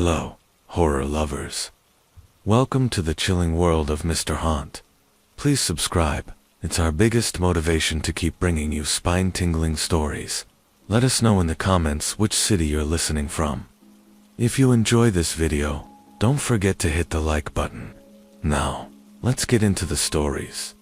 Hello, horror lovers. Welcome to the chilling world of Mr. Haunt. Please subscribe. It's our biggest motivation to keep bringing you spine-tingling stories. Let us know in the comments which city you're listening from. If you enjoy this video, don't forget to hit the like button. Now, let's get into the stories.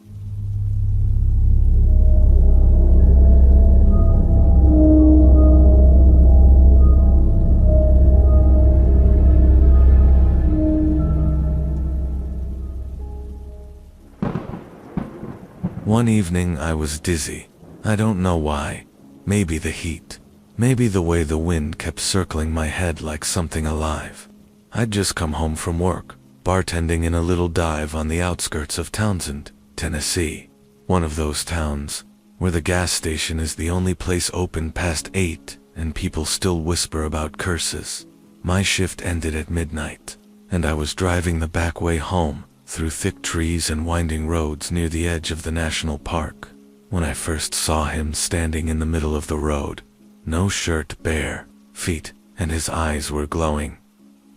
One evening I was dizzy. I don't know why. Maybe the heat. Maybe the way the wind kept circling my head like something alive. I'd just come home from work, bartending in a little dive on the outskirts of Townsend, Tennessee. One of those towns where the gas station is the only place open past 8 and people still whisper about curses. My shift ended at midnight, and I was driving the back way home through thick trees and winding roads near the edge of the national park, when I first saw him standing in the middle of the road. No shirt, bare feet, and his eyes were glowing.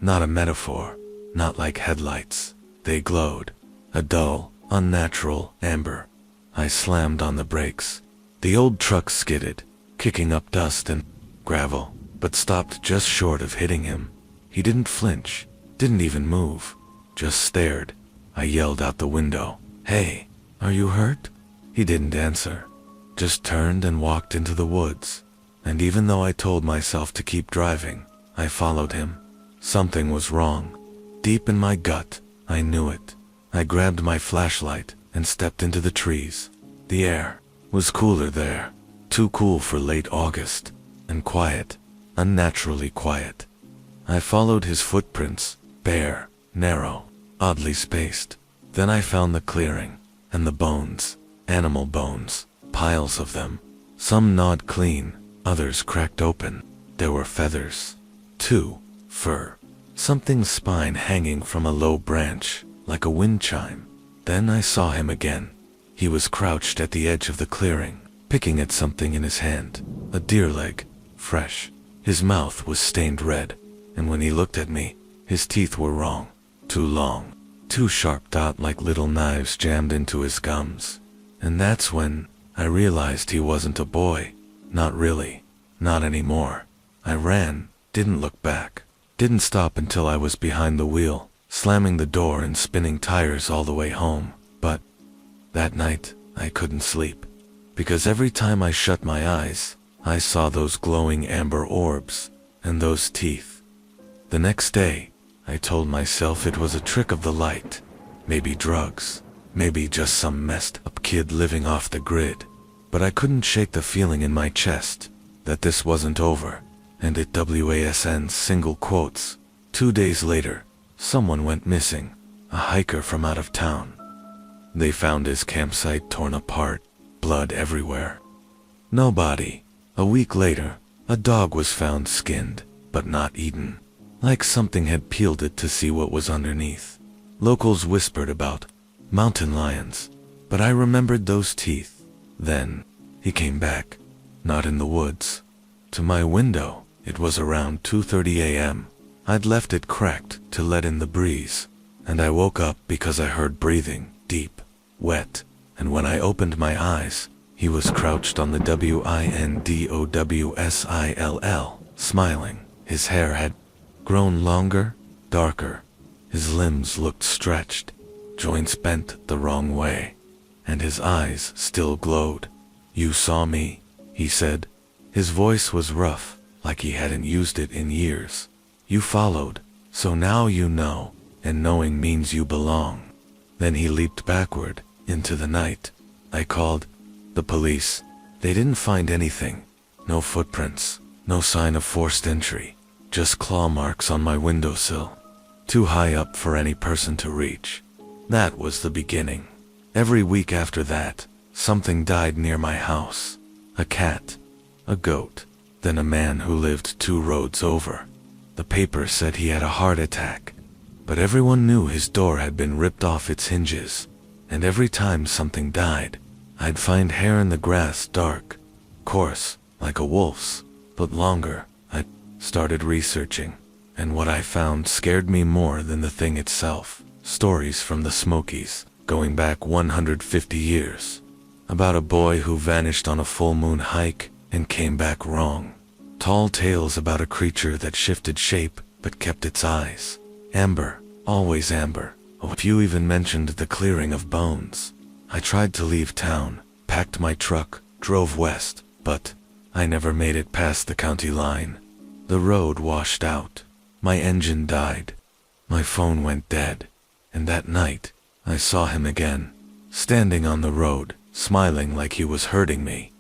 Not a metaphor, not like headlights. They glowed, a dull, unnatural amber. I slammed on the brakes. The old truck skidded, kicking up dust and gravel, but stopped just short of hitting him. He didn't flinch, didn't even move, just stared. I yelled out the window, "Hey, are you hurt?" He didn't answer, just turned and walked into the woods. And even though I told myself to keep driving, I followed him. Something was wrong. Deep in my gut, I knew it. I grabbed my flashlight and stepped into the trees. The air was cooler there, too cool for late August, and quiet, unnaturally quiet. I followed his footprints, bare, narrow, oddly spaced. Then I found the clearing, and the bones, animal bones, piles of them. Some gnawed clean, others cracked open. There were feathers, too, fur, something's spine hanging from a low branch, like a wind chime. Then I saw him again. He was crouched at the edge of the clearing, picking at something in his hand, a deer leg, fresh. His mouth was stained red, and when he looked at me, his teeth were wrong. Too long, too sharp, like little knives jammed into his gums. And that's when I realized he wasn't a boy. Not really. Not anymore. I ran, didn't look back, didn't stop until I was behind the wheel, slamming the door and spinning tires all the way home. But that night, I couldn't sleep, because every time I shut my eyes, I saw those glowing amber orbs, and those teeth. The next day, I told myself it was a trick of the light, maybe drugs, maybe just some messed up kid living off the grid. But I couldn't shake the feeling in my chest that this wasn't over. And it WASN's single quotes. 2 days later, someone went missing, a hiker from out of town. They found his campsite torn apart, blood everywhere. No body. A week later, a dog was found skinned, but not eaten. Like something had peeled it to see what was underneath. Locals whispered about mountain lions, but I remembered those teeth. Then, he came back, not in the woods. To my window. It was around 2:30 a.m. I'd left it cracked to let in the breeze, and I woke up because I heard breathing, deep, wet, and when I opened my eyes, he was crouched on the WINDOWSILL, smiling. His hair had grown longer, darker. His limbs looked stretched, joints bent the wrong way, and his eyes still glowed. "You saw me," he said. His voice was rough, like he hadn't used it in years. "You followed, so now you know, and knowing means you belong." Then he leaped backward, into the night. I called the police. They didn't find anything. No footprints, no sign of forced entry. Just claw marks on my windowsill, too high up for any person to reach. That was the beginning. Every week after that, something died near my house. A cat, a goat, then a man who lived 2 roads over. The paper said he had a heart attack, but everyone knew his door had been ripped off its hinges. And every time something died, I'd find hair in the grass, dark, coarse, like a wolf's, but longer. I started researching. and what I found scared me more than the thing itself. Stories from the Smokies, going back 150 years. About a boy who vanished on a full moon hike and came back wrong. Tall tales about a creature that shifted shape but kept its eyes. Amber, always amber. A few even mentioned the clearing of bones. I tried to leave town, packed my truck, drove west, but I never made it past the county line. The road washed out. My engine died. My phone went dead. And that night, I saw him again, standing on the road, smiling like he was hurting me.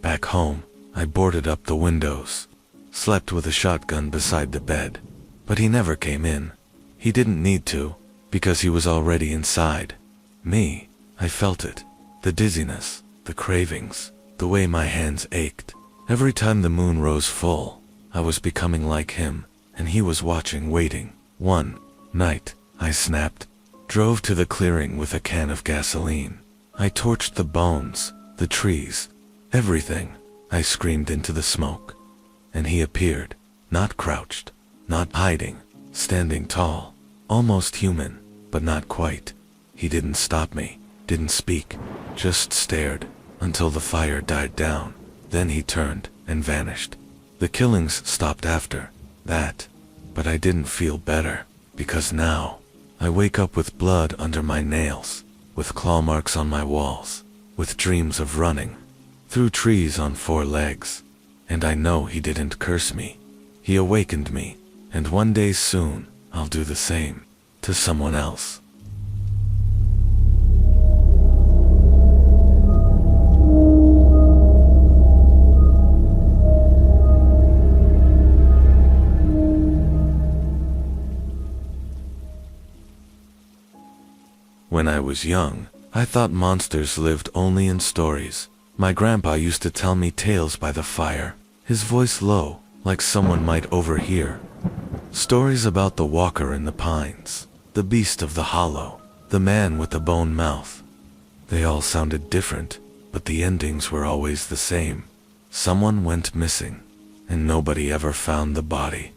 Back home, I boarded up the windows, slept with a shotgun beside the bed, but he never came in. He didn't need to, because he was already inside. Me, I felt it, the dizziness, the cravings, the way my hands ached. Every time the moon rose full, I was becoming like him, and he was watching, waiting. One night, I snapped, drove to the clearing with a can of gasoline. I torched the bones, the trees, everything. I screamed into the smoke. And he appeared, not crouched, not hiding, standing tall, almost human, but not quite. He didn't stop me, didn't speak, just stared, until the fire died down. Then he turned and vanished. The killings stopped after that, but I didn't feel better, because now I wake up with blood under my nails, with claw marks on my walls, with dreams of running through trees on 4 legs. And I know he didn't curse me. He awakened me, and one day soon, I'll do the same to someone else. When I was young, I thought monsters lived only in stories. My grandpa used to tell me tales by the fire, his voice low, like someone might overhear. Stories about the walker in the pines, the beast of the hollow, the man with the bone mouth. They all sounded different, but the endings were always the same. Someone went missing, and nobody ever found the body.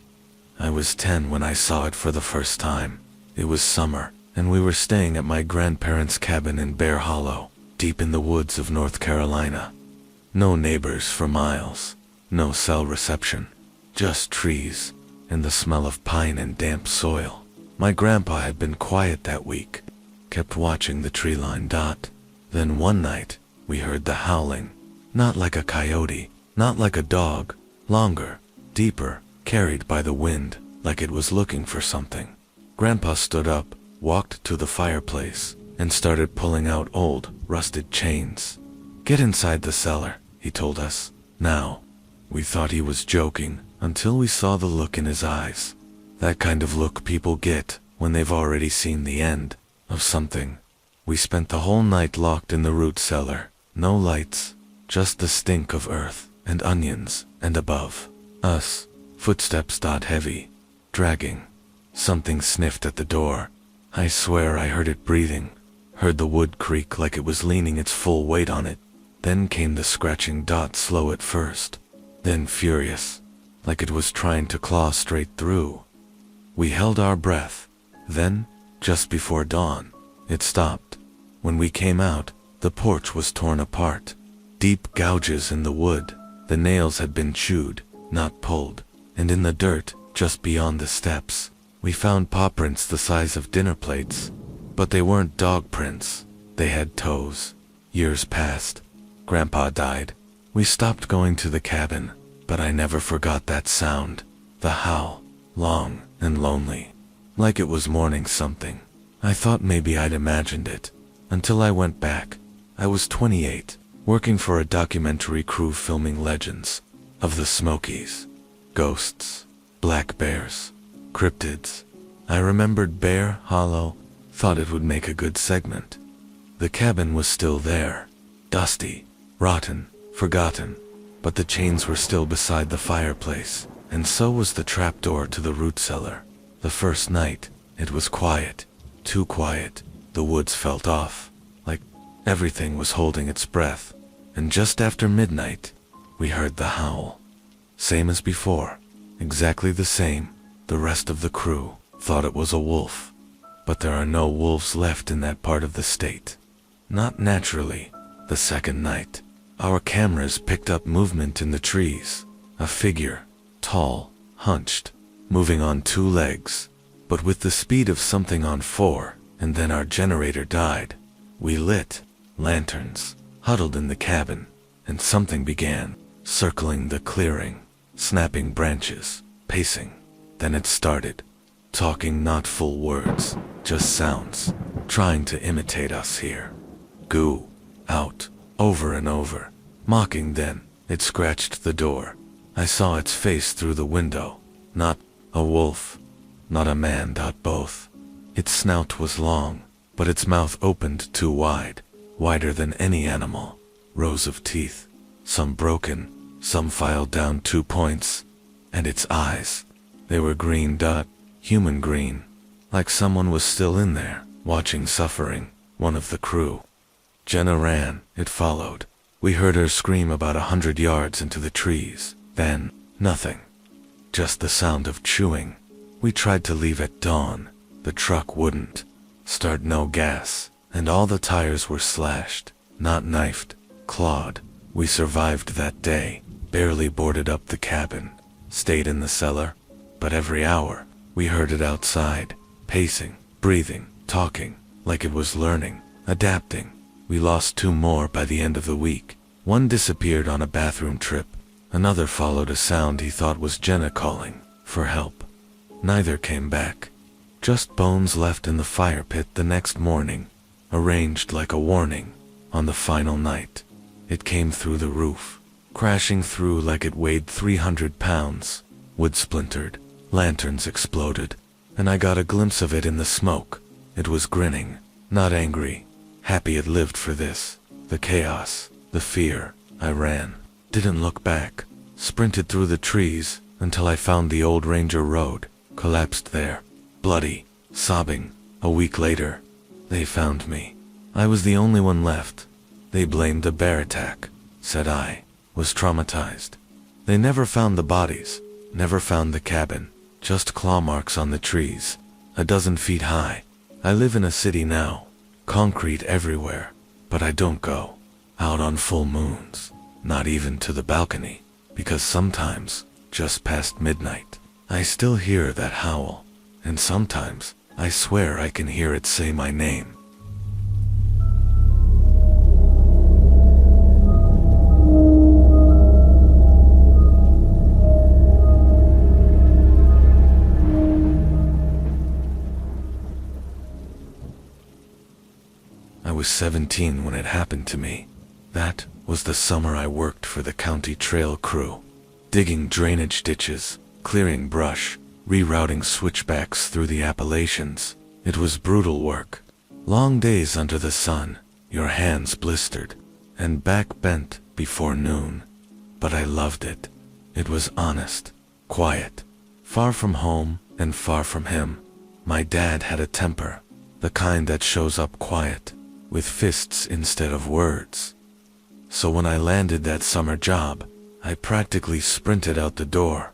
I was 10 when I saw it for the first time. It was summer, and we were staying at my grandparents' cabin in Bear Hollow, deep in the woods of North Carolina. No neighbors for miles, no cell reception, just trees, and the smell of pine and damp soil. My grandpa had been quiet that week, kept watching the tree line dot. Then one night, we heard the howling, not like a coyote, not like a dog, longer, deeper, carried by the wind, like it was looking for something. Grandpa stood up, walked to the fireplace, and started pulling out old, rusted chains. "Get inside the cellar," he told us. Now, we thought he was joking, until we saw the look in his eyes. That kind of look people get when they've already seen the end of something. We spent the whole night locked in the root cellar. No lights, just the stink of earth and onions, and above us, footsteps heavy, dragging. Something sniffed at the door. I swear I heard it breathing, heard the wood creak like it was leaning its full weight on it. Then came the scratching, slow at first, then furious, like it was trying to claw straight through. We held our breath. Then, just before dawn, it stopped. When we came out, the porch was torn apart. Deep gouges in the wood. The nails had been chewed, not pulled. And in the dirt, just beyond the steps, we found paw prints the size of dinner plates. But they weren't dog prints. They had toes. Years passed. Grandpa died. We stopped going to the cabin, but I never forgot that sound. The howl, long and lonely, like it was mourning something. I thought maybe I'd imagined it, until I went back. I was 28, working for a documentary crew filming legends of the Smokies, ghosts, black bears, cryptids. I remembered Bear Hollow, thought it would make a good segment. The cabin was still there, dusty, rotten, forgotten, but the chains were still beside the fireplace, and so was the trapdoor to the root cellar. The first night, it was quiet, too quiet. The woods felt off, like everything was holding its breath, and just after midnight, we heard the howl. Same as before, exactly the same, The rest of the crew thought it was a wolf, but there are no wolves left in that part of the state. Not naturally. The second night, our cameras picked up movement in the trees. A figure, tall, hunched, moving on 2 legs, but with the speed of something on 4, and then our generator died. We lit lanterns, huddled in the cabin, and something began circling the clearing, snapping branches, pacing. Then it started, talking, not full words, just sounds, trying to imitate us here. Goo, out, over and over, mocking. Then it scratched the door. I saw its face through the window. Not a wolf, not a man. Both. Its snout was long, but its mouth opened too wide, wider than any animal. Rows of teeth, some broken, some filed down 2 points. And its eyes, they were green. Human green, like someone was still in there, watching suffering. One of the crew. Jenna ran. It followed. We heard her scream about 100 yards into the trees. Then, nothing. Just the sound of chewing. We tried to leave at dawn. The truck wouldn't start. No gas, and all the tires were slashed, not knifed, clawed. We survived that day, barely boarded up the cabin, stayed in the cellar, but every hour, we heard it outside, pacing, breathing, talking, like it was learning, adapting. We lost 2 more by the end of the week. One disappeared on a bathroom trip. Another followed a sound he thought was Jenna calling for help. Neither came back. Just bones left in the fire pit the next morning, arranged like a warning. On the final night, it came through the roof, crashing through like it weighed 300 pounds. Wood splintered, lanterns exploded, and I got a glimpse of it in the smoke. It was grinning, not angry, happy it lived for this. The chaos, the fear. I ran, didn't look back, sprinted through the trees until I found the old Ranger Road, collapsed there, bloody, sobbing. A week later, they found me. I was the only one left. They blamed a bear attack, said I was traumatized. They never found the bodies, never found the cabin, just claw marks on the trees, 12 feet high. I live in a city now, concrete everywhere, but I don't go out on full moons, not even to the balcony, because sometimes, just past midnight, I still hear that howl, and sometimes, I swear I can hear it say my name. I was 17 when it happened to me. That was the summer I worked for the county trail crew, digging drainage ditches, clearing brush, rerouting switchbacks through the Appalachians. It was brutal work. Long days under the sun, your hands blistered, and back bent before noon. But I loved it. It was honest, quiet, far from home and far from him. My dad had a temper, the kind that shows up quiet, with fists instead of words. So when I landed that summer job, I practically sprinted out the door.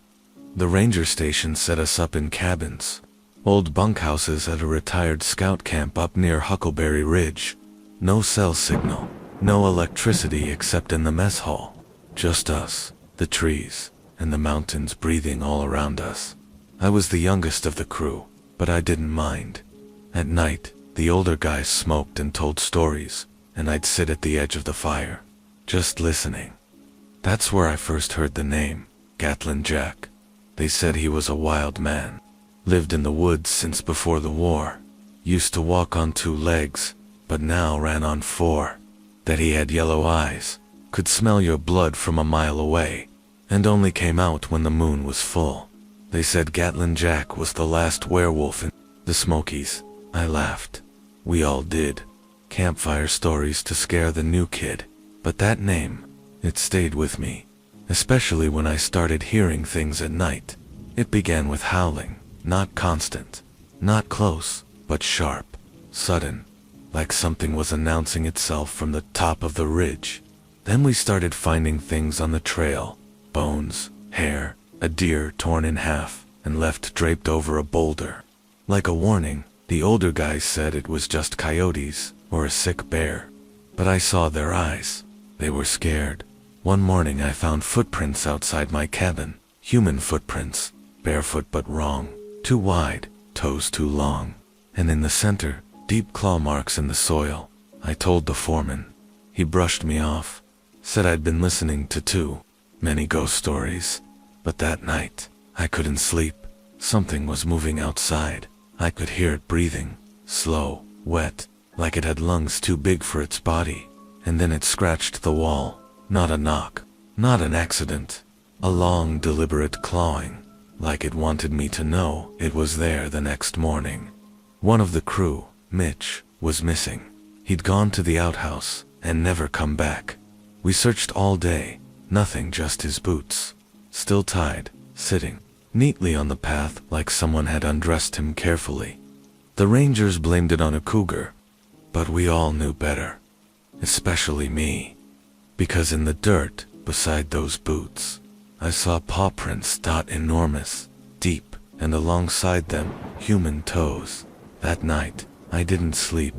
The ranger station set us up in cabins, old bunkhouses at a retired scout camp up near Huckleberry Ridge. No cell signal, no electricity except in the mess hall. Just us, the trees, and the mountains breathing all around us. I was the youngest of the crew, but I didn't mind. At night, the older guys smoked and told stories, and I'd sit at the edge of the fire, just listening. That's where I first heard the name, Gatlin Jack. They said he was a wild man, lived in the woods since before the war, used to walk on 2 legs, but now ran on 4, that he had yellow eyes, could smell your blood from a mile away, and only came out when the moon was full. They said Gatlin Jack was the last werewolf in the Smokies. I laughed. We all did. Campfire stories to scare the new kid. But that name, it stayed with me, especially when I started hearing things at night. It began with howling, not constant, not close, but sharp, sudden, like something was announcing itself from the top of the ridge. Then we started finding things on the trail, bones, hair, a deer torn in half, and left draped over a boulder. Like a warning, the older guys said it was just coyotes or a sick bear. But I saw their eyes. They were scared. One morning I found footprints outside my cabin. Human footprints. Barefoot but wrong. Too wide, toes too long. And in the center, deep claw marks in the soil. I told the foreman. He brushed me off. Said I'd been listening to too many ghost stories. But that night, I couldn't sleep. Something was moving outside. I could hear it breathing. Slow, wet, like it had lungs too big for its body. And then it scratched the wall. Not a knock. Not an accident. A long, deliberate clawing. Like it wanted me to know it was there the next morning. One of the crew, Mitch, was missing. He'd gone to the outhouse and never come back. We searched all day. Nothing, just his boots. Still tied, sitting neatly on the path like someone had undressed him carefully. The rangers blamed it on a cougar, but we all knew better. Especially me. Because in the dirt, beside those boots, I saw paw prints enormous, deep, and alongside them, human toes. That night, I didn't sleep.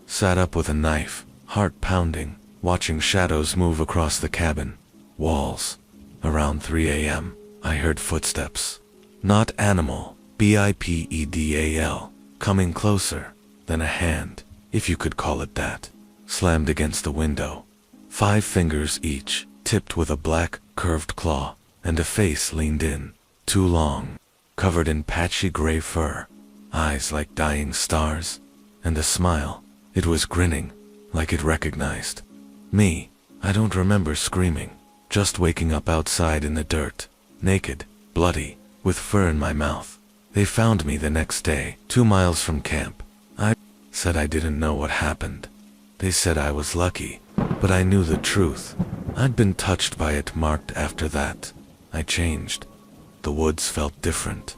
Sat up with a knife, heart pounding, watching shadows move across the cabin. Walls. Around 3 a.m., I heard footsteps. Not animal, bipedal, coming closer, than a hand, if you could call it that, slammed against the window. 5 fingers each, tipped with a black, curved claw, and a face leaned in, too long, covered in patchy gray fur, eyes like dying stars, and a smile. It was grinning, like it recognized me. I don't remember screaming, just waking up outside in the dirt, naked, bloody, with fur in my mouth. They found me the next day, 2 miles from camp. I said I didn't know what happened. They said I was lucky, but I knew the truth. I'd been touched by it marked after that. I changed. The woods felt different.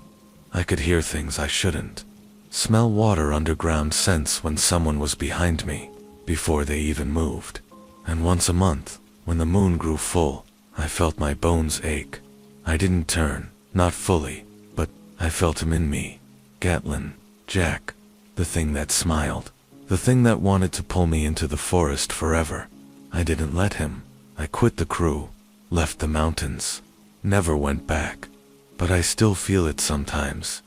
I could hear things I shouldn't. Smell water underground scents when someone was behind me, before they even moved. And once a month, when the moon grew full, I felt my bones ache. I didn't turn, not fully, but I felt him in me. Gatlin, Jack, the thing that smiled, the thing that wanted to pull me into the forest forever. I didn't let him. I quit the crew, left the mountains, never went back. But I still feel it sometimes.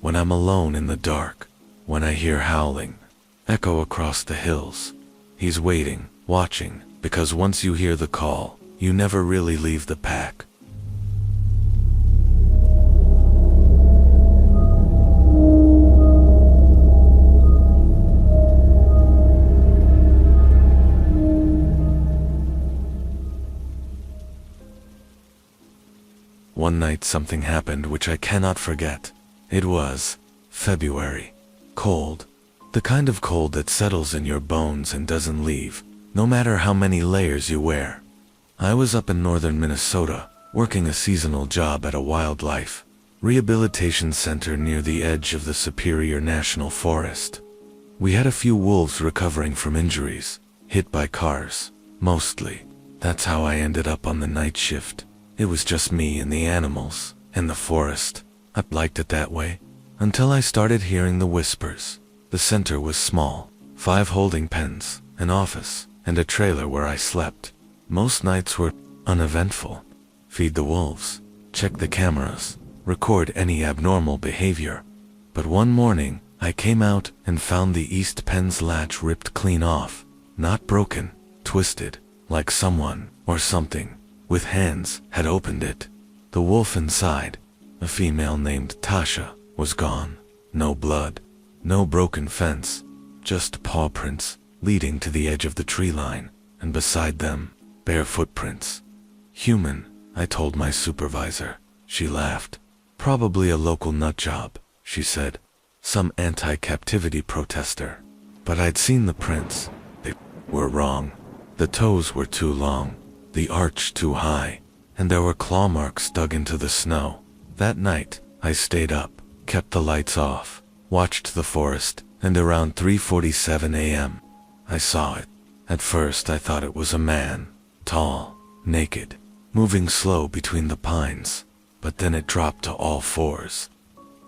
When I'm alone in the dark, when I hear howling echo across the hills. He's waiting, watching, because once you hear the call, you never really leave the pack. One night something happened which I cannot forget. It was February. Cold. The kind of cold that settles in your bones and doesn't leave, no matter how many layers you wear. I was up in northern Minnesota, working a seasonal job at a wildlife rehabilitation center near the edge of the Superior National Forest. We had a few wolves recovering from injuries, hit by cars, mostly. That's how I ended up on the night shift. It was just me and the animals, and the forest. I liked it that way, until I started hearing the whispers. The center was small, 5 holding pens, an office, and a trailer where I slept. Most nights were uneventful. Feed the wolves, check the cameras, record any abnormal behavior. But one morning, I came out and found the east pen's latch ripped clean off, not broken, twisted, like someone, or something, with hands, had opened it. The wolf inside, a female named Tasha, was gone. No blood, no broken fence, just paw prints leading to the edge of the tree line, and beside them, bare footprints. Human, I told my supervisor. She laughed. Probably a local nutjob, she said. Some anti-captivity protester. But I'd seen the prints. They were wrong. The toes were too long, the arch too high, and there were claw marks dug into the snow. That night, I stayed up, kept the lights off, watched the forest, and around 3:47 a.m., I saw it. At first I thought it was a man, tall, naked, moving slow between the pines, but then it dropped to all fours,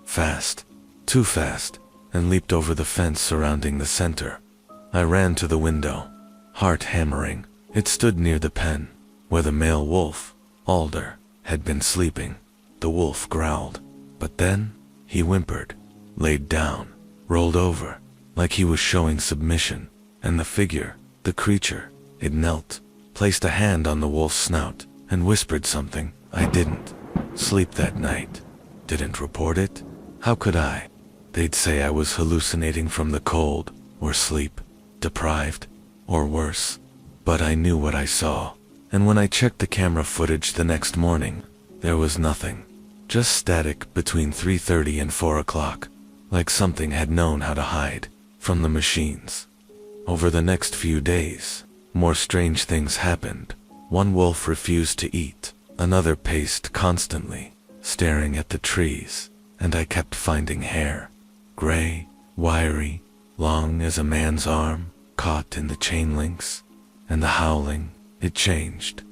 Fast. Too fast. And leaped over the fence surrounding the center. I ran to the window, heart hammering. It stood near the pen, where the male wolf, Alder, had been sleeping. The wolf growled, but then he whimpered, laid down, rolled over, like he was showing submission, and the figure, the creature, it knelt, placed a hand on the wolf's snout, and whispered something. I didn't sleep that night. Didn't report it? How could I? They'd say I was hallucinating from the cold, or sleep deprived, or worse. But I knew what I saw, and when I checked the camera footage the next morning, there was nothing. Just static between 3:30 and 4 o'clock, like something had known how to hide from the machines. Over the next few days, more strange things happened. One wolf refused to eat, another paced constantly, staring at the trees, and I kept finding hair. Gray, wiry, long as a man's arm, caught in the chain links. And the howling, it changed.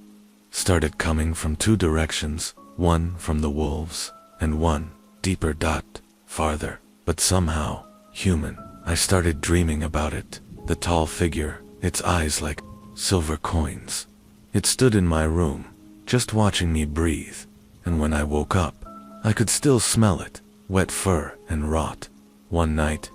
Started coming from two directions, one from the wolves, and one, deeper dot, farther, but somehow, human. I started dreaming about it, the tall figure, its eyes like silver coins. It stood in my room, just watching me breathe, and when I woke up, I could still smell it, wet fur and rot. One night,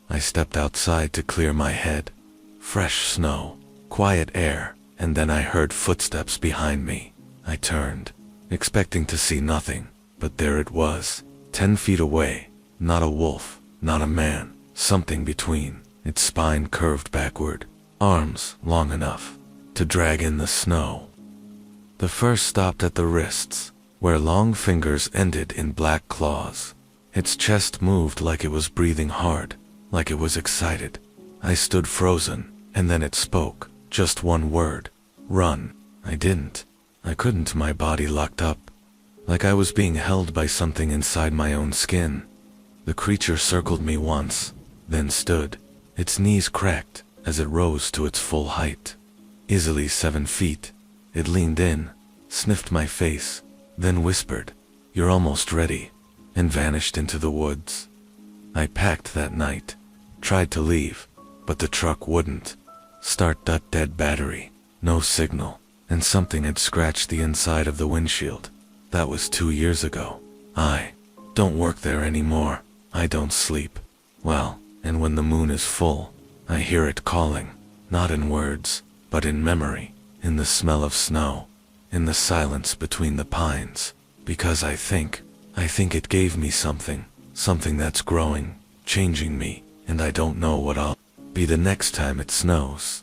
I stepped outside to clear my head. Fresh snow, quiet air, and then I heard footsteps behind me. I turned, expecting to see nothing, but there it was, 10 feet away. Not a wolf, not a man, something between. Its spine curved backward, arms long enough to drag in the snow. The fur stopped at the wrists, where long fingers ended in black claws. Its chest moved like it was breathing hard, like it was excited. I stood frozen, and then it spoke, just one word. Run. I didn't. I couldn't. My body locked up, like I was being held by something inside my own skin. The creature circled me once, then stood. Its knees cracked as it rose to its full height. Easily 7 feet. It leaned in, sniffed my face, then whispered, "You're almost ready," and vanished into the woods. I packed that night, tried to leave, but the truck wouldn't start. Dead battery, no signal, and something had scratched the inside of the windshield. That was 2 years ago. I don't work there anymore. I don't sleep. Well, and when the moon is full, I hear it calling, not in words, but in memory, in the smell of snow, in the silence between the pines, because I think it gave me something that's growing, changing me, and I don't know what I'll be the next time it snows.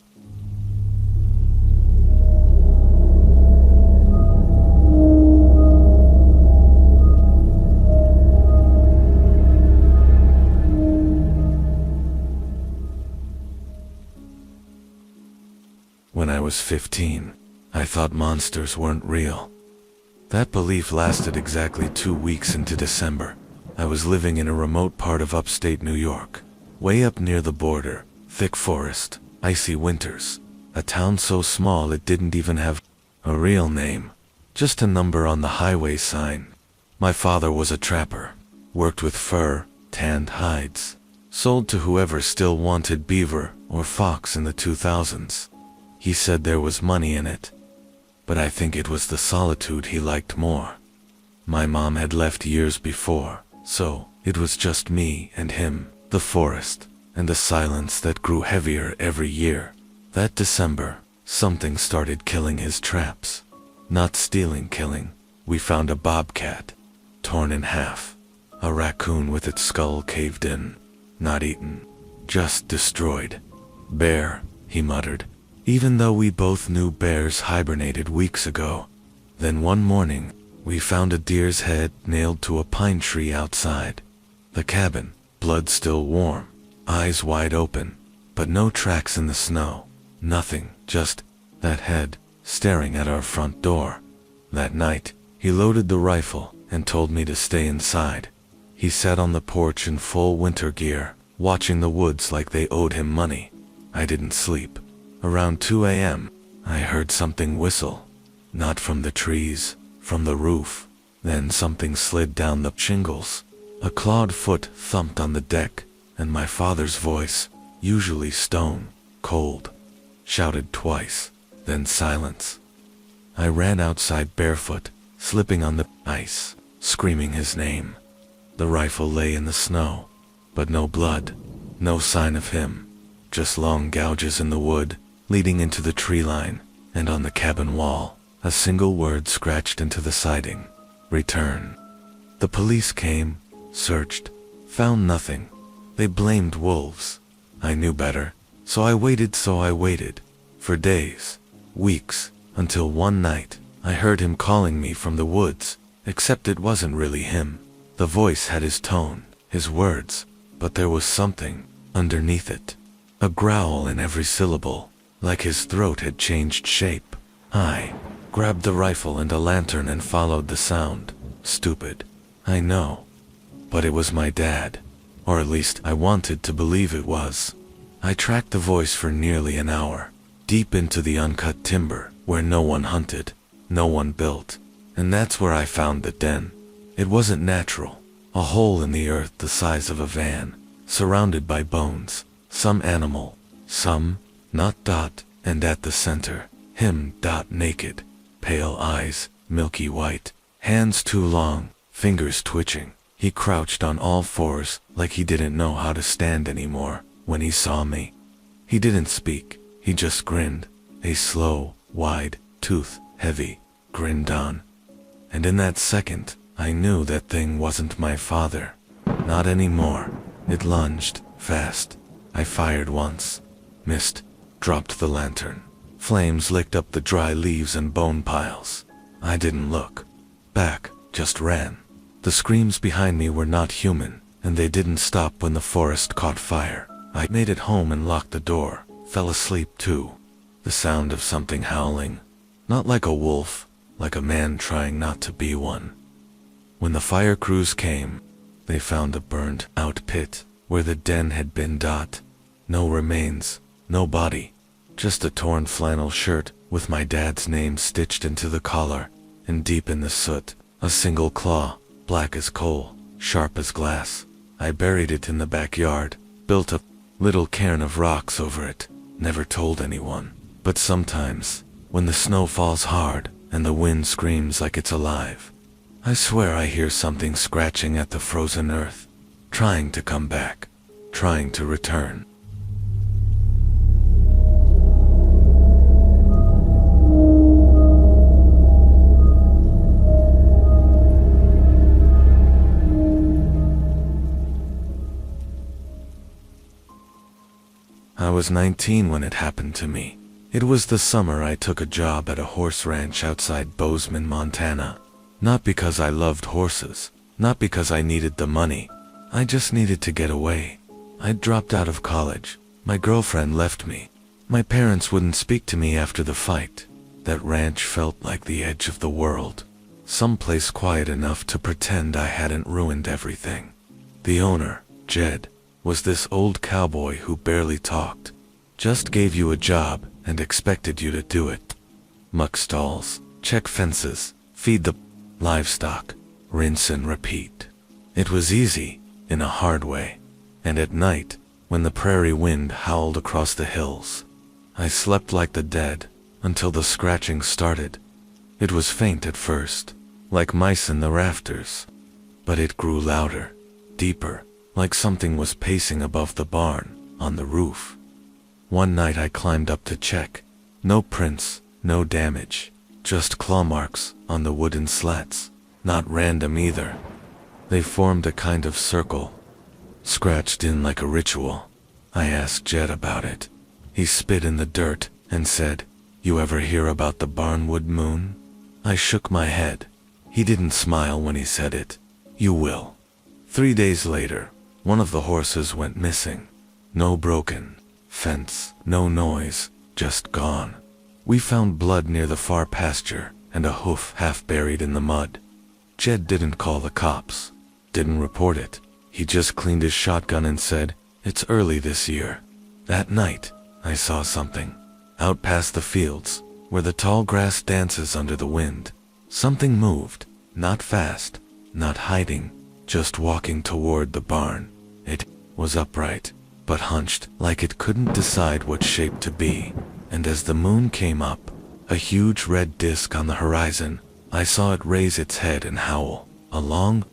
When I was 15, I thought monsters weren't real. That belief lasted exactly 2 weeks into December. I was living in a remote part of upstate New York, way up near the border, thick forest, icy winters, a town so small it didn't even have a real name, just a number on the highway sign. My father was a trapper, worked with fur, tanned hides, sold to whoever still wanted beaver or fox in the 2000s. He said there was money in it, but I think it was the solitude he liked more. My mom had left years before, so it was just me and him, the forest, and a silence that grew heavier every year. That December, something started killing his traps. Not stealing, killing. We found a bobcat, torn in half. A raccoon with its skull caved in. Not eaten, just destroyed. Bear, he muttered, even though we both knew bears hibernated weeks ago. Then one morning, we found a deer's head nailed to a pine tree outside the cabin, blood still warm, eyes wide open, but no tracks in the snow. Nothing, just that head, staring at our front door. That night, he loaded the rifle and told me to stay inside. He sat on the porch in full winter gear, watching the woods like they owed him money. I didn't sleep. Around 2 a.m., I heard something whistle. Not from the trees, from the roof. Then something slid down the shingles. A clawed foot thumped on the deck, and my father's voice, usually stone cold, shouted twice, then silence. I ran outside barefoot, slipping on the ice, screaming his name. The rifle lay in the snow, but no blood, no sign of him, just long gouges in the wood, leading into the tree line, and on the cabin wall, a single word scratched into the siding: return. The police came, searched, found nothing. They blamed wolves. I knew better, so I waited, for days, weeks, until one night, I heard him calling me from the woods, except it wasn't really him. The voice had his tone, his words, but there was something underneath it. A growl in every syllable, like his throat had changed shape. I grabbed the rifle and a lantern and followed the sound. Stupid, I know. But it was my dad. Or at least I wanted to believe it was. I tracked the voice for nearly an hour, deep into the uncut timber, where no one hunted, no one built. And that's where I found the den. It wasn't natural. A hole in the earth the size of a van, surrounded by bones. Some animal, some, not. And at the center, him. Naked. Pale eyes, milky white, hands too long, fingers twitching. He crouched on all fours, like he didn't know how to stand anymore, when he saw me. He didn't speak, he just grinned, a slow, wide, tooth, heavy, grin on. And in that second, I knew that thing wasn't my father. Not anymore. It lunged, fast. I fired once. Missed. Dropped the lantern. Flames licked up the dry leaves and bone piles. I didn't look back, just ran. The screams behind me were not human, and they didn't stop when the forest caught fire. I made it home and locked the door, fell asleep too. The sound of something howling. Not like a wolf, like a man trying not to be one. When the fire crews came, they found a burned-out pit, where the den had been. No remains, no body, just a torn flannel shirt with my dad's name stitched into the collar, and deep in the soot, a single claw, black as coal, sharp as glass. I buried it in the backyard, built a little cairn of rocks over it, never told anyone. But sometimes, when the snow falls hard and the wind screams like it's alive, I swear I hear something scratching at the frozen earth, trying to come back, trying to return. I was 19 when it happened to me. It was the summer I took a job at a horse ranch outside Bozeman, Montana. Not because I loved horses, not because I needed the money. I just needed to get away. I'd dropped out of college. My girlfriend left me. My parents wouldn't speak to me after the fight. That ranch felt like the edge of the world. Someplace quiet enough to pretend I hadn't ruined everything. The owner, Jed, was this old cowboy who barely talked, just gave you a job and expected you to do it. Muck stalls, check fences, feed the livestock, rinse and repeat. It was easy, in a hard way. And at night, when the prairie wind howled across the hills, I slept like the dead, until the scratching started. It was faint at first, like mice in the rafters, but it grew louder, deeper, like something was pacing above the barn, on the roof. One night I climbed up to check. No prints, no damage, just claw marks on the wooden slats. Not random either. They formed a kind of circle, scratched in like a ritual. I asked Jed about it. He spit in the dirt and said, "You ever hear about the Barnwood Moon?" I shook my head. He didn't smile when he said it. "You will." 3 days later, one of the horses went missing. No broken fence, no noise, just gone. We found blood near the far pasture and a hoof half buried in the mud. Jed didn't call the cops, didn't report it. He just cleaned his shotgun and said, "It's early this year." That night, I saw something. Out past the fields, where the tall grass dances under the wind, something moved, not fast, not hiding, just walking toward the barn. It was upright, but hunched like it couldn't decide what shape to be. And as the moon came up, a huge red disk on the horizon, I saw it raise its head and howl. A long,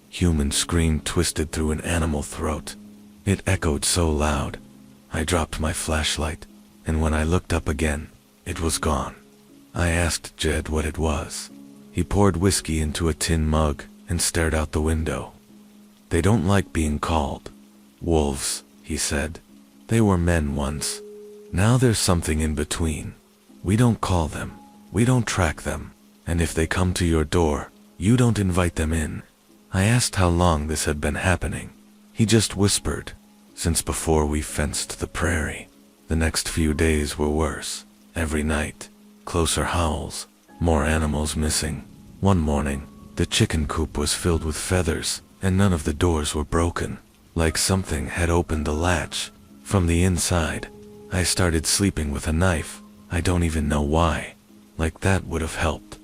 human scream twisted through an animal throat. It echoed so loud, I dropped my flashlight, and when I looked up again, it was gone. I asked Jed what it was. He poured whiskey into a tin mug and stared out the window. They don't like being called wolves, he said. They were men once. Now there's something in between. We don't call them. We don't track them. And if they come to your door, you don't invite them in. I asked how long this had been happening. He just whispered, since before we fenced the prairie. The next few days were worse. Every night, closer howls, more animals missing. One morning, the chicken coop was filled with feathers, and none of the doors were broken. Like something had opened the latch. From the inside, I started sleeping with a knife. I don't even know why. Like that would have helped.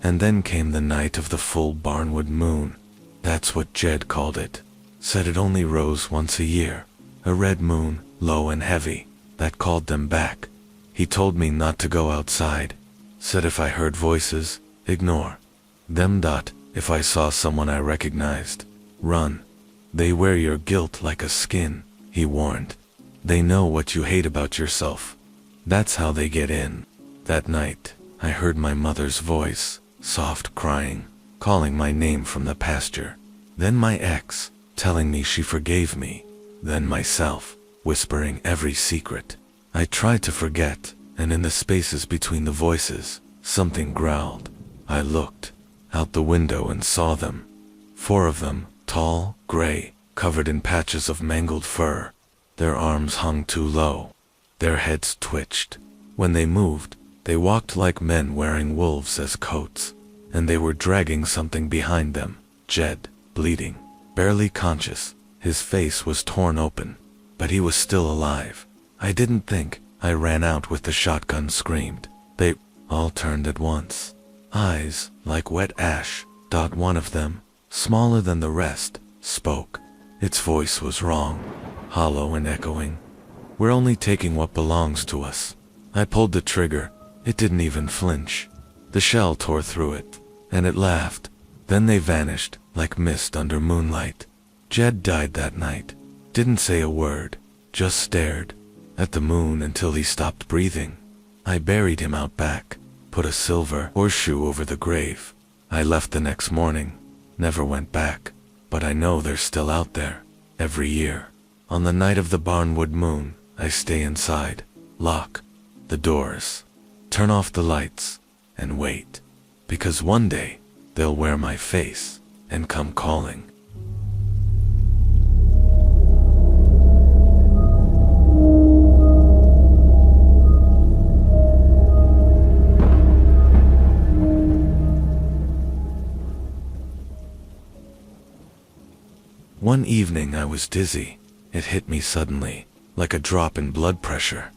And then came the night of the full barnwood moon. That's what Jed called it. Said it only rose once a year. A red moon, low and heavy, that called them back. He told me not to go outside. Said if I heard voices, ignore them. If I saw someone I recognized, run. They wear your guilt like a skin, he warned. They know what you hate about yourself. That's how they get in. That night, I heard my mother's voice, soft crying, calling my name from the pasture. Then my ex, telling me she forgave me. Then myself, whispering every secret. I tried to forget, and in the spaces between the voices, something growled. I looked out the window and saw them. 4 of them, tall, gray, covered in patches of mangled fur. Their arms hung too low. Their heads twitched. When they moved, they walked like men wearing wolves as coats, and they were dragging something behind them. Jed, bleeding, barely conscious, his face was torn open, but he was still alive. I didn't think. I ran out with the shotgun, screamed. They all turned at once. Eyes like wet ash. One of them, smaller than the rest, spoke. Its voice was wrong, hollow and echoing. We're only taking what belongs to us. I pulled the trigger. It didn't even flinch. The shell tore through it, and it laughed. Then they vanished, like mist under moonlight. Jed died that night. Didn't say a word, just stared at the moon until he stopped breathing. I buried him out back, put a silver horseshoe over the grave. I left the next morning, never went back, but I know they're still out there, every year. On the night of the barnwood moon, I stay inside, lock the doors, turn off the lights, and wait. Because one day, they'll wear my face and come calling. One evening I was dizzy. It hit me suddenly, like a drop in blood pressure.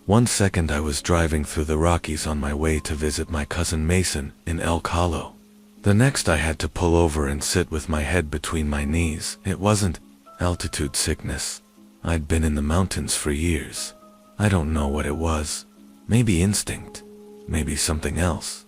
1 second I was driving through the Rockies on my way to visit my cousin Mason in Elk Hollow. The next I had to pull over and sit with my head between my knees. It wasn't altitude sickness. I'd been in the mountains for years. I don't know what it was. Maybe instinct. Maybe something else.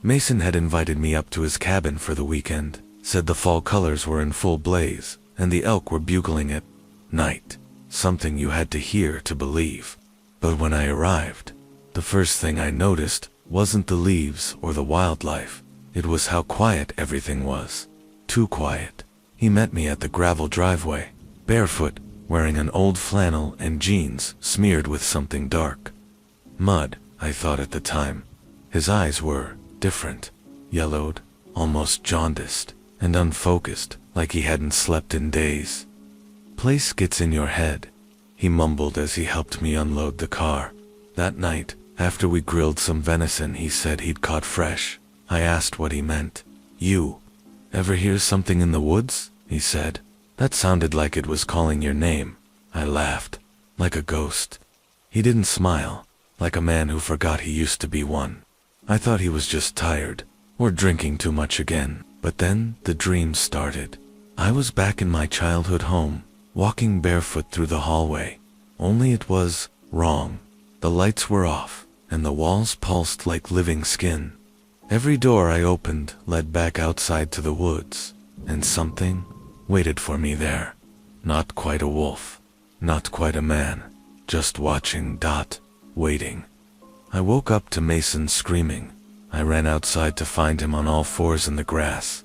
Mason had invited me up to his cabin for the weekend, said the fall colors were in full blaze, and the elk were bugling at night, something you had to hear to believe. But when I arrived, the first thing I noticed wasn't the leaves or the wildlife. It was how quiet everything was. Too quiet. He met me at the gravel driveway, barefoot, wearing an old flannel and jeans smeared with something dark. Mud, I thought at the time. His eyes were different, yellowed, almost jaundiced, and unfocused, like he hadn't slept in days. Place gets in your head, he mumbled as he helped me unload the car. That night, after we grilled some venison he said he'd caught fresh. I asked what he meant. You ever hear something in the woods? He said. That sounded like it was calling your name. I laughed, like a ghost. He didn't smile, like a man who forgot he used to be one. I thought he was just tired, or drinking too much again. But then the dream started. I was back in my childhood home, walking barefoot through the hallway. Only it was wrong. The lights were off, and the walls pulsed like living skin. Every door I opened led back outside to the woods, and something waited for me there. Not quite a wolf, not quite a man, just watching. Waiting. I woke up to Mason screaming. I ran outside to find him on all fours in the grass,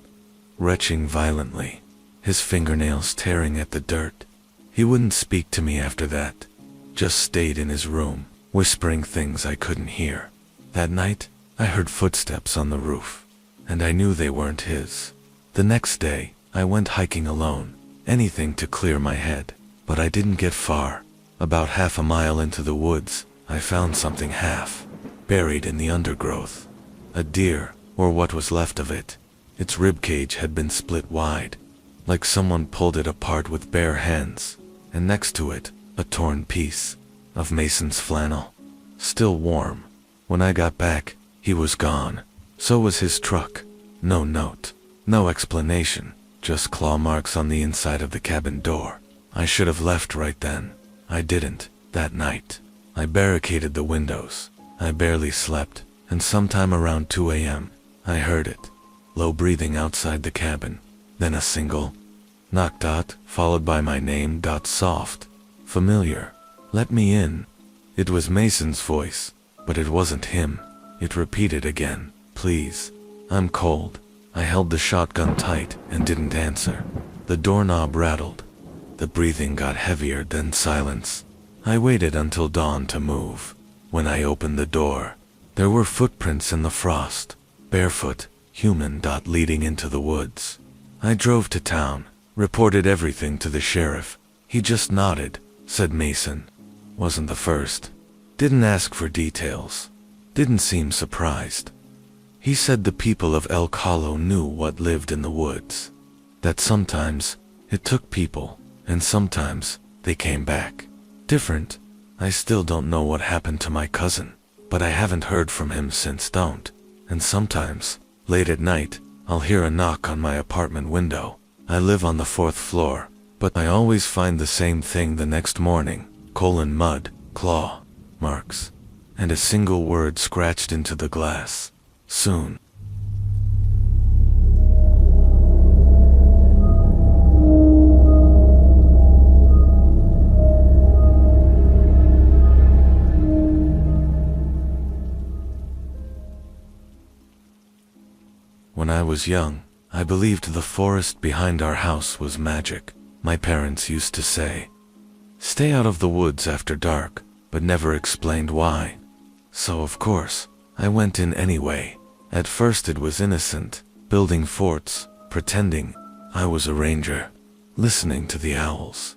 retching violently, his fingernails tearing at the dirt. He wouldn't speak to me after that, just stayed in his room, whispering things I couldn't hear. That night, I heard footsteps on the roof, and I knew they weren't his. The next day, I went hiking alone, anything to clear my head, but I didn't get far. About half a mile into the woods, I found something half buried in the undergrowth. A deer, or what was left of it. Its ribcage had been split wide, like someone pulled it apart with bare hands, and next to it, a torn piece of Mason's flannel, still warm. When I got back, he was gone. So was his truck. No note, no explanation, just claw marks on the inside of the cabin door. I should have left right then. I didn't. That night, I barricaded the windows. I barely slept, and sometime around 2 a.m., I heard it. Low breathing outside the cabin, then a single knock. Followed by my name. Soft, familiar. Let me in. It was Mason's voice, but it wasn't him. It repeated again. Please. I'm cold. I held the shotgun tight and didn't answer. The doorknob rattled. The breathing got heavier, then silence. I waited until dawn to move. When I opened the door, there were footprints in the frost. Barefoot, human. Leading into the woods. I drove to town, reported everything to the sheriff. He just nodded, said Mason wasn't the first. Didn't ask for details. Didn't seem surprised. He said the people of Elk Hollow knew what lived in the woods. That sometimes it took people, and sometimes they came back. Different. I still don't know what happened to my cousin, but I haven't heard from him since. And sometimes, late at night, I'll hear a knock on my apartment window. I live on the 4th floor, but I always find the same thing the next morning. Mud, claw marks, and a single word scratched into the glass. Soon. When I was young, I believed the forest behind our house was magic. My parents used to say, stay out of the woods after dark, but never explained why. So of course, I went in anyway. At first it was innocent, building forts, pretending I was a ranger, listening to the owls.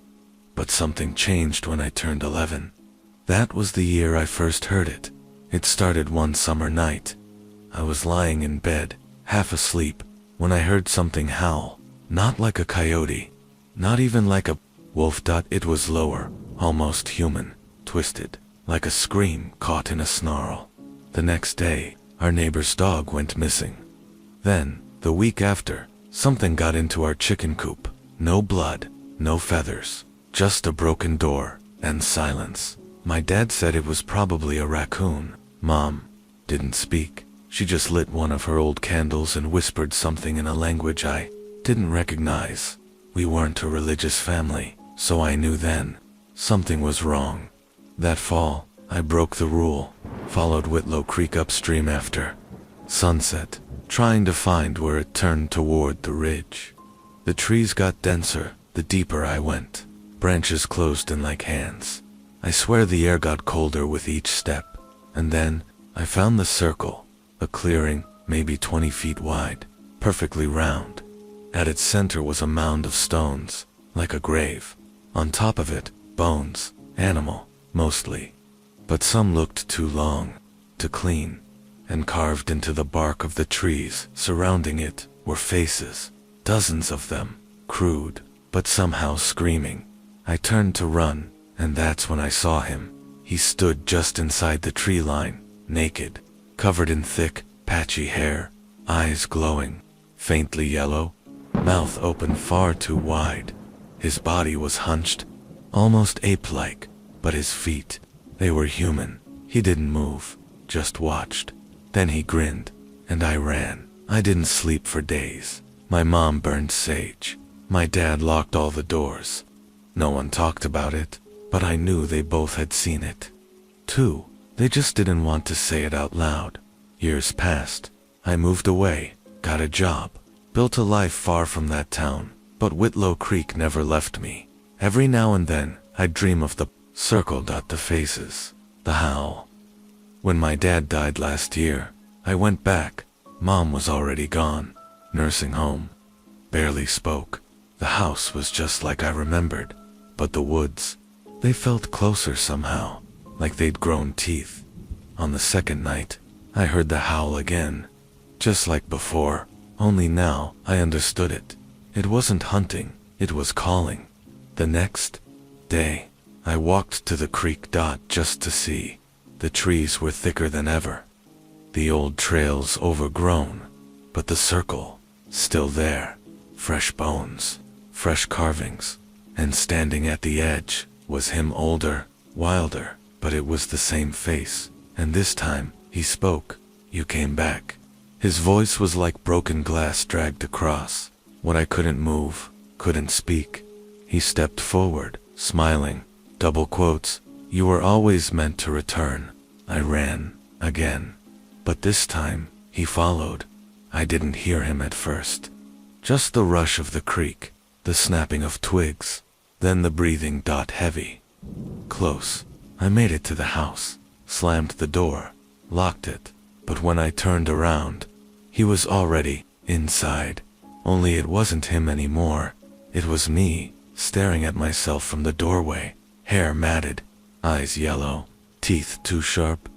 But something changed when I turned 11. That was the year I first heard it. It started one summer night. I was lying in bed, half asleep, when I heard something howl. Not like a coyote, not even like a wolf. It was lower, almost human, twisted, like a scream caught in a snarl. The next day, our neighbor's dog went missing. Then, the week after, something got into our chicken coop. No blood, no feathers, just a broken door, and silence. My dad said it was probably a raccoon. Mom didn't speak. She just lit one of her old candles and whispered something in a language I didn't recognize. We weren't a religious family, so I knew then something was wrong. That fall, I broke the rule, followed Whitlow Creek upstream after sunset, trying to find where it turned toward the ridge. The trees got denser the deeper I went. Branches closed in like hands. I swear the air got colder with each step. And then, I found the circle, a clearing, maybe 20 feet wide, perfectly round. At its center was a mound of stones, like a grave. On top of it, bones, animal, mostly. But some looked too long to clean, and carved into the bark of the trees surrounding it were faces, dozens of them, crude, but somehow screaming. I turned to run, and that's when I saw him. He stood just inside the tree line, naked, covered in thick, patchy hair, eyes glowing, faintly yellow. mouth open far too wide. His body was hunched, almost ape-like, but his feet, they were human. He didn't move, just watched. Then he grinned, and I ran. I didn't sleep for days. My mom burned sage. My dad locked all the doors. No one talked about it, but I knew they both had seen it. Too, they just didn't want to say it out loud. Years passed. I moved away, got a job, built a life far from that town, but Whitlow Creek never left me. Every now and then, I'd dream of the the faces, the howl. When my dad died last year, I went back. Mom was already gone, nursing home. Barely spoke. The house was just like I remembered, but the woods, they felt closer somehow, like they'd grown teeth. On the second night, I heard the howl again, just like before, only now I understood it. It wasn't hunting, it was calling. The next day, I walked to the creek just to see. The trees were thicker than ever. The old trails overgrown, but the circle, still there. Fresh bones, fresh carvings, and standing at the edge was him, older, wilder, but it was the same face, and this time, he spoke. You came back. His voice was like broken glass dragged across. When I couldn't move, couldn't speak, he stepped forward, smiling. Double quotes, you were always meant to return. I ran, again. But this time, he followed. I didn't hear him at first. Just the rush of the creek, the snapping of twigs, then the breathing heavy. Close. I made it to the house, slammed the door, locked it, but when I turned around, he was already inside. Only it wasn't him anymore. It was me, staring at myself from the doorway, hair matted, eyes yellow, teeth too sharp.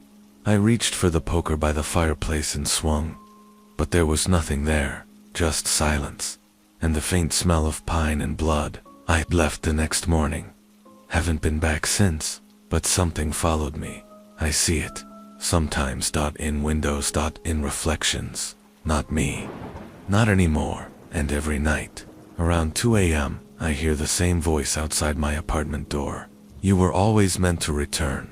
I reached for the poker by the fireplace and swung, but there was nothing there, just silence, and the faint smell of pine and blood. I'd left the next morning. Haven't been back since, but something followed me. I see it, sometimes in windows, in reflections. Not me. Not anymore, and every night, around 2 a.m., I hear the same voice outside my apartment door. You were always meant to return.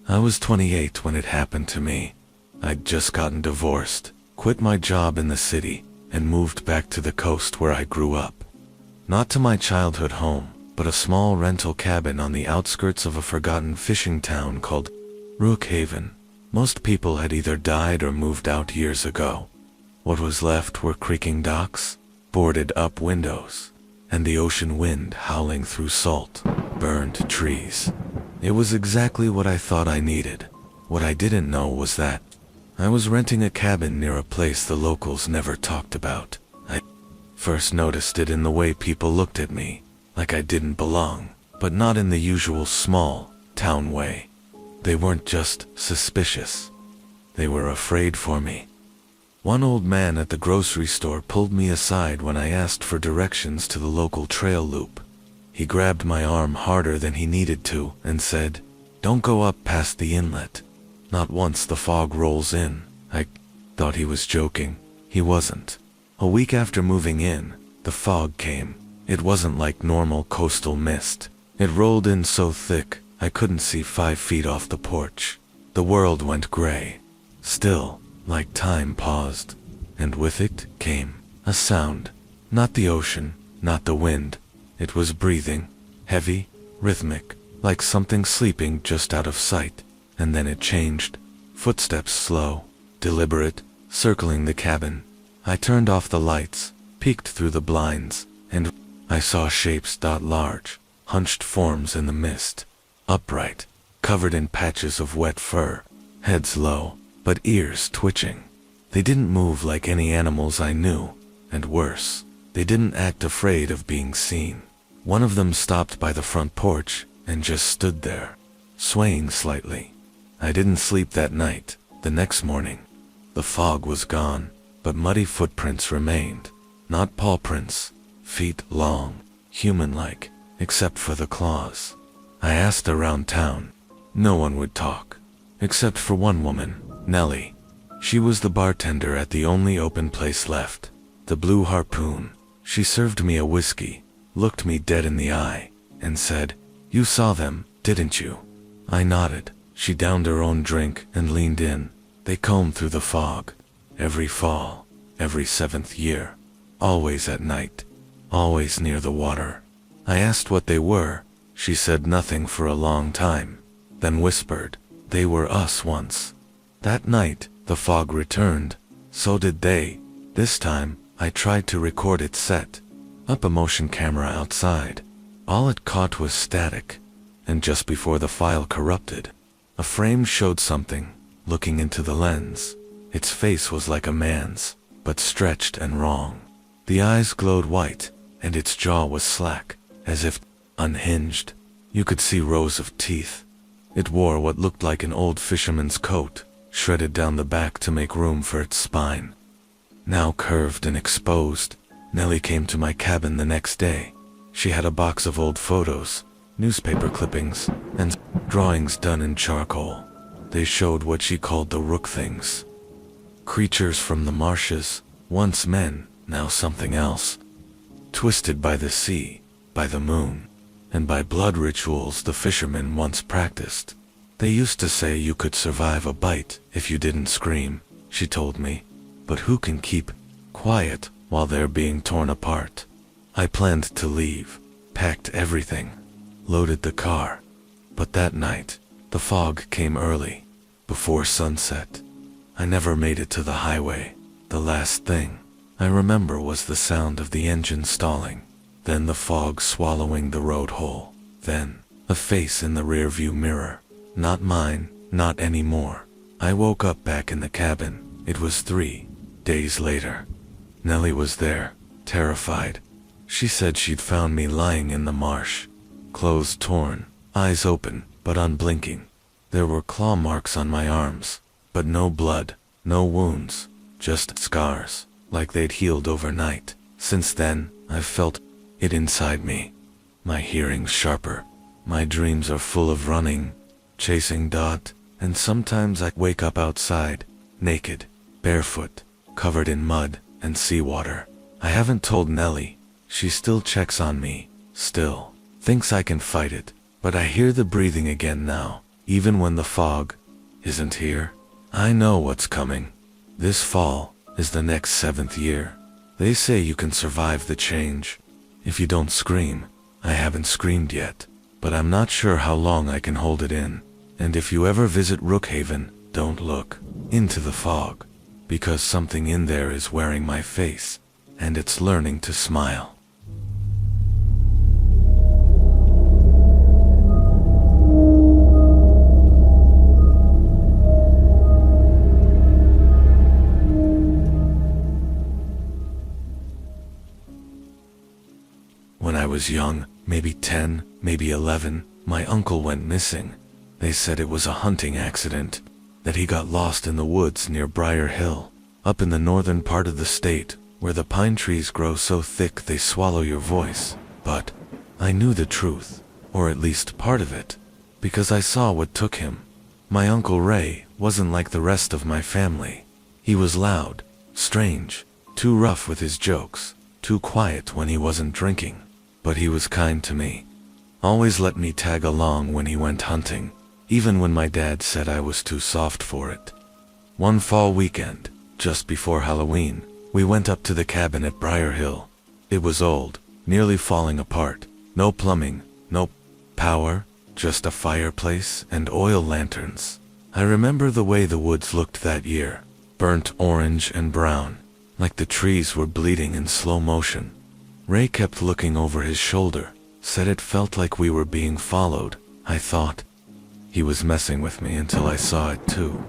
I was 28 when it happened to me. I'd just gotten divorced, quit my job in the city, and moved back to the coast where I grew up. Not to my childhood home, but a small rental cabin on the outskirts of a forgotten fishing town called Rookhaven. Most people had either died or moved out years ago. What was left were creaking docks, boarded up windows, and the ocean wind howling through salt, burned trees. It was exactly what I thought I needed. What I didn't know was that I was renting a cabin near a place the locals never talked about. I first noticed it in the way people looked at me, like I didn't belong, but not in the usual small town way. They weren't just suspicious. They were afraid for me. One old man at the grocery store pulled me aside when I asked for directions to the local trail loop. He grabbed my arm harder than he needed to and said, "Don't go up past the inlet. Not once the fog rolls in." I thought he was joking. He wasn't. A week after moving in, the fog came. It wasn't like normal coastal mist. It rolled in so thick, I couldn't see 5 feet off the porch. The world went gray. Still, like time paused. And with it came a sound. Not the ocean, not the wind. It was breathing, heavy, rhythmic, like something sleeping just out of sight. And then it changed. Footsteps slow, deliberate, circling the cabin. I turned off the lights, peeked through the blinds, and I saw shapes large, hunched forms in the mist. Upright, covered in patches of wet fur, heads low, but ears twitching. They didn't move like any animals I knew, and worse, they didn't act afraid of being seen. One of them stopped by the front porch and just stood there, swaying slightly. I didn't sleep that night. The next morning, the fog was gone, but muddy footprints remained. not paw prints, feet long, human-like, except for the claws. I asked around town. No one would talk, except for one woman, Nellie. She was the bartender at the only open place left, the Blue Harpoon. She served me a whiskey, looked me dead in the eye, and said, "You saw them, didn't you?" I nodded. She downed her own drink and leaned in. They combed through the fog. Every fall, every 7th year. Always at night. Always near the water. I asked what they were. She said nothing for a long time, then whispered, "They were us once." That night, the fog returned. So did they. This time, I tried to record it set up a motion camera outside. All it caught was static, and just before the file corrupted, a frame showed something, looking into the lens. Its face was like a man's, but stretched and wrong. The eyes glowed white, and its jaw was slack, as if unhinged. You could see rows of teeth. It wore what looked like an old fisherman's coat, shredded down the back to make room for its spine. Now curved and exposed, Nellie came to my cabin the next day. She had a box of old photos, newspaper clippings, and drawings done in charcoal. They showed what she called the rook things. Creatures from the marshes, once men, now something else. Twisted by the sea, by the moon, and by blood rituals the fishermen once practiced. They used to say you could survive a bite if you didn't scream, she told me. But who can keep quiet while they're being torn apart? I planned to leave, packed everything, loaded the car. But that night, the fog came early, before sunset. I never made it to the highway. The last thing I remember was the sound of the engine stalling, then the fog swallowing the road whole, then a face in the rearview mirror. Not mine, not anymore. I woke up back in the cabin. It was 3 days later. Nellie was there, terrified. She said she'd found me lying in the marsh, clothes torn, eyes open, but unblinking. There were claw marks on my arms, but no blood, no wounds, just scars, like they'd healed overnight. Since then, I've felt it inside me. My hearing's sharper. My dreams are full of running, chasing Dot, and sometimes I wake up outside, naked, barefoot, covered in mud and seawater. I haven't told Nellie. She still checks on me, still thinks I can fight it, but I hear the breathing again now, even when the fog isn't here. I know what's coming. This fall is the next 7th year. They say you can survive the change if you don't scream. I haven't screamed yet, but I'm not sure how long I can hold it in. And if you ever visit Rookhaven, don't look into the fog, because something in there is wearing my face, and it's learning to smile. When I was young, maybe 10, maybe 11, my uncle went missing. They said it was a hunting accident, that he got lost in the woods near Briar Hill, up in the northern part of the state, where the pine trees grow so thick they swallow your voice. But I knew the truth, or at least part of it, because I saw what took him. My Uncle Ray wasn't like the rest of my family. He was loud, strange, too rough with his jokes, too quiet when he wasn't drinking. But he was kind to me. Always let me tag along when he went hunting, even when my dad said I was too soft for it. One fall weekend, just before Halloween, we went up to the cabin at Briar Hill. It was old, nearly falling apart. No plumbing, no power, just a fireplace and oil lanterns. I remember the way the woods looked that year, burnt orange and brown, like the trees were bleeding in slow motion. Ray kept looking over his shoulder, said it felt like we were being followed. I thought he was messing with me until I saw it too.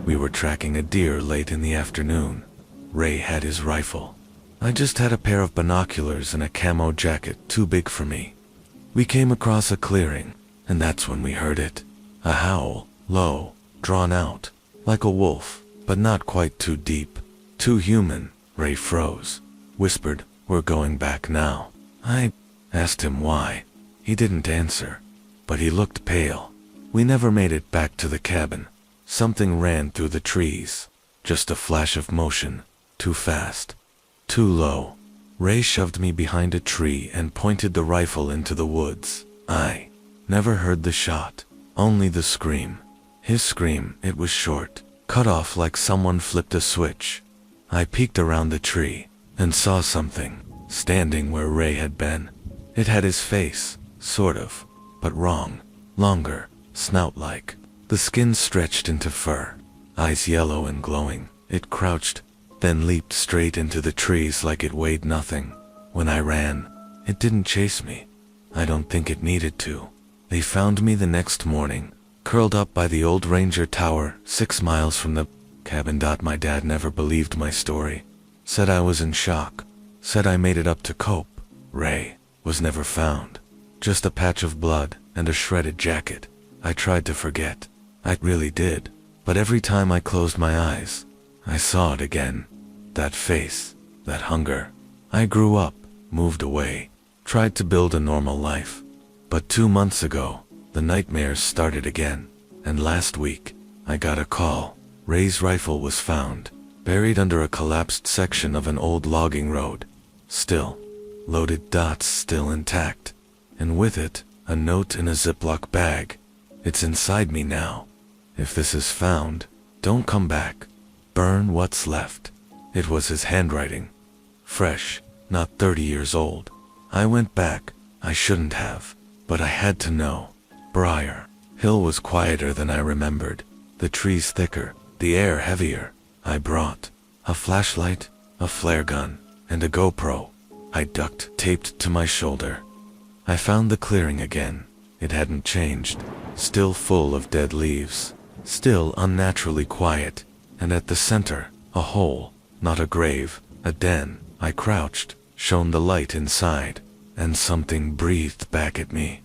We were tracking a deer late in the afternoon. Ray had his rifle. I just had a pair of binoculars and a camo jacket too big for me. We came across a clearing, and that's when we heard it. A howl, low, drawn out, like a wolf, but not quite too deep, too human. Ray froze. whispered, "We're going back now." I asked him why. He didn't answer, but he looked pale. We never made it back to the cabin. Something ran through the trees. Just a flash of motion. Too fast. Too low. Ray shoved me behind a tree and pointed the rifle into the woods. I never heard the shot, only the scream. His scream, it was short, cut off like someone flipped a switch. I peeked around the tree and saw something standing where Ray had been. It had his face, sort of, but wrong. Longer, snout-like. The skin stretched into fur. Eyes yellow and glowing. It crouched, then leaped straight into the trees like it weighed nothing. When I ran, it didn't chase me. I don't think it needed to. They found me the next morning, curled up by the old ranger tower, 6 miles from the cabin. My dad never believed my story. Said I was in shock. Said I made it up to cope. Ray was never found. Just a patch of blood and a shredded jacket. I tried to forget. I really did. But every time I closed my eyes, I saw it again. That face, that hunger. I grew up, moved away, tried to build a normal life. But 2 months ago, the nightmares started again. And last week, I got a call. Ray's rifle was found, buried under a collapsed section of an old logging road. Still, loaded, dots still intact. And with it, a note in a Ziploc bag. It's inside me now. If this is found, don't come back. Burn what's left. It was his handwriting. Fresh, not 30 years old. I went back. I shouldn't have, but I had to know. Briar Hill was quieter than I remembered. The trees thicker, the air heavier. I brought a flashlight, a flare gun, and a GoPro. I ducked, taped to my shoulder. I found the clearing again. It hadn't changed. Still full of dead leaves. Still unnaturally quiet. And at the center, a hole, not a grave, a den. I crouched, shone the light inside, and something breathed back at me.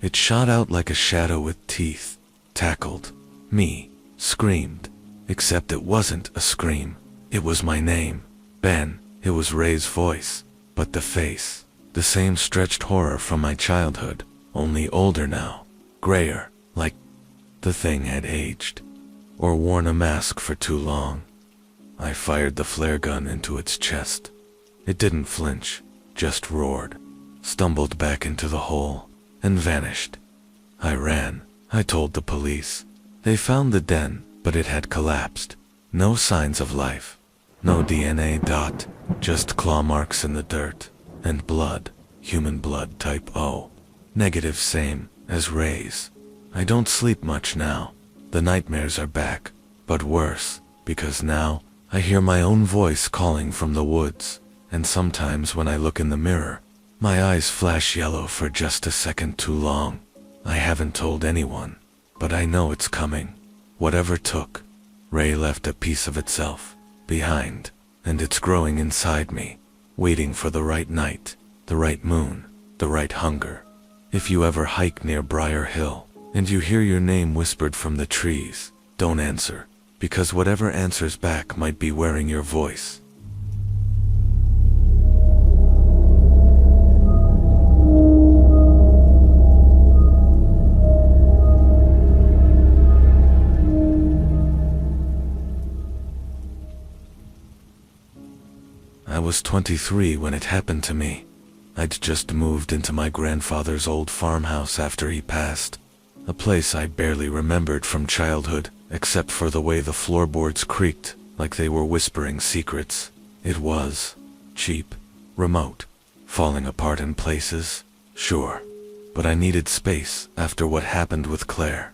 It shot out like a shadow with teeth, tackled me, screamed. Except it wasn't a scream. It was my name. Ben. It was Ray's voice. But the face, the same stretched horror from my childhood, only older now, grayer, like the thing had aged, or worn a mask for too long. I fired the flare gun into its chest. It didn't flinch, just roared, stumbled back into the hole, and vanished. I ran. I told the police. They found the den, but it had collapsed. No signs of life. No DNA. Just claw marks in the dirt. And blood. Human blood type O. Negative, same as Ray's. I don't sleep much now. The nightmares are back, but worse, because now I hear my own voice calling from the woods, and sometimes when I look in the mirror, my eyes flash yellow for just a second too long. I haven't told anyone, but I know it's coming. Whatever took, Ray left a piece of itself behind, and it's growing inside me, waiting for the right night, the right moon, the right hunger. If you ever hike near Briar Hill, and you hear your name whispered from the trees, don't answer, because whatever answers back might be wearing your voice. I was 23 when it happened to me. I'd just moved into my grandfather's old farmhouse after he passed. A place I barely remembered from childhood, except for the way the floorboards creaked, like they were whispering secrets. It was cheap, remote, falling apart in places, sure. But I needed space after what happened with Claire.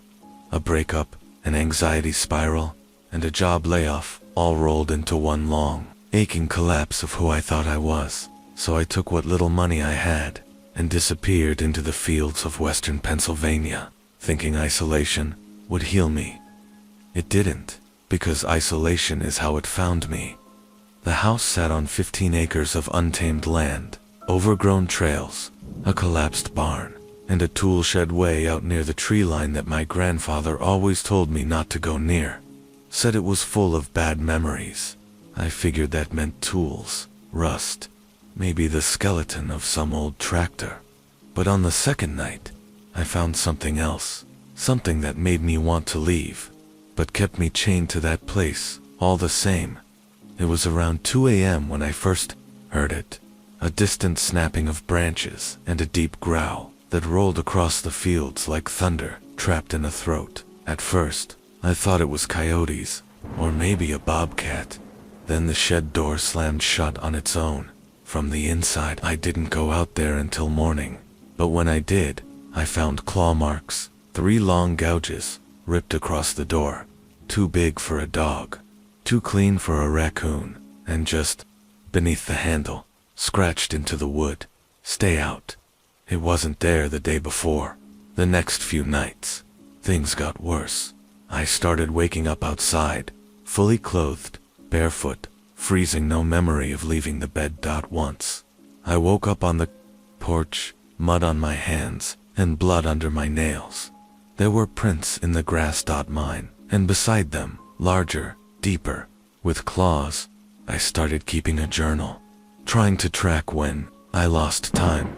A breakup, an anxiety spiral, and a job layoff, all rolled into one long, aching collapse of who I thought I was. So I took what little money I had and disappeared into the fields of western Pennsylvania, thinking isolation would heal me. It didn't, because isolation is how it found me. The house sat on 15 acres of untamed land, overgrown trails, a collapsed barn, and a tool shed way out near the tree line that my grandfather always told me not to go near. Said it was full of bad memories. I figured that meant tools, rust, maybe the skeleton of some old tractor. But on the second night, I found something else, something that made me want to leave, but kept me chained to that place, all the same. It was around 2 a.m. when I first heard it, a distant snapping of branches and a deep growl that rolled across the fields like thunder trapped in a throat. At first, I thought it was coyotes, or maybe a bobcat. Then the shed door slammed shut on its own. From the inside, I didn't go out there until morning, but when I did, I found claw marks, 3 long gouges, ripped across the door, too big for a dog, too clean for a raccoon, and just beneath the handle, scratched into the wood, "Stay out." It wasn't there the day before. The next few nights, things got worse. I started waking up outside, fully clothed, barefoot, freezing, no memory of leaving the bed. Once, I woke up on the porch, mud on my hands, and blood under my nails. There were prints in the grass. Mine, and beside them, larger, deeper, with claws. I started keeping a journal, trying to track when I lost time,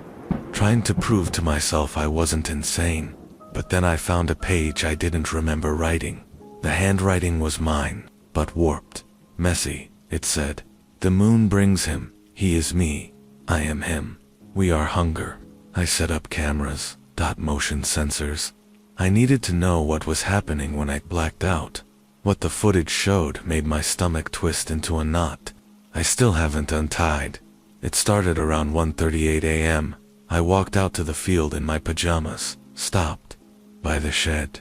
trying to prove to myself I wasn't insane. But then I found a page I didn't remember writing. The handwriting was mine, but warped, messy. It said, "The moon brings him, he is me, I am him. We are hunger." I set up cameras, motion sensors. I needed to know what was happening when I blacked out. What the footage showed made my stomach twist into a knot I still haven't untied. It started around 1:38 a.m. I walked out to the field in my pajamas, stopped by the shed,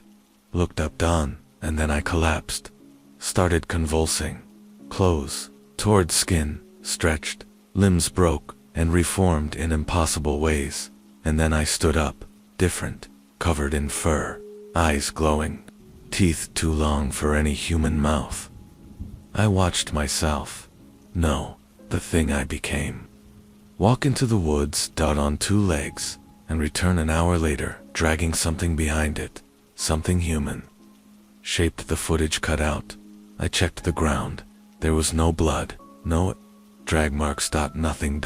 looked up, and then I collapsed. Started convulsing. Clothes toward skin, stretched, limbs broke and reformed in impossible ways. And then I stood up, different, covered in fur, eyes glowing, teeth too long for any human mouth. I watched myself. No, the thing I became. Walk into the woods, on 2 legs, and return an hour later, dragging something behind it, something human. Shaped the footage cut out. I checked the ground. There was no blood, no drag marks. Nothing.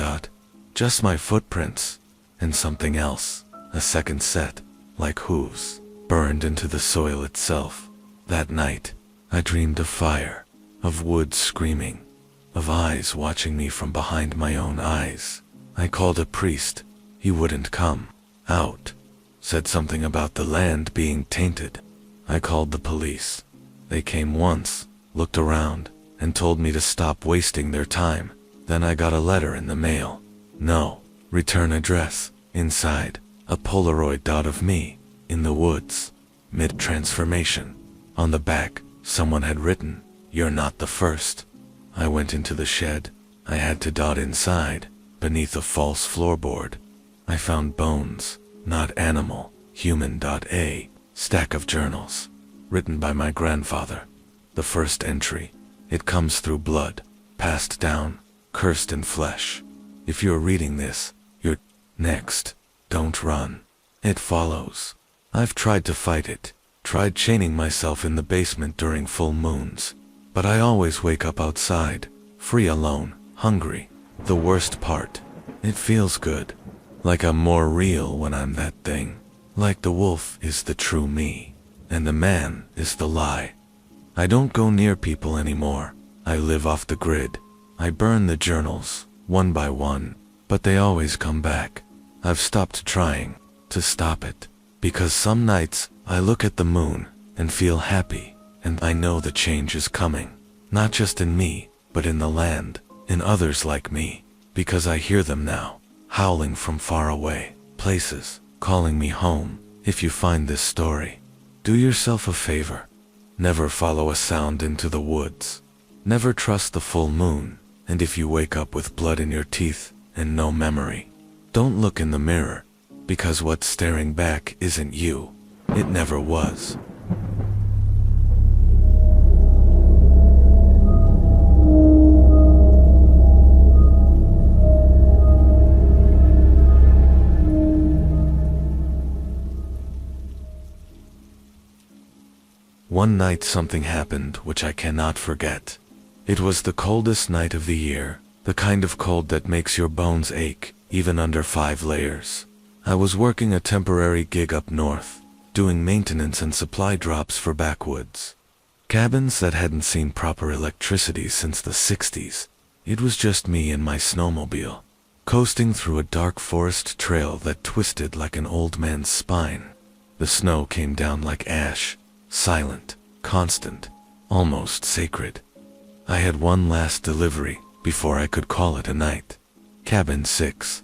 Just my footprints, and something else, a second set, like hooves, burned into the soil itself. That night, I dreamed of fire, of wood screaming, of eyes watching me from behind my own eyes. I called a priest. He wouldn't come out. Said something about the land being tainted. I called the police. They came once, looked around, and told me to stop wasting their time. Then I got a letter in the mail. No return address. Inside, a Polaroid of me, in the woods, mid-transformation. On the back, someone had written, "You're not the first." I went into the shed. I had to inside, beneath a false floorboard. I found bones, not animal, human. A stack of journals, written by my grandfather. The first entry, "It comes through blood, passed down, cursed in flesh. If you're reading this, you're next. Don't run. It follows." I've tried to fight it, tried chaining myself in the basement during full moons. But I always wake up outside, free, alone, hungry. The worst part, it feels good. Like I'm more real when I'm that thing. Like the wolf is the true me, and the man is the lie. I don't go near people anymore. I live off the grid. I burn the journals, one by one, but they always come back. I've stopped trying to stop it, because some nights I look at the moon and feel happy, and I know the change is coming. Not just in me, but in the land, in others like me, because I hear them now, howling from far away places, calling me home. If you find this story, do yourself a favor. Never follow a sound into the woods. Never trust the full moon. And if you wake up with blood in your teeth and no memory, don't look in the mirror, because what's staring back isn't you. It never was. One night something happened which I cannot forget. It was the coldest night of the year, The kind of cold that makes your bones ache, even under 5 layers. I was working a temporary gig up north, doing maintenance and supply drops for backwoods. Cabins that hadn't seen proper electricity since the 60s. It was just me and my snowmobile, coasting through a dark forest trail that twisted like an old man's spine. The snow came down like ash, silent, constant, almost sacred. I had one last delivery before I could call it a night. Cabin 6,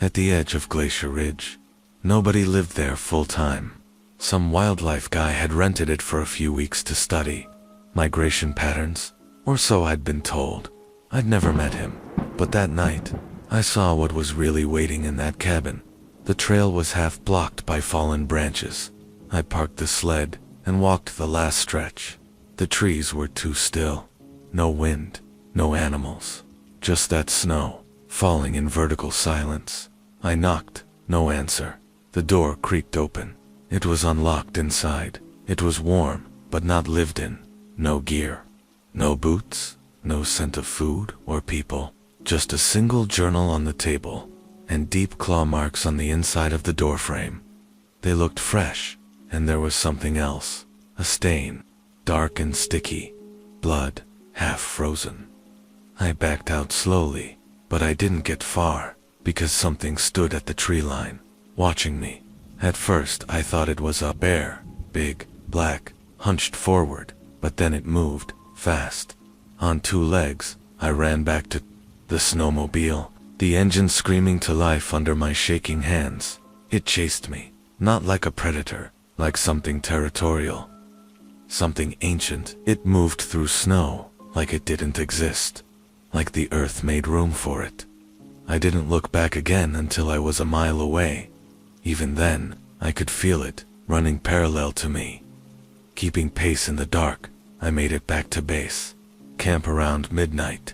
at the edge of Glacier Ridge. Nobody lived there full time. Some wildlife guy had rented it for a few weeks to study migration patterns, or so I'd been told. I'd never met him, but that night, I saw what was really waiting in that cabin. The trail was half blocked by fallen branches. I parked the sled and walked the last stretch. The trees were too still. No wind, no animals, just that snow, falling in vertical silence. I knocked, no answer. The door creaked open. It was unlocked inside. It was warm, but not lived in. No gear, no boots, no scent of food or people. Just a single journal on the table, and deep claw marks on the inside of the doorframe. They looked fresh, and there was something else. A stain, dark and sticky. Blood, half frozen. I backed out slowly, but I didn't get far, because something stood at the tree line, watching me. At first I thought it was a bear, big, black, hunched forward, but then it moved, fast. On 2 legs, I ran back to the snowmobile, the engine screaming to life under my shaking hands. It chased me, not like a predator, like something territorial. Something ancient. It moved through snow, like it didn't exist, like the earth made room for it. I didn't look back again until I was a mile away. Even then, I could feel it, running parallel to me. Keeping pace in the dark, I made it back to base. Camp around midnight.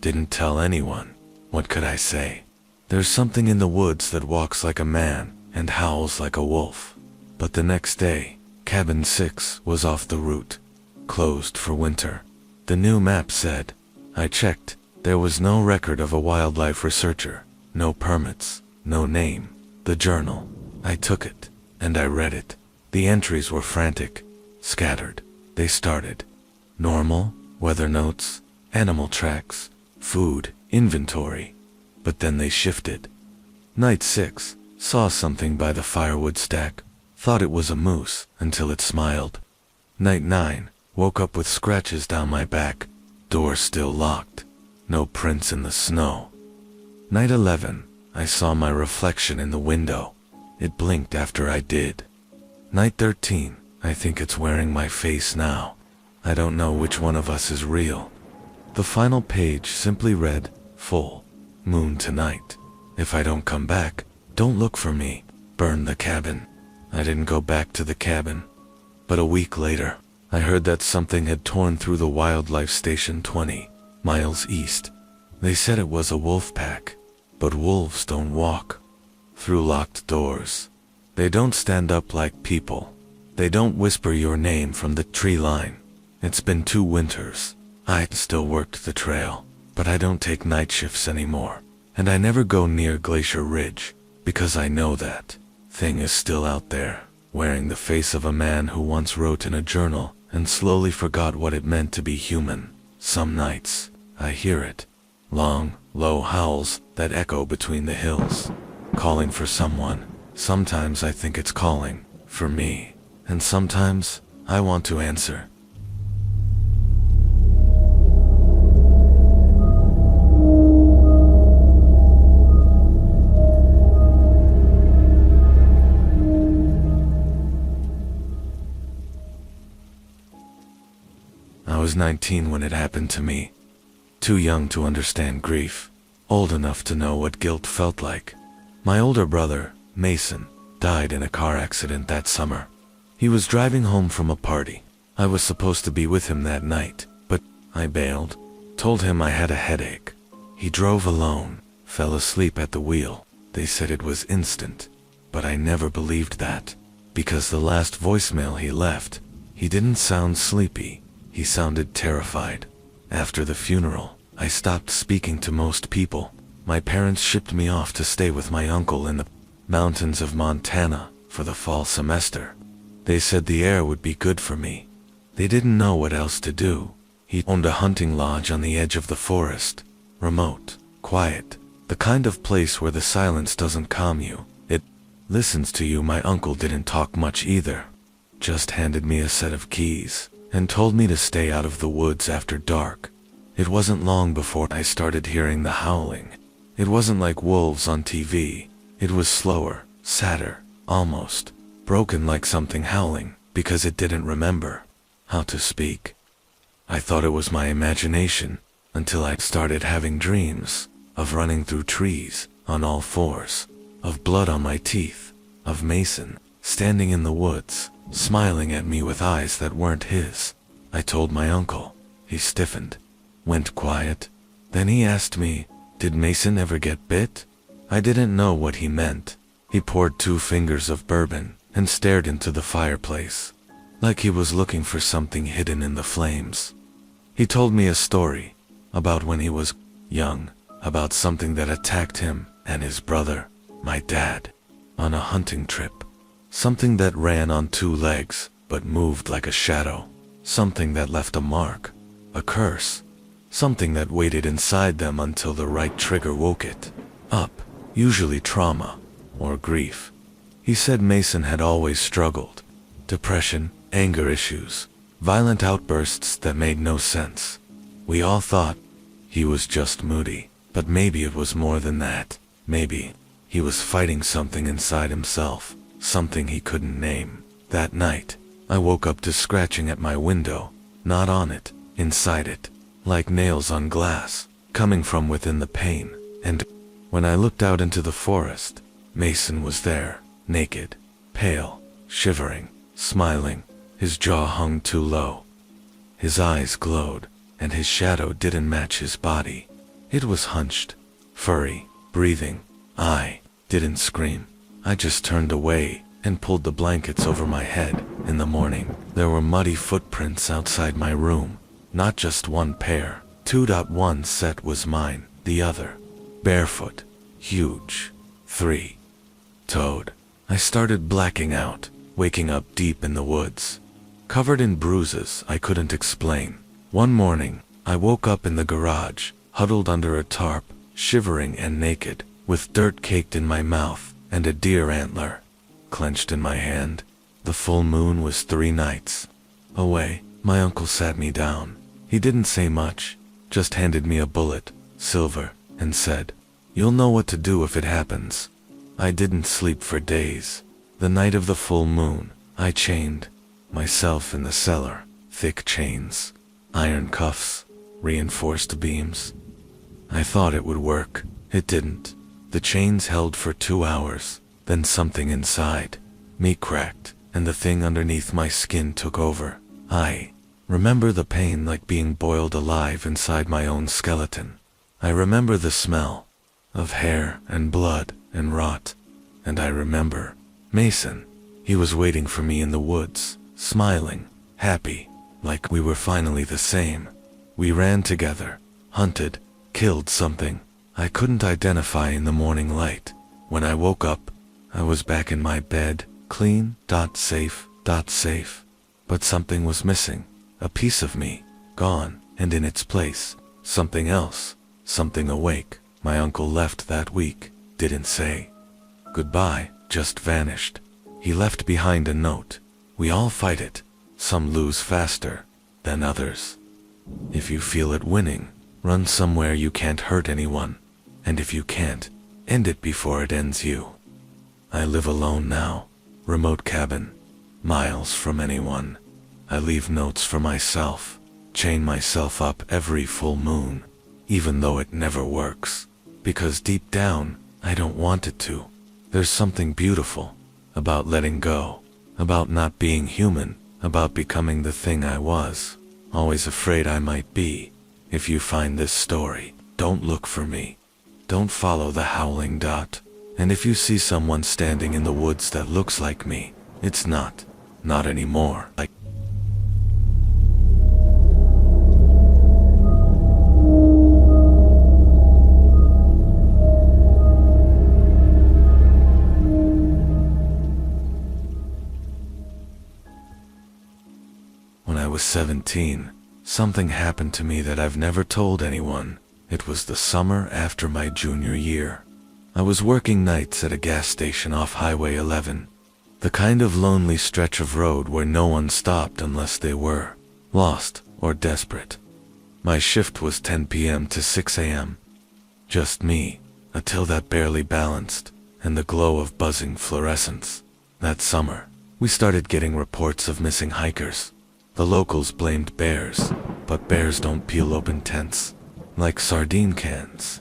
Didn't tell anyone. What could I say? There's something in the woods that walks like a man and howls like a wolf. But the next day, Cabin 6 was off the route, closed for winter. The new map said. I checked. There was no record of a wildlife researcher, no permits, no name. The journal. I took it, and I read it. The entries were frantic, scattered. They started. Normal, weather notes, animal tracks, food, inventory. But then they shifted. Night 6, saw something by the firewood stack, thought it was a moose until it smiled. Night 9, woke up with scratches down my back, door still locked, no prints in the snow. Night 11, I saw my reflection in the window. It blinked after I did. Night 13, I think it's wearing my face now. I don't know which one of us is real. The final page simply read, full moon tonight. If I don't come back, don't look for me. Burn the cabin. I didn't go back to the cabin. But a week later, I heard that something had torn through the wildlife station 20 miles east. They said it was a wolf pack, but wolves don't walk through locked doors. They don't stand up like people. They don't whisper your name from the tree line. It's been 2 winters. I still worked the trail, but I don't take night shifts anymore. And I never go near Glacier Ridge, because I know that thing is still out there, wearing the face of a man who once wrote in a journal and slowly forgot what it meant to be human. Some nights, I hear it. Long, low howls that echo between the hills, calling for someone. Sometimes I think it's calling for me, and sometimes I want to answer. I was 19 when it happened to me. Too young to understand grief, old enough to know what guilt felt like. My older brother, Mason, died in a car accident that summer. He was driving home from a party. I was supposed to be with him that night, but I bailed, told him I had a headache. He drove alone, fell asleep at the wheel. They said it was instant, but I never believed that, because the last voicemail he left, he didn't sound sleepy. He sounded terrified. After the funeral, I stopped speaking to most people. My parents shipped me off to stay with my uncle in the mountains of Montana for the fall semester. They said the air would be good for me. They didn't know what else to do. He owned a hunting lodge on the edge of the forest. Remote, quiet, the kind of place where the silence doesn't calm you. It listens to you. My uncle didn't talk much either. Just handed me a set of keys and told me to stay out of the woods after dark. It wasn't long before I started hearing the howling. It wasn't like wolves on TV. It was slower, sadder, almost broken, like something howling because it didn't remember how to speak. I thought it was my imagination until I started having dreams of running through trees on all fours, of blood on my teeth, of Mason standing in the woods, smiling at me with eyes that weren't his. I told my uncle. He stiffened, went quiet. Then he asked me, "Did Mason ever get bit?" I didn't know what he meant. He poured 2 fingers of bourbon and stared into the fireplace, like he was looking for something hidden in the flames. He told me a story about when he was young, about something that attacked him and his brother, my dad, on a hunting trip. Something that ran on 2 legs but moved like a shadow. Something that left a mark, a curse. Something that waited inside them until the right trigger woke it up, usually trauma or grief. He said Mason had always struggled. Depression, anger issues, violent outbursts that made no sense. We all thought he was just moody, but maybe it was more than that. Maybe he was fighting something inside himself, something he couldn't name. That night, I woke up to scratching at my window, not on it, inside it, like nails on glass, coming from within the pane. And when I looked out into the forest, Mason was there, naked, pale, shivering, smiling. His jaw hung too low. His eyes glowed, and his shadow didn't match his body. It was hunched, furry, breathing. I didn't scream. I just turned away and pulled the blankets over my head. In the morning, there were muddy footprints outside my room. Not just 1 pair. 2.1 set was mine, the other, barefoot, huge, 3-toed. I started blacking out, waking up deep in the woods, covered in bruises I couldn't explain. One morning, I woke up in the garage, huddled under a tarp, shivering and naked, with dirt caked in my mouth and a deer antler clenched in my hand. The full moon was 3 nights away. My uncle sat me down. He didn't say much, just handed me a bullet, silver, and said, "You'll know what to do if it happens." I didn't sleep for days. The night of the full moon, I chained myself in the cellar. Thick chains, iron cuffs, reinforced beams. I thought it would work. It didn't. The chains held for 2 hours. Then something inside me cracked, and the thing underneath my skin took over. I remember the pain, like being boiled alive inside my own skeleton. I remember the smell of hair and blood and rot. And I remember Mason. He was waiting for me in the woods, smiling, happy, like we were finally the same. We ran together, hunted, killed something I couldn't identify in the morning light. When I woke up, I was back in my bed, clean, safe. But something was missing. A piece of me, gone, and in its place, something else, something awake. My uncle left that week, didn't say goodbye, just vanished. He left behind a note. We all fight it. Some lose faster than others. If you feel it winning, run somewhere you can't hurt anyone. And if you can't, end it before it ends you. I live alone now. Remote cabin. Miles from anyone. I leave notes for myself. Chain myself up every full moon. Even though it never works. Because deep down, I don't want it to. There's something beautiful about letting go. About not being human. About becoming the thing I was always afraid I might be. If you find this story, don't look for me. Don't follow the howling dot. And if you see someone standing in the woods that looks like me, it's not anymore. Like was 17, something happened to me that I've never told anyone. It was the summer after my junior year. I was working nights at a gas station off Highway 11, the kind of lonely stretch of road where no one stopped unless they were lost or desperate. My shift was 10 p.m. to 6 a.m. Just me, a till that barely balanced, and the glow of buzzing fluorescence. That summer, we started getting reports of missing hikers. The locals blamed bears, but bears don't peel open tents like sardine cans.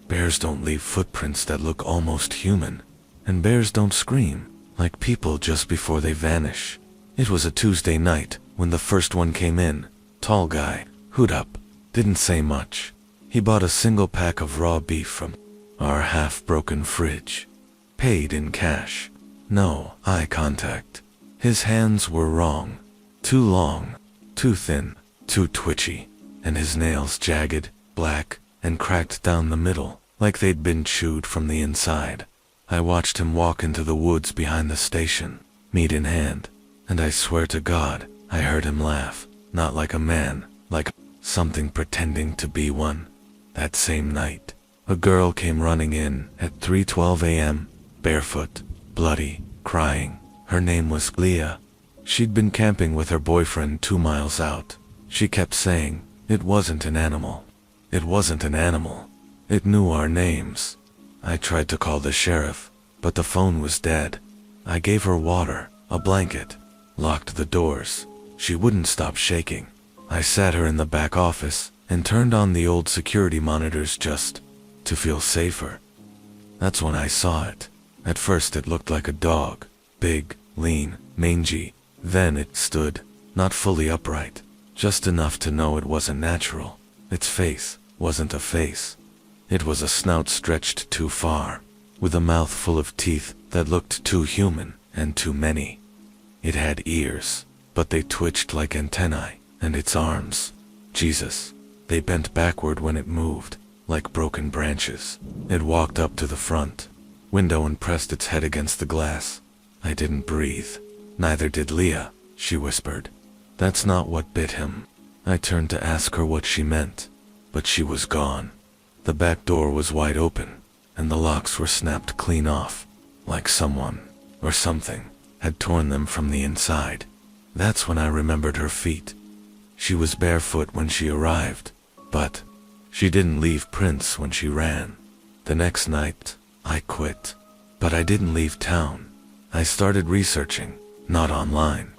Bears don't leave footprints that look almost human, and bears don't scream like people just before they vanish. It was a Tuesday night when the first one came in. Tall guy, hood up, didn't say much. He bought a single pack of raw beef from our half-broken fridge. Paid in cash. No eye contact. His hands were wrong. Too long, too thin, too twitchy, and his nails jagged, black, and cracked down the middle, like they'd been chewed from the inside. I watched him walk into the woods behind the station, meat in hand, and I swear to God, I heard him laugh, not like a man, like something pretending to be one. That same night, a girl came running in at 3:12 a.m., barefoot, bloody, crying. Her name was Leah. She'd been camping with her boyfriend 2 miles out. She kept saying, "It wasn't an animal. It wasn't an animal. It knew our names." I tried to call the sheriff, but the phone was dead. I gave her water, a blanket, locked the doors. She wouldn't stop shaking. I sat her in the back office and turned on the old security monitors just to feel safer. That's when I saw it. At first it looked like a dog, big, lean, mangy. Then it stood, not fully upright, just enough to know it wasn't natural. Its face wasn't a face. It was a snout stretched too far, with a mouth full of teeth that looked too human and too many. It had ears, but they twitched like antennae, and its arms, Jesus, they bent backward when it moved, like broken branches. It walked up to the front window and pressed its head against the glass. I didn't breathe. Neither did Leah, she whispered. That's not what bit him. I turned to ask her what she meant, but she was gone. The back door was wide open, and the locks were snapped clean off, like someone, or something, had torn them from the inside. That's when I remembered her feet. She was barefoot when she arrived, but she didn't leave prints when she ran. The next night, I quit. But I didn't leave town. I started researching, not online.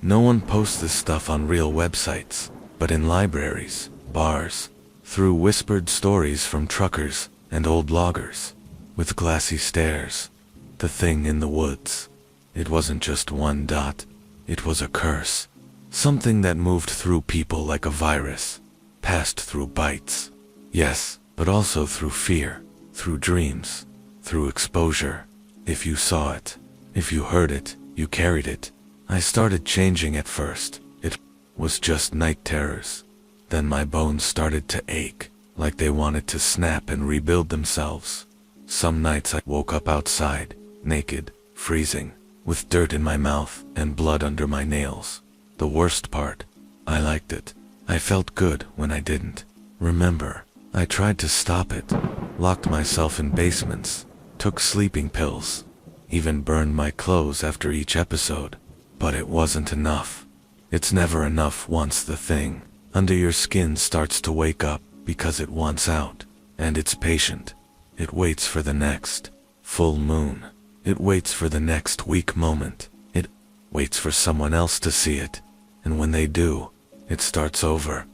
No one posts this stuff on real websites, but in libraries, bars, through whispered stories from truckers and old loggers, with glassy stares. The thing in the woods. It wasn't just one dot. It was a curse. Something that moved through people like a virus, passed through bites. Yes, but also through fear, through dreams, through exposure. If you saw it, if you heard it, you carried it. I started changing at first. It was just night terrors. Then my bones started to ache, like they wanted to snap and rebuild themselves. Some nights I woke up outside, naked, freezing, with dirt in my mouth and blood under my nails. The worst part, I liked it. I felt good when I didn't. Remember, I tried to stop it, locked myself in basements, took sleeping pills, even burned my clothes after each episode. But it wasn't enough. It's never enough once the thing under your skin starts to wake up, because it wants out, and it's patient. It waits for the next full moon. It waits for the next weak moment. It waits for someone else to see it, and when they do, it starts over.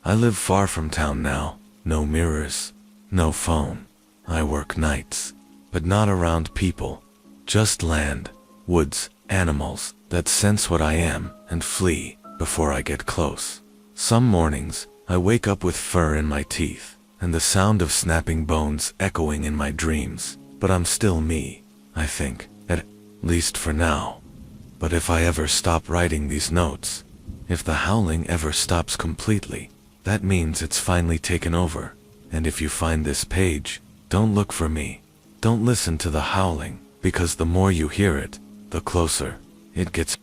I live far from town now. No mirrors, no phone. I work nights, but not around people. Just land, woods, animals that sense what I am and flee before I get close. Some mornings, I wake up with fur in my teeth and the sound of snapping bones echoing in my dreams, but I'm still me, I think, at least for now. But if I ever stop writing these notes, if the howling ever stops completely, that means it's finally taken over. And if you find this page, don't look for me. Don't listen to the howling, because the more you hear it, the closer it gets.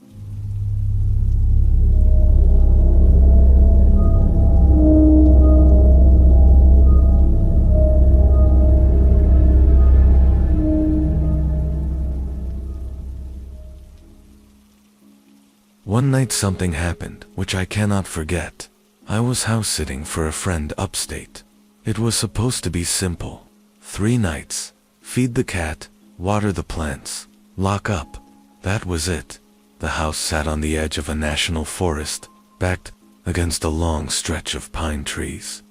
One night something happened, which I cannot forget. I was house sitting for a friend upstate. It was supposed to be simple. 3 nights. Feed the cat, water the plants, lock up. That was it. The house sat on the edge of a national forest, backed against a long stretch of pine trees.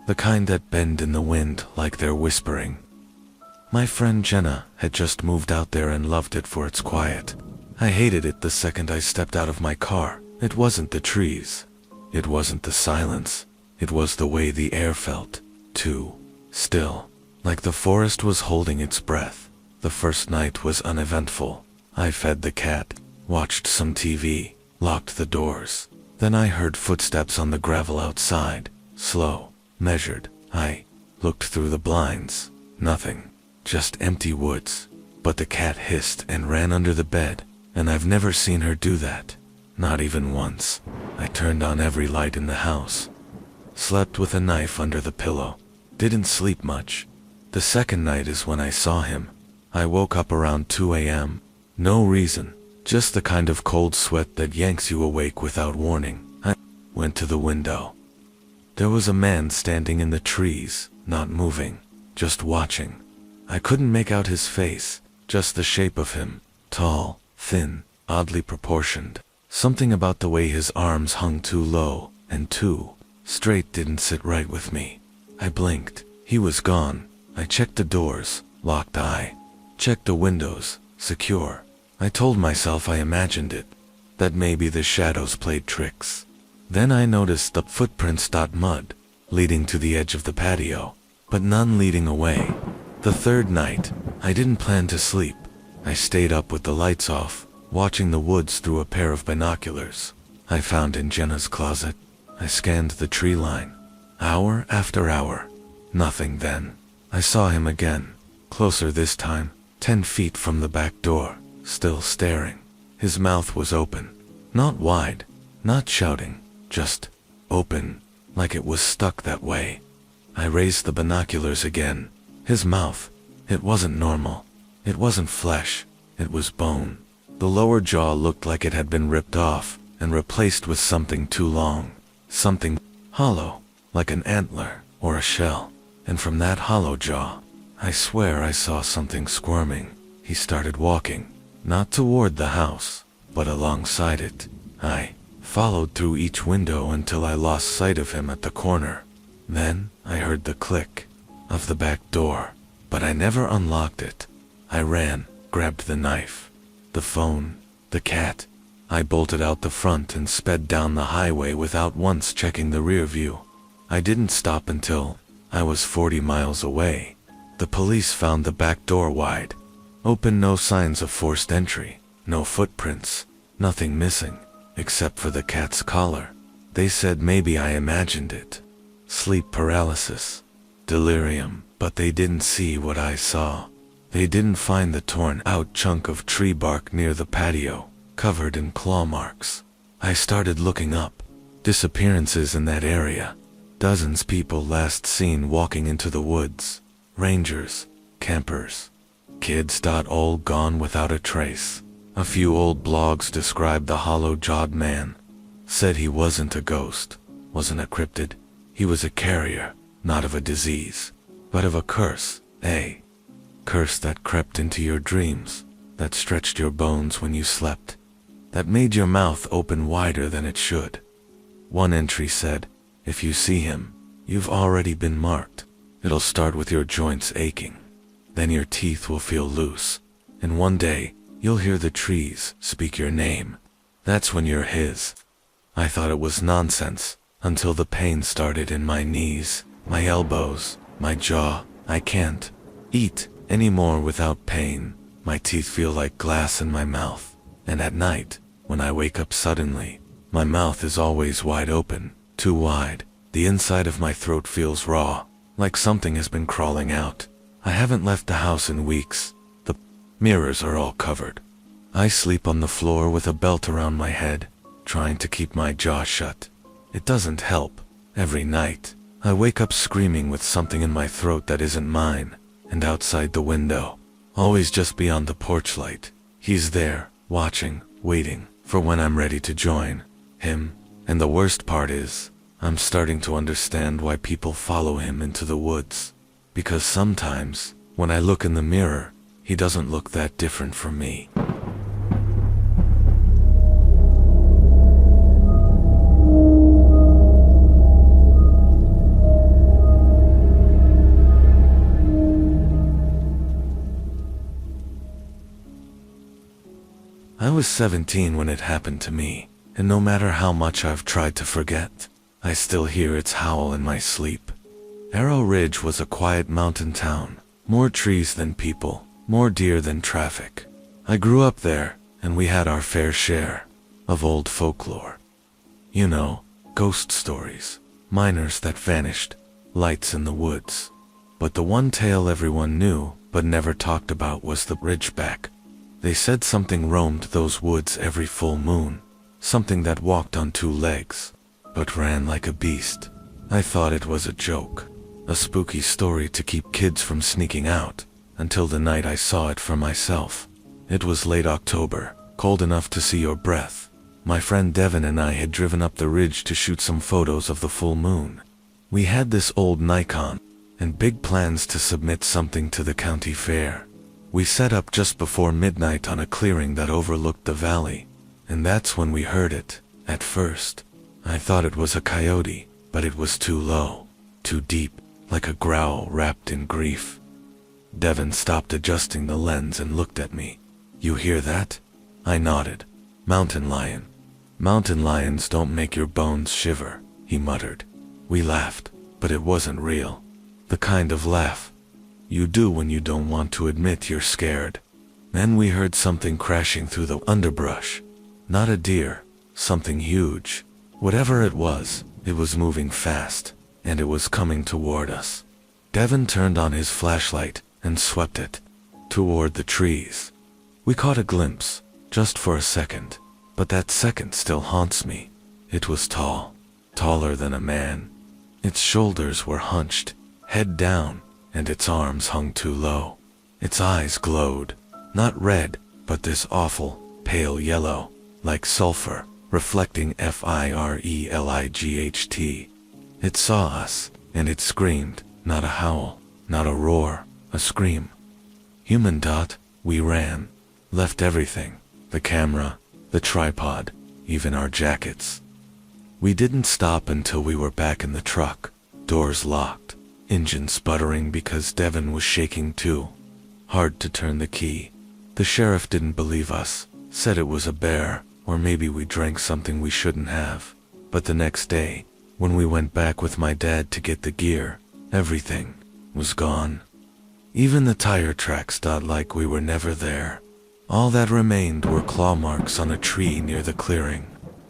The kind that bend in the wind like they're whispering. My friend Jenna had just moved out there and loved it for its quiet. I hated it the second I stepped out of my car. It wasn't the trees. It wasn't the silence. It was the way the air felt, too. Still, like the forest was holding its breath. The first night was uneventful. I fed the cat, watched some TV, locked the doors. Then I heard footsteps on the gravel outside. Slow, measured. I looked through the blinds. Nothing. Just empty woods. But the cat hissed and ran under the bed, and I've never seen her do that. Not even once. I turned on every light in the house. Slept with a knife under the pillow. Didn't sleep much. The second night is when I saw him. I woke up around 2 a.m. No reason. Just the kind of cold sweat that yanks you awake without warning. I went to the window. There was a man standing in the trees, not moving, just watching. I couldn't make out his face, just the shape of him. Tall, thin, oddly proportioned. Something about the way his arms hung too low and too straight didn't sit right with me. I blinked. He was gone. I checked the doors, locked eye. Checked the windows, secure. I told myself I imagined it, that maybe the shadows played tricks. Then I noticed the footprints. Mud, leading to the edge of the patio, but none leading away. The third night, I didn't plan to sleep. I stayed up with the lights off, watching the woods through a pair of binoculars I found in Jenna's closet. I scanned the tree line, hour after hour. Nothing then. I saw him again, closer this time, 10 feet from the back door, still staring. His mouth was open, not wide, not shouting, just open, like it was stuck that way. I raised the binoculars again. His mouth, it wasn't normal. It wasn't flesh, it was bone. The lower jaw looked like it had been ripped off and replaced with something too long. Something hollow, like an antler or a shell. And from that hollow jaw, I swear I saw something squirming. He started walking, not toward the house, but alongside it. I followed through each window until I lost sight of him at the corner. Then I heard the click of the back door, but I never unlocked it. I ran, grabbed the knife, the phone, the cat. I bolted out the front and sped down the highway without once checking the rear view. I didn't stop until I was 40 miles away. The police found the back door wide open, no signs of forced entry, no footprints, nothing missing, except for the cat's collar. They said maybe I imagined it. Sleep paralysis, delirium, but they didn't see what I saw. They didn't find the torn out chunk of tree bark near the patio, covered in claw marks. I started looking up. Disappearances in that area. Dozens people last seen walking into the woods. Rangers, campers. Kids. All gone without a trace. A few old blogs described the hollow-jawed man. Said he wasn't a ghost, wasn't a cryptid. He was a carrier, not of a disease, but of a curse. A curse that crept into your dreams, that stretched your bones when you slept, that made your mouth open wider than it should. One entry said, if you see him, you've already been marked. It'll start with your joints aching. Then your teeth will feel loose, and one day, you'll hear the trees speak your name. That's when you're his. I thought it was nonsense, until the pain started in my knees, my elbows, my jaw. I can't eat anymore without pain. My teeth feel like glass in my mouth. And at night, when I wake up suddenly, my mouth is always wide open, too wide. The inside of my throat feels raw, like something has been crawling out. I haven't left the house in weeks. The mirrors are all covered. I sleep on the floor with a belt around my head, trying to keep my jaw shut. It doesn't help. Every night, I wake up screaming with something in my throat that isn't mine, and outside the window, always just beyond the porch light, he's there, watching, waiting for when I'm ready to join him. And the worst part is, I'm starting to understand why people follow him into the woods. Because sometimes, when I look in the mirror, he doesn't look that different from me. I was 17 when it happened to me, and no matter how much I've tried to forget, I still hear its howl in my sleep. Arrow Ridge was a quiet mountain town, more trees than people, more deer than traffic. I grew up there, and we had our fair share of old folklore. You know, ghost stories, miners that vanished, lights in the woods. But the one tale everyone knew but never talked about was the Ridgeback. They said something roamed those woods every full moon, something that walked on two legs, but ran like a beast. I thought it was a joke, a spooky story to keep kids from sneaking out, until the night I saw it for myself. It was late October, cold enough to see your breath. My friend Devin and I had driven up the ridge to shoot some photos of the full moon. We had this old Nikon, and big plans to submit something to the county fair. We set up just before midnight on a clearing that overlooked the valley, and that's when we heard it. At first, I thought it was a coyote, but it was too low, too deep, like a growl wrapped in grief. Devin stopped adjusting the lens and looked at me. "You hear that?" I nodded. "Mountain lion. Mountain lions don't make your bones shiver," he muttered. We laughed, but it wasn't real. The kind of laugh you do when you don't want to admit you're scared. Then we heard something crashing through the underbrush. Not a deer, something huge. Whatever it was moving fast, and it was coming toward us. Devin turned on his flashlight and swept it toward the trees. We caught a glimpse, just for a second, but that second still haunts me. It was tall, taller than a man. Its shoulders were hunched, head down, and its arms hung too low. Its eyes glowed, not red, but this awful, pale yellow, like sulfur, reflecting FIRELIGHT. It saw us, and it screamed, not a howl, not a roar, a scream. Human. We ran, left everything, the camera, the tripod, even our jackets. We didn't stop until we were back in the truck, doors locked, engine sputtering because Devin was shaking too. Hard to turn the key. The sheriff didn't believe us, said it was a bear, or maybe we drank something we shouldn't have. But the next day, when we went back with my dad to get the gear, everything was gone. Even the tire tracks. Like we were never there. All that remained were claw marks on a tree near the clearing.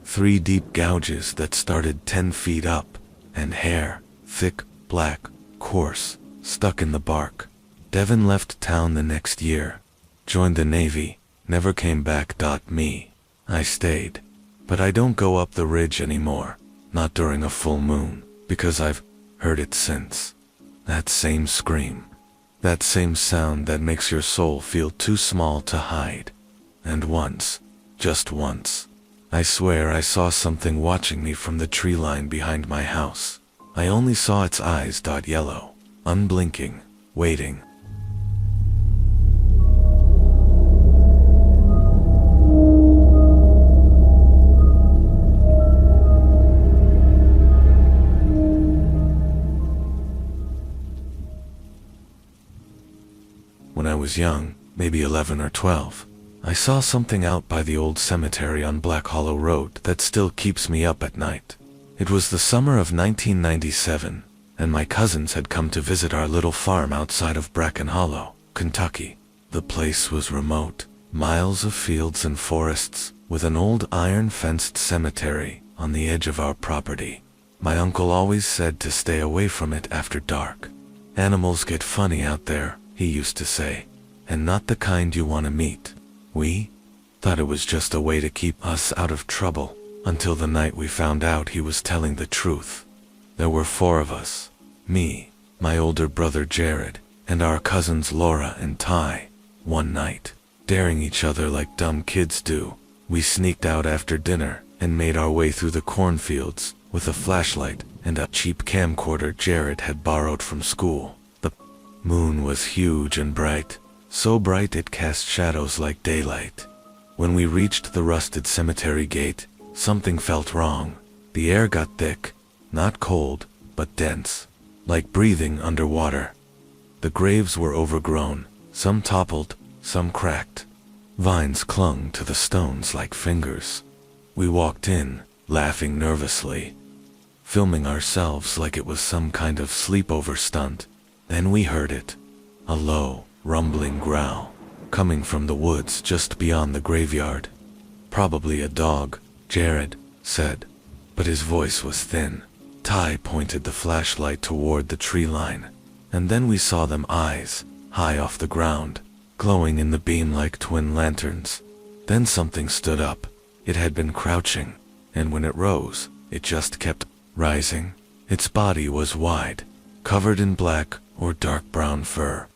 3 deep gouges that started 10 feet up, and hair, thick, black, coarse, stuck in the bark. Devin left town the next year, joined the Navy, never came back. Me. I stayed. But I don't go up the ridge anymore, not during a full moon, because I've heard it since. That same scream. That same sound that makes your soul feel too small to hide. And once, just once, I swear I saw something watching me from the tree line behind my house. I only saw its eyes. Yellow, unblinking, waiting. When I was young, maybe 11 or 12, I saw something out by the old cemetery on Black Hollow Road that still keeps me up at night. It was the summer of 1997, and my cousins had come to visit our little farm outside of Bracken Hollow, Kentucky. The place was remote, miles of fields and forests, with an old iron-fenced cemetery on the edge of our property. My uncle always said to stay away from it after dark. "Animals get funny out there," he used to say, "and not the kind you want to meet." We thought it was just a way to keep us out of trouble, until the night we found out he was telling the truth. There were 4 of us, me, my older brother Jared, and our cousins Laura and Ty. One night, daring each other like dumb kids do, We sneaked out after dinner and made our way through the cornfields with a flashlight and a cheap camcorder Jared had borrowed from school. The moon was huge and bright, so bright it cast shadows like daylight. When we reached the rusted cemetery gate, something felt wrong. The air got thick, not cold, but dense, like breathing underwater. The graves were overgrown, some toppled, some cracked. Vines clung to the stones like fingers. We walked in, laughing nervously, filming ourselves like it was some kind of sleepover stunt. Then we heard it, a low, rumbling growl, coming from the woods just beyond the graveyard. Probably a dog, Jared said, but his voice was thin. Ty pointed the flashlight toward the tree line, and then we saw them eyes, high off the ground, glowing in the beam like twin lanterns. Then something stood up. It had been crouching, and when it rose, it just kept rising. Its body was wide, covered in black or dark brown fur.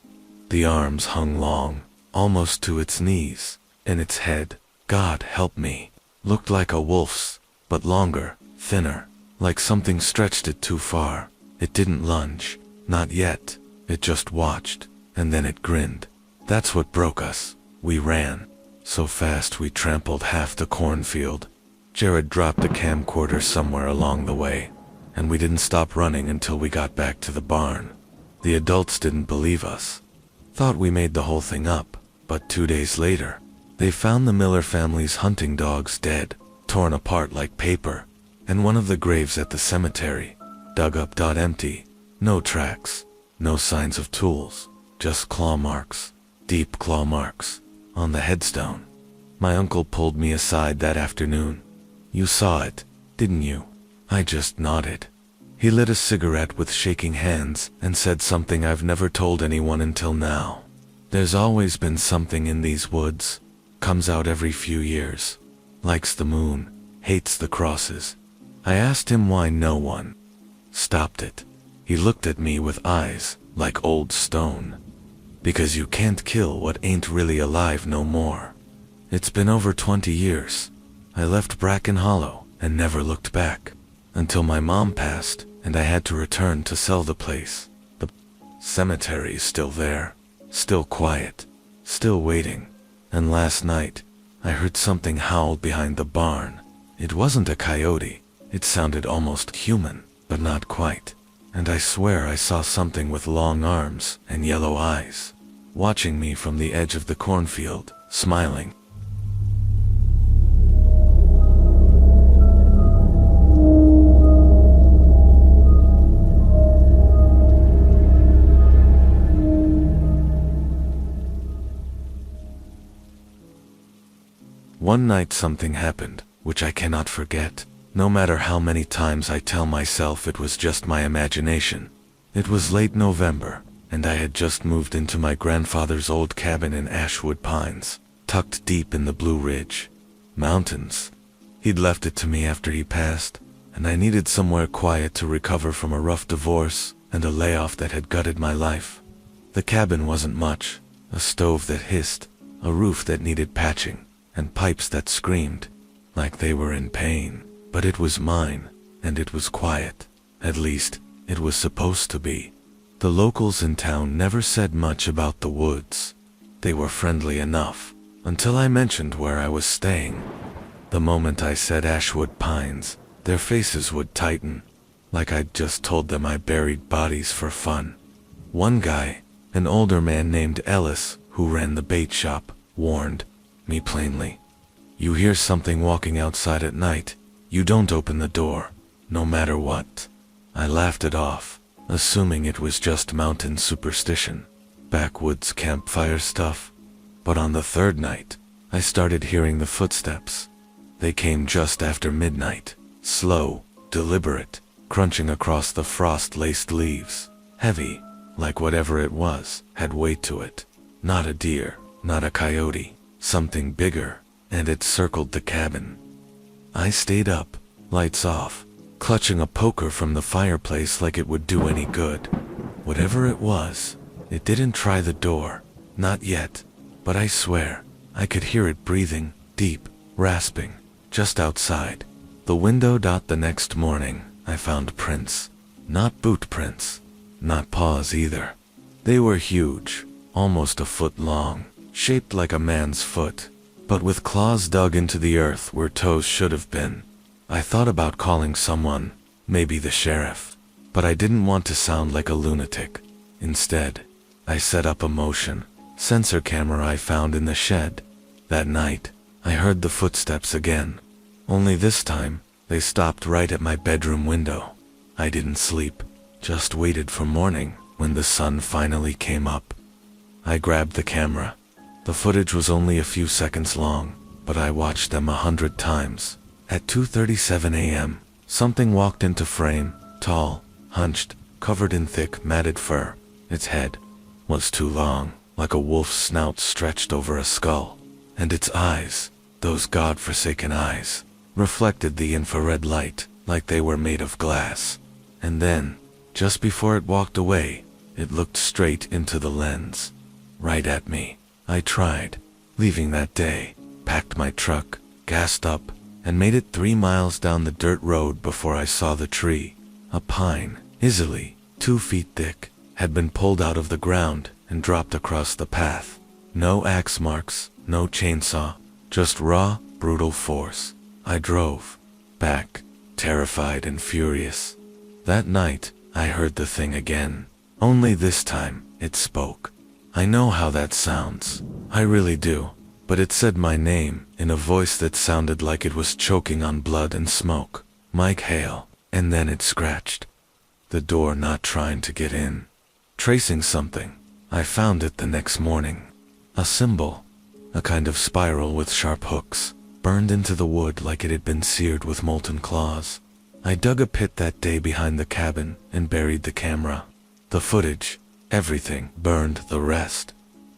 The arms hung long, almost to its knees, and its head, God help me, looked like a wolf's, but longer, thinner, like something stretched it too far. It didn't lunge, not yet. It just watched, and then it grinned. That's what broke us. We ran so fast we trampled half the cornfield. Jared dropped the camcorder somewhere along the way, and we didn't stop running until we got back to the barn. The adults didn't believe us, thought we made the whole thing up, but 2 days later, they found the Miller family's hunting dogs dead, torn apart like paper, and one of the graves at the cemetery, dug up. Empty, no tracks, no signs of tools, just claw marks, deep claw marks, on the headstone. My uncle pulled me aside that afternoon. You saw it, didn't you? I just nodded. He lit a cigarette with shaking hands and said something I've never told anyone until now. There's always been something in these woods. Comes out every few years. Likes the moon, hates the crosses. I asked him why no one stopped it. He looked at me with eyes like old stone. Because you can't kill what ain't really alive no more. It's been over 20 years. I left Bracken Hollow and never looked back, until my mom passed and I had to return to sell the place. The cemetery is still there, still quiet, still waiting. And last night, I heard something howl behind the barn. It wasn't a coyote. It sounded almost human, but not quite. And I swear I saw something with long arms and yellow eyes, watching me from the edge of the cornfield, smiling. One night something happened, which I cannot forget, no matter how many times I tell myself it was just my imagination. It was late November, and I had just moved into my grandfather's old cabin in Ashwood Pines, tucked deep in the Blue Ridge Mountains. He'd left it to me after he passed, and I needed somewhere quiet to recover from a rough divorce and a layoff that had gutted my life. The cabin wasn't much, a stove that hissed, a roof that needed patching, and pipes that screamed like they were in pain. But it was mine, and it was quiet. At least, it was supposed to be. The locals in town never said much about the woods. They were friendly enough, until I mentioned where I was staying. The moment I said Ashwood Pines, their faces would tighten, like I'd just told them I buried bodies for fun. One guy, an older man named Ellis, who ran the bait shop, warned me plainly. You hear something walking outside at night, you don't open the door, no matter what. I laughed it off, assuming it was just mountain superstition, backwoods campfire stuff. But on the third night, I started hearing the footsteps. They came just after midnight, slow, deliberate, crunching across the frost-laced leaves, heavy, like whatever it was had weight to it. Not a deer, not a coyote, something bigger, and it circled the cabin. I stayed up, lights off, clutching a poker from the fireplace like it would do any good. Whatever it was, it didn't try the door, not yet, but I swear, I could hear it breathing, deep, rasping, just outside the window. The next morning, I found prints. Not boot prints, not paws either. They were huge, almost a foot long, shaped like a man's foot, but with claws dug into the earth where toes should have been. I thought about calling someone, maybe the sheriff, but I didn't want to sound like a lunatic. Instead, I set up a motion sensor camera I found in the shed. That night, I heard the footsteps again. Only this time, they stopped right at my bedroom window. I didn't sleep, just waited for morning when the sun finally came up. I grabbed the camera. The footage was only a few seconds long, but I watched them 100 times. At 2:37 a.m., something walked into frame, tall, hunched, covered in thick, matted fur. Its head was too long, like a wolf's snout stretched over a skull, and its eyes, those god-forsaken eyes, reflected the infrared light like they were made of glass. And then, just before it walked away, it looked straight into the lens, right at me. I tried, leaving that day, packed my truck, gassed up, and made it 3 miles down the dirt road before I saw the tree. A pine, easily 2 feet thick, had been pulled out of the ground and dropped across the path. No axe marks, no chainsaw, just raw, brutal force. I drove back, terrified and furious. That night, I heard the thing again. Only this time, it spoke. I know how that sounds. I really do. But it said my name in a voice that sounded like it was choking on blood and smoke. Mike Hale. And then it scratched the door, not trying to get in. Tracing something. I found it the next morning. A symbol. A kind of spiral with sharp hooks, burned into the wood like it had been seared with molten claws. I dug a pit that day behind the cabin and buried the camera. The footage, everything, burned the rest.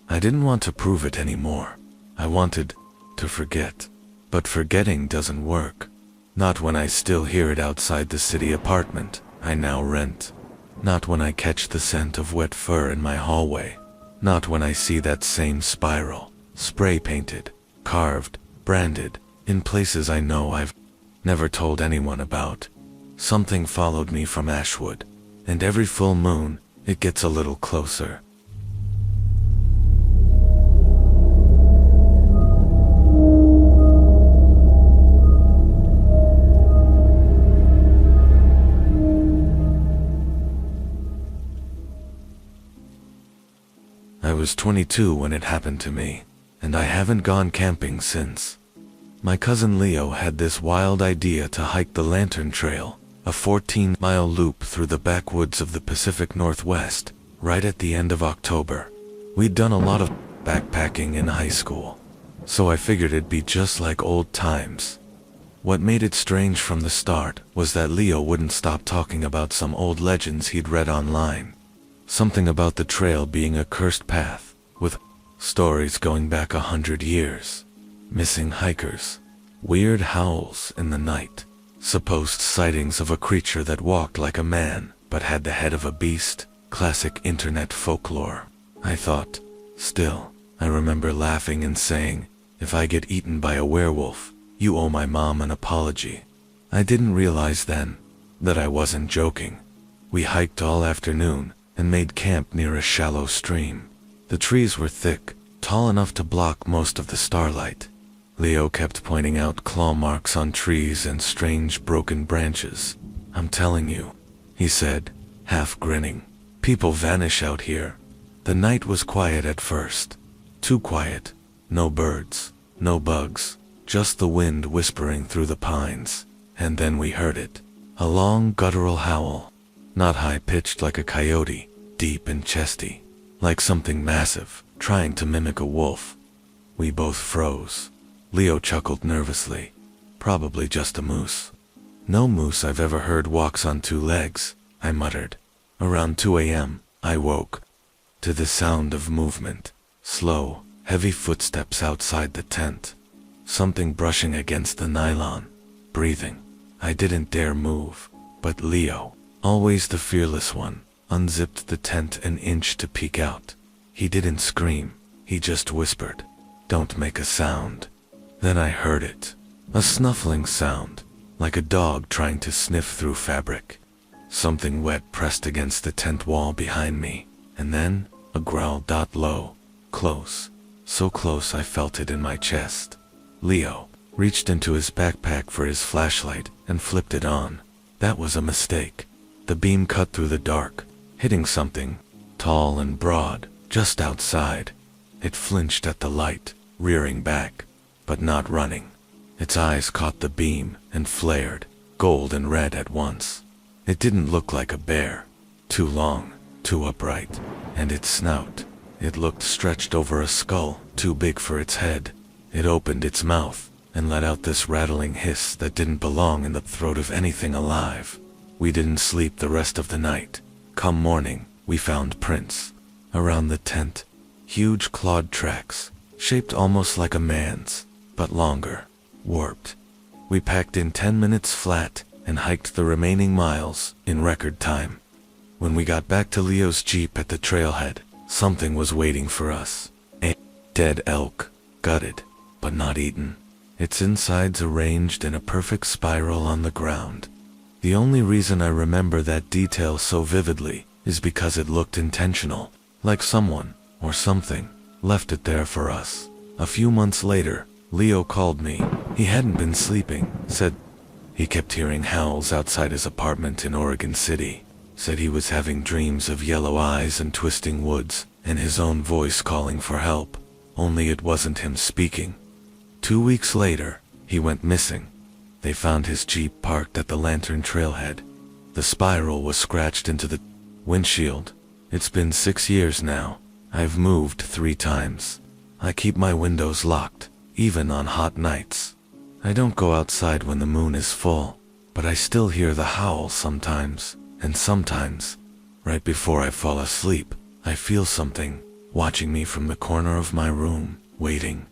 I didn't want to prove it anymore. I wanted to forget. But forgetting doesn't work. Not when I still hear it outside the city apartment I now rent. Not when I catch the scent of wet fur in my hallway. Not when I see that same spiral, spray painted, carved, branded, in places I know I've never told anyone about. Something followed me from Ashwood, and every full moon, it gets a little closer. I was 22 when it happened to me, and I haven't gone camping since. My cousin Leo had this wild idea to hike the Lantern Trail, a 14-mile loop through the backwoods of the Pacific Northwest, right at the end of October. We'd done a lot of backpacking in high school, so I figured it'd be just like old times. What made it strange from the start was that Leo wouldn't stop talking about some old legends he'd read online. Something about the trail being a cursed path, with stories going back 100 years. Missing hikers, weird howls in the night, supposed sightings of a creature that walked like a man but had the head of a beast, classic internet folklore. I thought, still, I remember laughing and saying, if I get eaten by a werewolf, you owe my mom an apology. I didn't realize then that I wasn't joking. We hiked all afternoon and made camp near a shallow stream. The trees were thick, tall enough to block most of the starlight. Leo kept pointing out claw marks on trees and strange broken branches. I'm telling you, he said, half grinning. People vanish out here. The night was quiet at first. Too quiet. No birds, no bugs, just the wind whispering through the pines. And then we heard it. A long guttural howl. Not high-pitched like a coyote, deep and chesty, like something massive, trying to mimic a wolf. We both froze. Leo chuckled nervously. Probably just a moose. No moose I've ever heard walks on 2 legs, I muttered. Around 2 a.m., I woke to the sound of movement. Slow, heavy footsteps outside the tent. Something brushing against the nylon. Breathing. I didn't dare move, but Leo, always the fearless one, unzipped the tent an inch to peek out. He didn't scream, he just whispered, "Don't make a sound." Then I heard it. A snuffling sound, like a dog trying to sniff through fabric. Something wet pressed against the tent wall behind me, and then a growl. Low, close, so close I felt it in my chest. Leo reached into his backpack for his flashlight and flipped it on. That was a mistake. The beam cut through the dark, hitting something tall and broad just outside. It flinched at the light, rearing back, but not running. Its eyes caught the beam and flared, gold and red at once. It didn't look like a bear. Too long, too upright, and its snout. It looked stretched over a skull, too big for its head. It opened its mouth and let out this rattling hiss that didn't belong in the throat of anything alive. We didn't sleep the rest of the night. Come morning, we found prints around the tent. Huge clawed tracks, shaped almost like a man's, but longer, warped. We packed in 10 minutes flat and hiked the remaining miles in record time. When we got back to Leo's Jeep at the trailhead, something was waiting for us. A dead elk, gutted, but not eaten. Its insides arranged in a perfect spiral on the ground. The only reason I remember that detail so vividly is because it looked intentional, like someone, or something, left it there for us. A few months later, Leo called me. He hadn't been sleeping, said he kept hearing howls outside his apartment in Oregon City. Said he was having dreams of yellow eyes and twisting woods, and his own voice calling for help, only it wasn't him speaking. 2 weeks later, he went missing. They found his Jeep parked at the Lantern trailhead. The spiral was scratched into the windshield. It's been 6 years now. I've moved 3 times. I keep my windows locked, even on hot nights. I don't go outside when the moon is full, but I still hear the howl sometimes, and sometimes, right before I fall asleep, I feel something watching me from the corner of my room, waiting.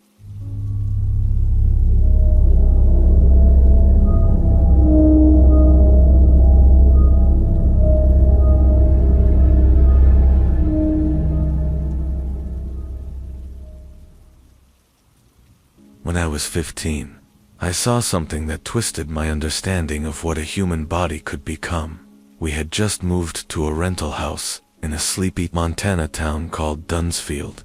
When I was 15, I saw something that twisted my understanding of what a human body could become. We had just moved to a rental house in a sleepy Montana town called Dunsfield.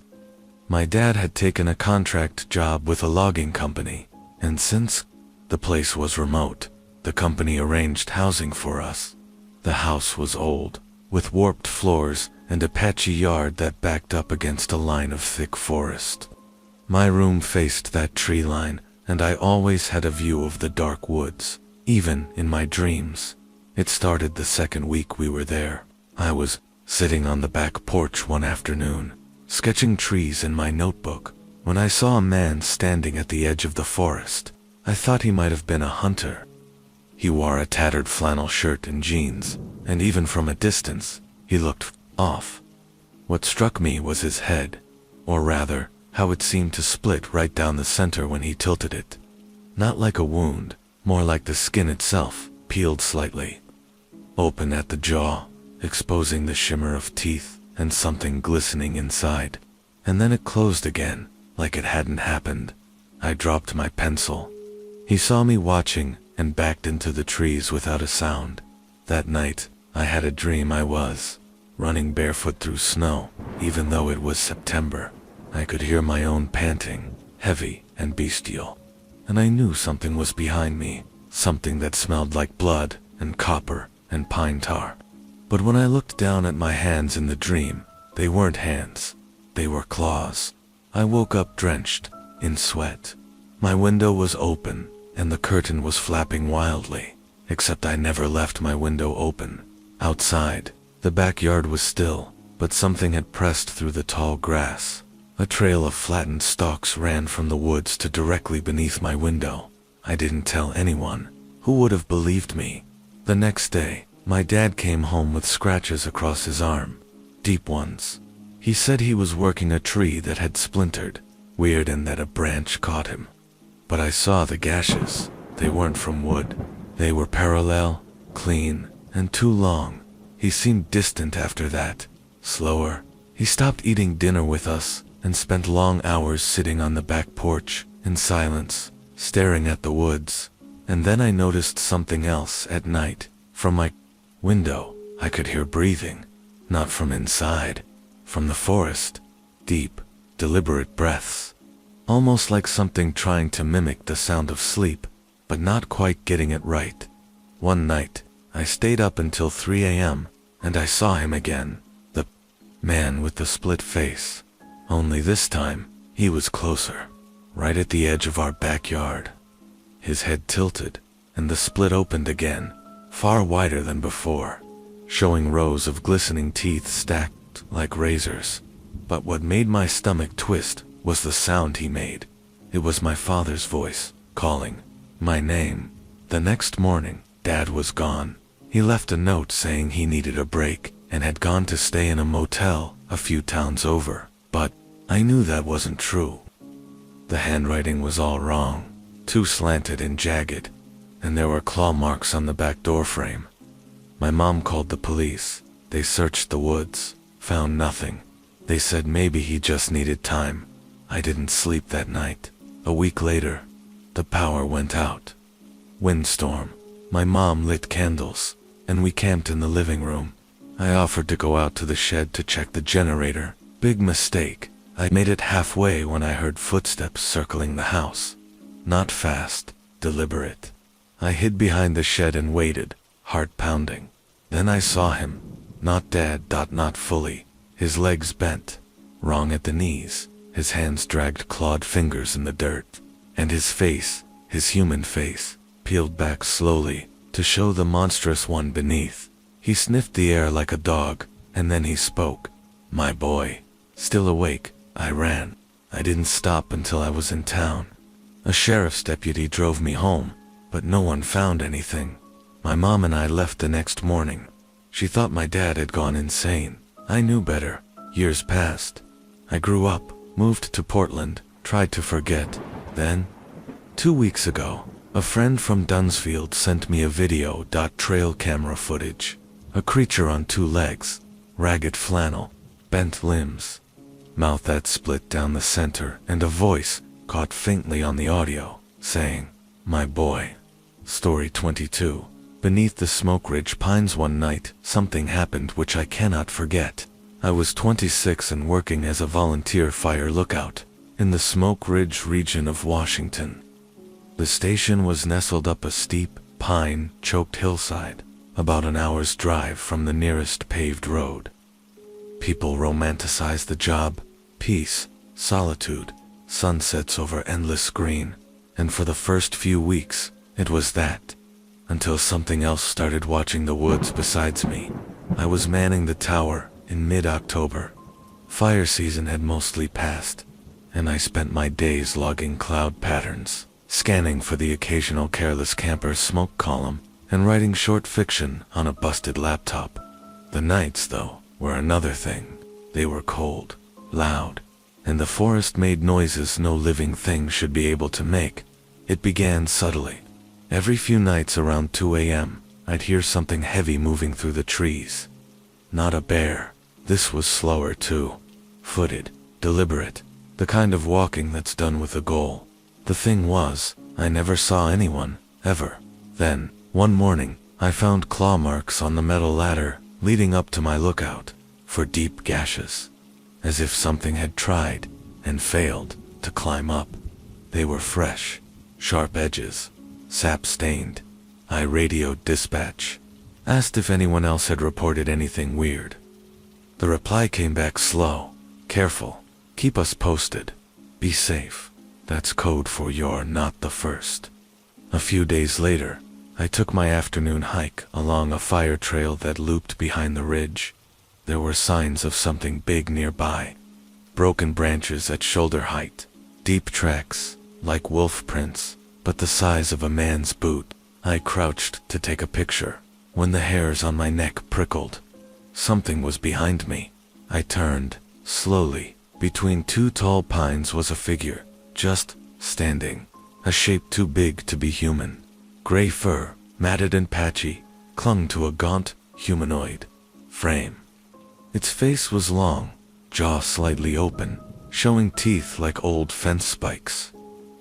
My dad had taken a contract job with a logging company, and since the place was remote, the company arranged housing for us. The house was old, with warped floors and a patchy yard that backed up against a line of thick forest. My room faced that tree line, and I always had a view of the dark woods, even in my dreams. It started the second week we were there. I was sitting on the back porch one afternoon, sketching trees in my notebook, when I saw a man standing at the edge of the forest. I thought he might have been a hunter. He wore a tattered flannel shirt and jeans, and even from a distance, he looked off. What struck me was his head, or rather, how it seemed to split right down the center when he tilted it. Not like a wound, more like the skin itself, peeled slightly. Open at the jaw, exposing the shimmer of teeth and something glistening inside. And then it closed again, like it hadn't happened. I dropped my pencil. He saw me watching and backed into the trees without a sound. That night, I had a dream I was running barefoot through snow, even though it was September. I could hear my own panting, heavy and bestial. And I knew something was behind me, something that smelled like blood and copper and pine tar. But when I looked down at my hands in the dream, they weren't hands, they were claws. I woke up drenched in sweat. My window was open, and the curtain was flapping wildly, except I never left my window open. Outside, the backyard was still, but something had pressed through the tall grass. A trail of flattened stalks ran from the woods to directly beneath my window. I didn't tell anyone. Who would have believed me? The next day, my dad came home with scratches across his arm, deep ones. He said he was working a tree that had splintered, weird and that a branch caught him. But I saw the gashes. They weren't from wood. They were parallel, clean, and too long. He seemed distant after that, slower. He stopped eating dinner with us and spent long hours sitting on the back porch, in silence, staring at the woods. And then I noticed something else at night. From my window, I could hear breathing. Not from inside, from the forest. Deep, deliberate breaths. Almost like something trying to mimic the sound of sleep, but not quite getting it right. One night, I stayed up until 3 a.m., and I saw him again. The man with the split face. Only this time, he was closer. Right at the edge of our backyard. His head tilted, and the split opened again, far wider than before, showing rows of glistening teeth stacked like razors. But what made my stomach twist was the sound he made. It was my father's voice, calling my name. The next morning, Dad was gone. He left a note saying he needed a break and had gone to stay in a motel a few towns over. But I knew that wasn't true. The handwriting was all wrong, too slanted and jagged, and there were claw marks on the back door frame. My mom called the police. They searched the woods, found nothing. They said maybe he just needed time. I didn't sleep that night. A week later, the power went out. Windstorm. My mom lit candles, and we camped in the living room. I offered to go out to the shed to check the generator. Big mistake. I made it halfway when I heard footsteps circling the house. Not fast, deliberate. I hid behind the shed and waited, heart pounding. Then I saw him. Not Dad. Not fully. His legs bent, wrong at the knees. His hands dragged clawed fingers in the dirt. And his face, his human face, peeled back slowly to show the monstrous one beneath. He sniffed the air like a dog, and then he spoke. My boy. Still awake, I ran. I didn't stop until I was in town. A sheriff's deputy drove me home, but no one found anything. My mom and I left the next morning. She thought my dad had gone insane. I knew better. Years passed. I grew up, moved to Portland, tried to forget. Then, 2 weeks ago, a friend from Dunsfield sent me a video. Trail camera footage. A creature on 2 legs, ragged flannel, bent limbs, mouth that split down the center, and a voice caught faintly on the audio, saying, my boy. Story 22. Beneath the Smoke Ridge Pines one night, something happened which I cannot forget. I was 26 and working as a volunteer fire lookout in the Smoke Ridge region of Washington. The station was nestled up a steep, pine-choked hillside, about an hour's drive from the nearest paved road. People romanticize the job, peace, solitude, sunsets over endless green, and for the first few weeks, it was that. Until something else started watching the woods besides me. I was manning the tower in mid-October. Fire season had mostly passed, and I spent my days logging cloud patterns, scanning for the occasional careless camper's smoke column, and writing short fiction on a busted laptop. The nights, though, were another thing. They were cold, loud, and the forest made noises no living thing should be able to make. It began subtly. Every few nights around 2 a.m., I'd hear something heavy moving through the trees. Not a bear. This was slower too. Footed, deliberate, the kind of walking that's done with a goal. The thing was, I never saw anyone, ever. Then, one morning, I found claw marks on the metal ladder leading up to my lookout, for deep gashes, as if something had tried, and failed, to climb up. They were fresh, sharp edges, sap-stained. I radioed dispatch, asked if anyone else had reported anything weird. The reply came back slow, careful, keep us posted, be safe. That's code for you're not the first. A few days later, I took my afternoon hike along a fire trail that looped behind the ridge. There were signs of something big nearby. Broken branches at shoulder height. Deep tracks, like wolf prints, but the size of a man's boot. I crouched to take a picture, when the hairs on my neck prickled. Something was behind me. I turned, slowly. Between 2 tall pines was a figure, just standing. A shape too big to be human. Gray fur, matted and patchy, clung to a gaunt, humanoid frame. Its face was long, jaw slightly open, showing teeth like old fence spikes.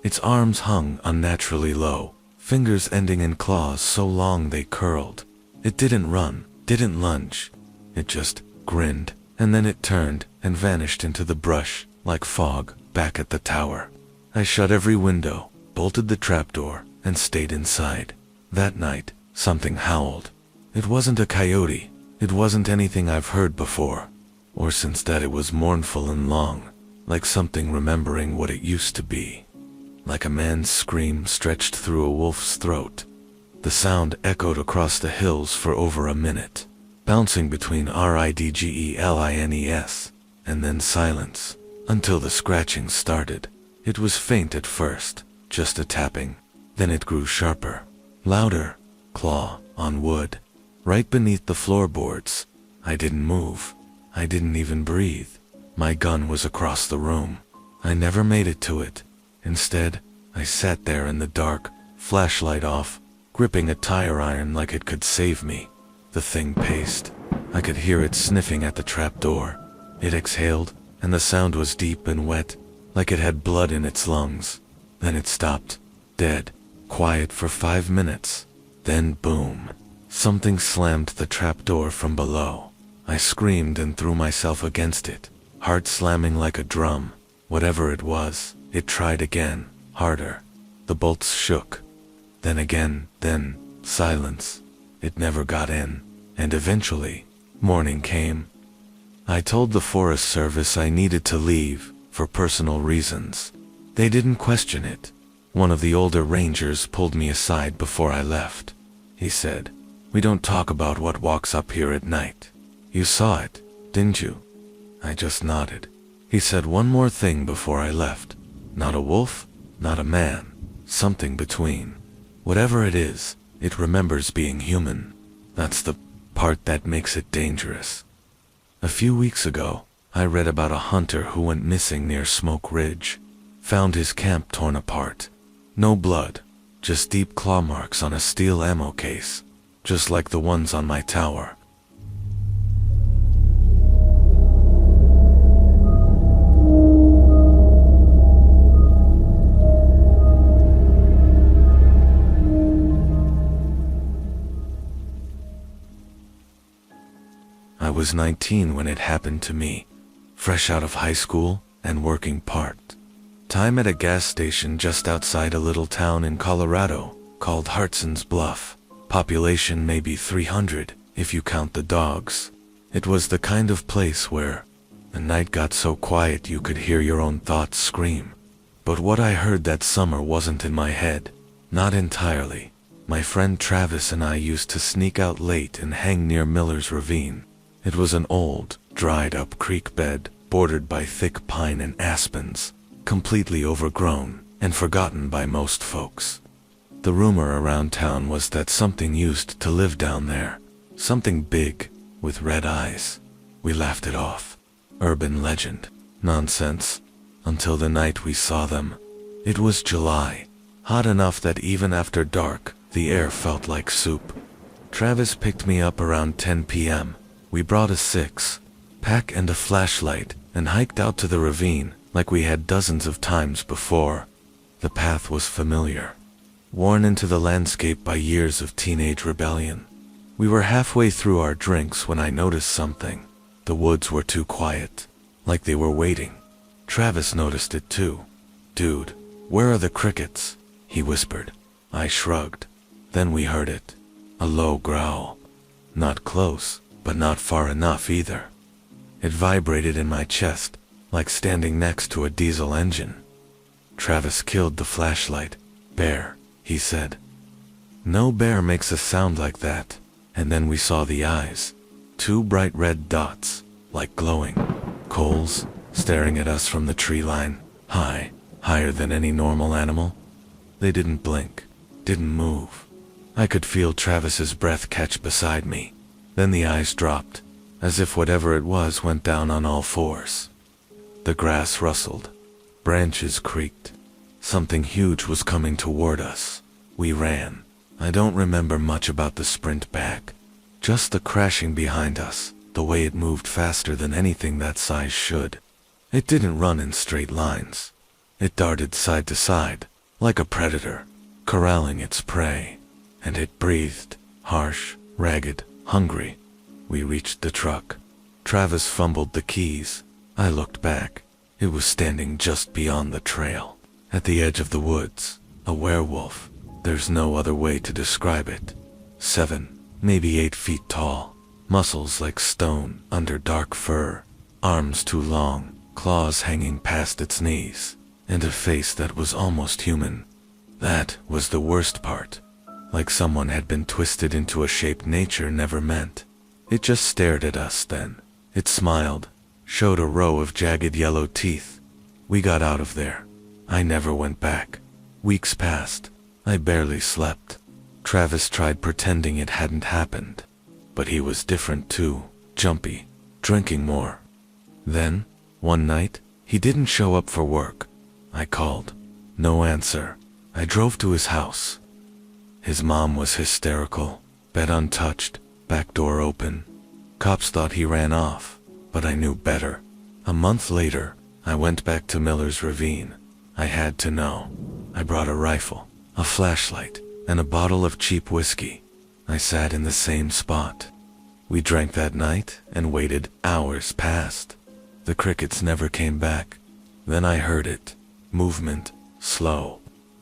Its arms hung unnaturally low, fingers ending in claws so long they curled. It didn't run, didn't lunge. It just grinned, and then it turned and vanished into the brush, like fog, back at the tower. I shut every window, bolted the trapdoor, and stayed inside. That night, something howled. It wasn't a coyote. It wasn't anything I've heard before. Or since that it was mournful and long, like something remembering what it used to be. Like a man's scream stretched through a wolf's throat. The sound echoed across the hills for over a minute, bouncing between ridgelines and then silence, until the scratching started. It was faint at first, just a tapping. Then it grew sharper, louder, claw on wood, right beneath the floorboards. I didn't move. I didn't even breathe. My gun was across the room. I never made it to it. Instead, I sat there in the dark, flashlight off, gripping a tire iron like it could save me. The thing paced. I could hear it sniffing at the trapdoor. It exhaled, and the sound was deep and wet, like it had blood in its lungs. Then it stopped, dead, quiet for 5 minutes. Then boom. Something slammed the trapdoor from below. I screamed and threw myself against it, heart slamming like a drum. Whatever it was, it tried again, harder. The bolts shook. Then again, then silence. It never got in. And eventually, morning came. I told the Forest Service I needed to leave, for personal reasons. They didn't question it. One of the older rangers pulled me aside before I left. He said, "We don't talk about what walks up here at night. You saw it, didn't you?" I just nodded. He said one more thing before I left. Not a wolf, not a man, something between. Whatever it is, it remembers being human. That's the part that makes it dangerous. A few weeks ago, I read about a hunter who went missing near Smoke Ridge. Found his camp torn apart. No blood, just deep claw marks on a steel ammo case, just like the ones on my tower. I was 19 when it happened to me, fresh out of high school and working part-time at a gas station just outside a little town in Colorado called Hartson's Bluff. Population maybe 300 if you count the dogs. It was the kind of place where the night got so quiet you could hear your own thoughts scream. But what I heard that summer wasn't in my head. Not entirely. My friend Travis and I used to sneak out late and hang near Miller's Ravine. It was an old, dried-up creek bed, bordered by thick pine and aspens, completely overgrown and forgotten by most folks. The rumor around town was that something used to live down there, something big, with red eyes. We laughed it off. Urban legend. Nonsense. Until the night we saw them. It was July, hot enough that even after dark, the air felt like soup. Travis picked me up around 10 p.m. We brought a 6-pack and a flashlight and hiked out to the ravine like we had dozens of times before. The path was familiar, worn into the landscape by years of teenage rebellion. We were halfway through our drinks when I noticed something. The woods were too quiet, like they were waiting. Travis noticed it too. "Dude, where are the crickets?" he whispered. I shrugged. Then we heard it. A low growl. Not close, but not far enough either. It vibrated in my chest, like standing next to a diesel engine. Travis killed the flashlight. "Bear," he said. "No bear makes a sound like that." And then we saw the eyes. 2 bright red dots, like glowing coals, staring at us from the tree line, higher than any normal animal. They didn't blink, didn't move. I could feel Travis's breath catch beside me. Then the eyes dropped, as if whatever it was went down on all fours. The grass rustled. Branches creaked. Something huge was coming toward us. We ran. I don't remember much about the sprint back. Just the crashing behind us, the way it moved faster than anything that size should. It didn't run in straight lines. It darted side to side, like a predator, corralling its prey. And it breathed, harsh, ragged, hungry. We reached the truck. Travis fumbled the keys. I looked back. It was standing just beyond the trail, at the edge of the woods. A werewolf. There's no other way to describe it. 7, maybe 8 feet tall. Muscles like stone under dark fur. Arms too long, claws hanging past its knees. And a face that was almost human. That was the worst part. Like someone had been twisted into a shape nature never meant. It just stared at us then. It smiled, showed a row of jagged yellow teeth. We got out of there. I never went back. Weeks passed. I barely slept. Travis tried pretending it hadn't happened. But he was different too, jumpy, drinking more. Then, one night, he didn't show up for work. I called. No answer. I drove to his house. His mom was hysterical, bed untouched, back door open. Cops thought he ran off, but I knew better. A month later, I went back to Miller's Ravine. I had to know. I brought a rifle, a flashlight, and a bottle of cheap whiskey. I sat in the same spot. We drank that night and waited. Hours passed. The crickets never came back. Then I heard it. Movement, slow,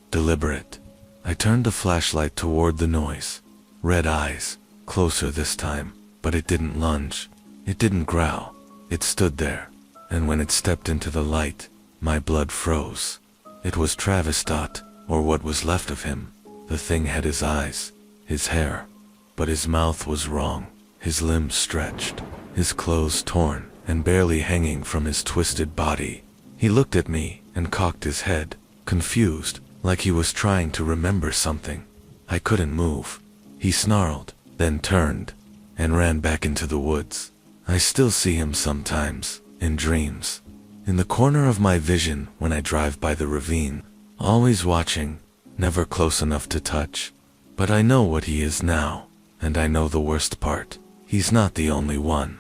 deliberate. I turned the flashlight toward the noise. Red eyes, closer this time, but it didn't lunge. It didn't growl. It stood there, and when it stepped into the light, my blood froze. It was Travis Dot, or what was left of him. The thing had his eyes, his hair, but his mouth was wrong. His limbs stretched, his clothes torn and barely hanging from his twisted body. He looked at me and cocked his head, confused, like he was trying to remember something. I couldn't move. He snarled, then turned, and ran back into the woods. I still see him sometimes, in dreams. In the corner of my vision when I drive by the ravine, always watching, never close enough to touch. But I know what he is now, and I know the worst part. He's not the only one.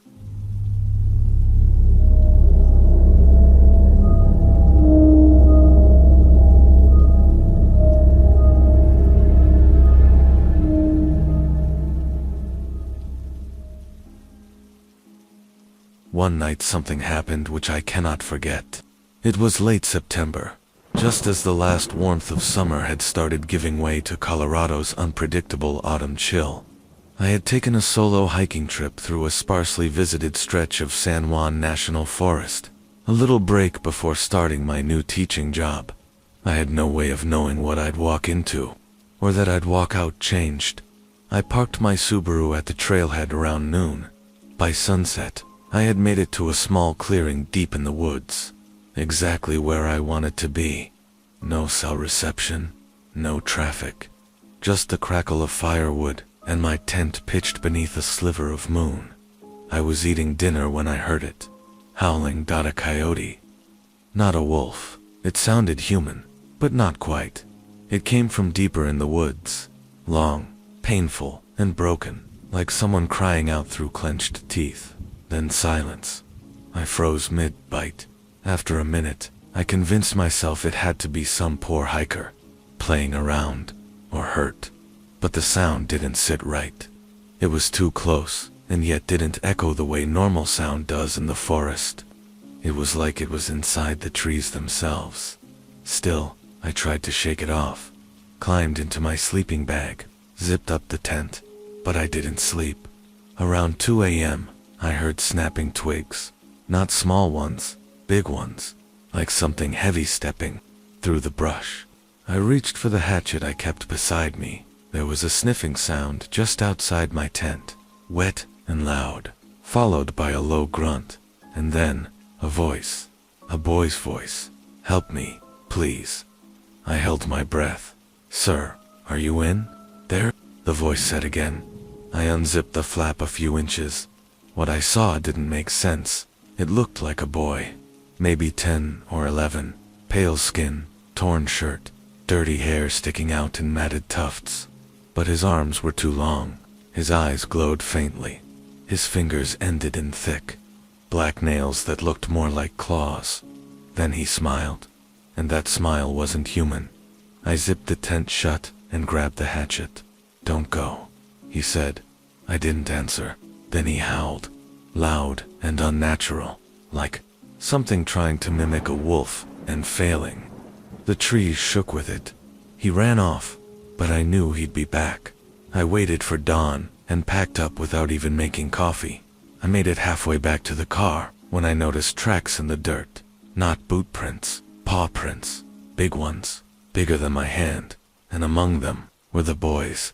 One night something happened which I cannot forget. It was late September, just as the last warmth of summer had started giving way to Colorado's unpredictable autumn chill. I had taken a solo hiking trip through a sparsely visited stretch of San Juan National Forest, a little break before starting my new teaching job. I had no way of knowing what I'd walk into, or that I'd walk out changed. I parked my Subaru at the trailhead around noon. By sunset, I had made it to a small clearing deep in the woods, exactly where I wanted to be. No cell reception, no traffic, just the crackle of firewood and my tent pitched beneath a sliver of moon. I was eating dinner when I heard it, howling. A coyote. Not a wolf. It sounded human, but not quite. It came from deeper in the woods, long, painful, and broken, like someone crying out through clenched teeth. Then silence. I froze mid-bite. After a minute, I convinced myself it had to be some poor hiker, playing around, or hurt. But the sound didn't sit right. It was too close, and yet didn't echo the way normal sound does in the forest. It was like it was inside the trees themselves. Still, I tried to shake it off, climbed into my sleeping bag, zipped up the tent, but I didn't sleep. Around 2 a.m., I heard snapping twigs, not small ones, big ones, like something heavy stepping through the brush. I reached for the hatchet I kept beside me. There was a sniffing sound just outside my tent, wet and loud, followed by a low grunt, and then a voice, a boy's voice. "Help me, please." I held my breath. "Sir, are you in there?" the voice said again. I unzipped the flap a few inches. What I saw didn't make sense. It looked like a boy, maybe 10 or 11, pale skin, torn shirt, dirty hair sticking out in matted tufts. But his arms were too long. His eyes glowed faintly. His fingers ended in thick, black nails that looked more like claws. Then he smiled, and that smile wasn't human. I zipped the tent shut and grabbed the hatchet. "Don't go," he said. I didn't answer. Then he howled, loud and unnatural, like something trying to mimic a wolf and failing. The trees shook with it. He ran off, but I knew he'd be back. I waited for dawn and packed up without even making coffee. I made it halfway back to the car when I noticed tracks in the dirt. Not boot prints, paw prints, big ones, bigger than my hand, and among them were the boys.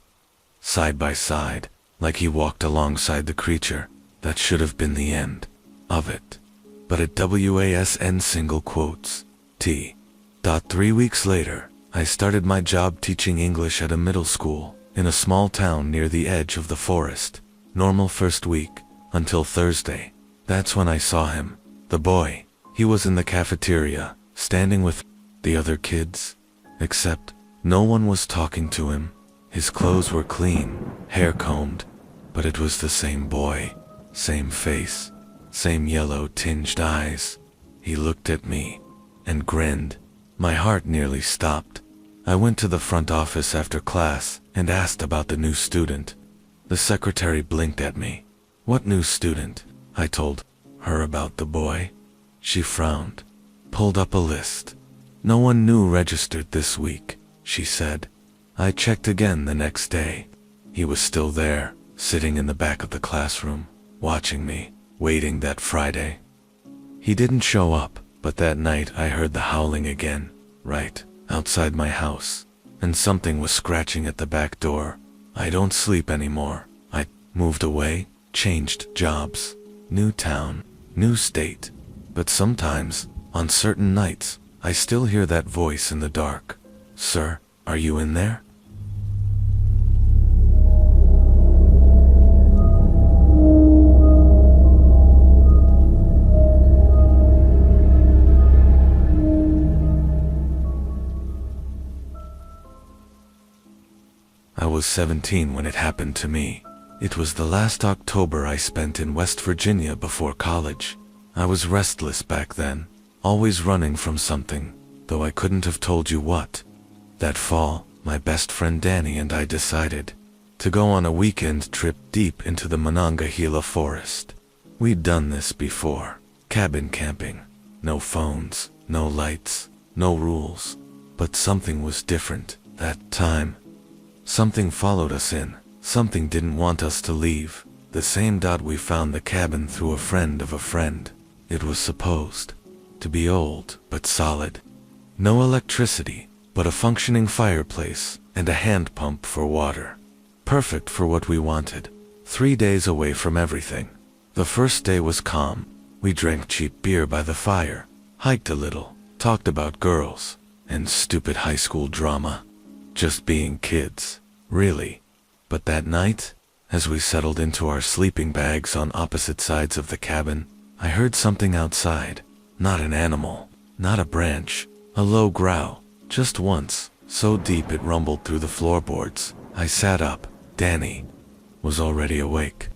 Side by side, like he walked alongside the creature that should have been the end of it. But at WASN single quotes, T. 3 weeks later, I started my job teaching English at a middle school in a small town near the edge of the forest. Normal first week, until Thursday. That's when I saw him, the boy. He was in the cafeteria, standing with the other kids. Except, no one was talking to him. His clothes were clean, hair combed, but it was the same boy, same face, same yellow-tinged eyes. He looked at me and grinned. My heart nearly stopped. I went to the front office after class and asked about the new student. The secretary blinked at me. "What new student?" I told her about the boy. She frowned, pulled up a list. "No one new registered this week," she said. I checked again the next day. He was still there, sitting in the back of the classroom, watching me, waiting that Friday. He didn't show up, but that night I heard the howling again, right outside my house, and something was scratching at the back door. I don't sleep anymore. I moved away, changed jobs, new town, new state. But sometimes, on certain nights, I still hear that voice in the dark. "Sir, are you in there?" I was 17 when it happened to me. It was the last October I spent in West Virginia before college. I was restless back then, always running from something, though I couldn't have told you what. That fall, my best friend Danny and I decided to go on a weekend trip deep into the Monongahela forest. We'd done this before, cabin camping. No phones, no lights, no rules. But something was different that time. Something followed us in. Something didn't want us to leave. The same dot we found the cabin through a friend of a friend. It was supposed to be old, but solid. No electricity, but a functioning fireplace and a hand pump for water. Perfect for what we wanted. 3 days away from everything. The first day was calm. We drank cheap beer by the fire, hiked a little, talked about girls, and stupid high school drama. Just being kids, really. But that night, as we settled into our sleeping bags on opposite sides of the cabin, I heard something outside. Not an animal, not a branch, a low growl, just once, so deep it rumbled through the floorboards. I sat up. Danny was already awake.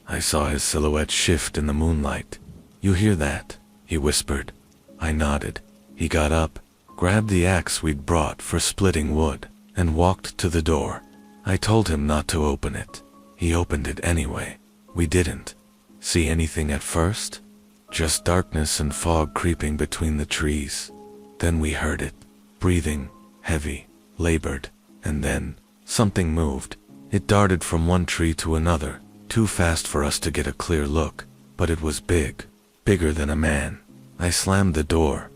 I saw his silhouette shift in the moonlight. "You hear that?" he whispered. I nodded. He got up, grabbed the axe we'd brought for splitting wood, and walked to the door. I told him not to open it. He opened it anyway. We didn't see anything at first, just darkness and fog creeping between the trees. Then we heard it, breathing, heavy, labored, and then something moved. It darted from one tree to another, too fast for us to get a clear look, but it was big, bigger than a man. I slammed the door,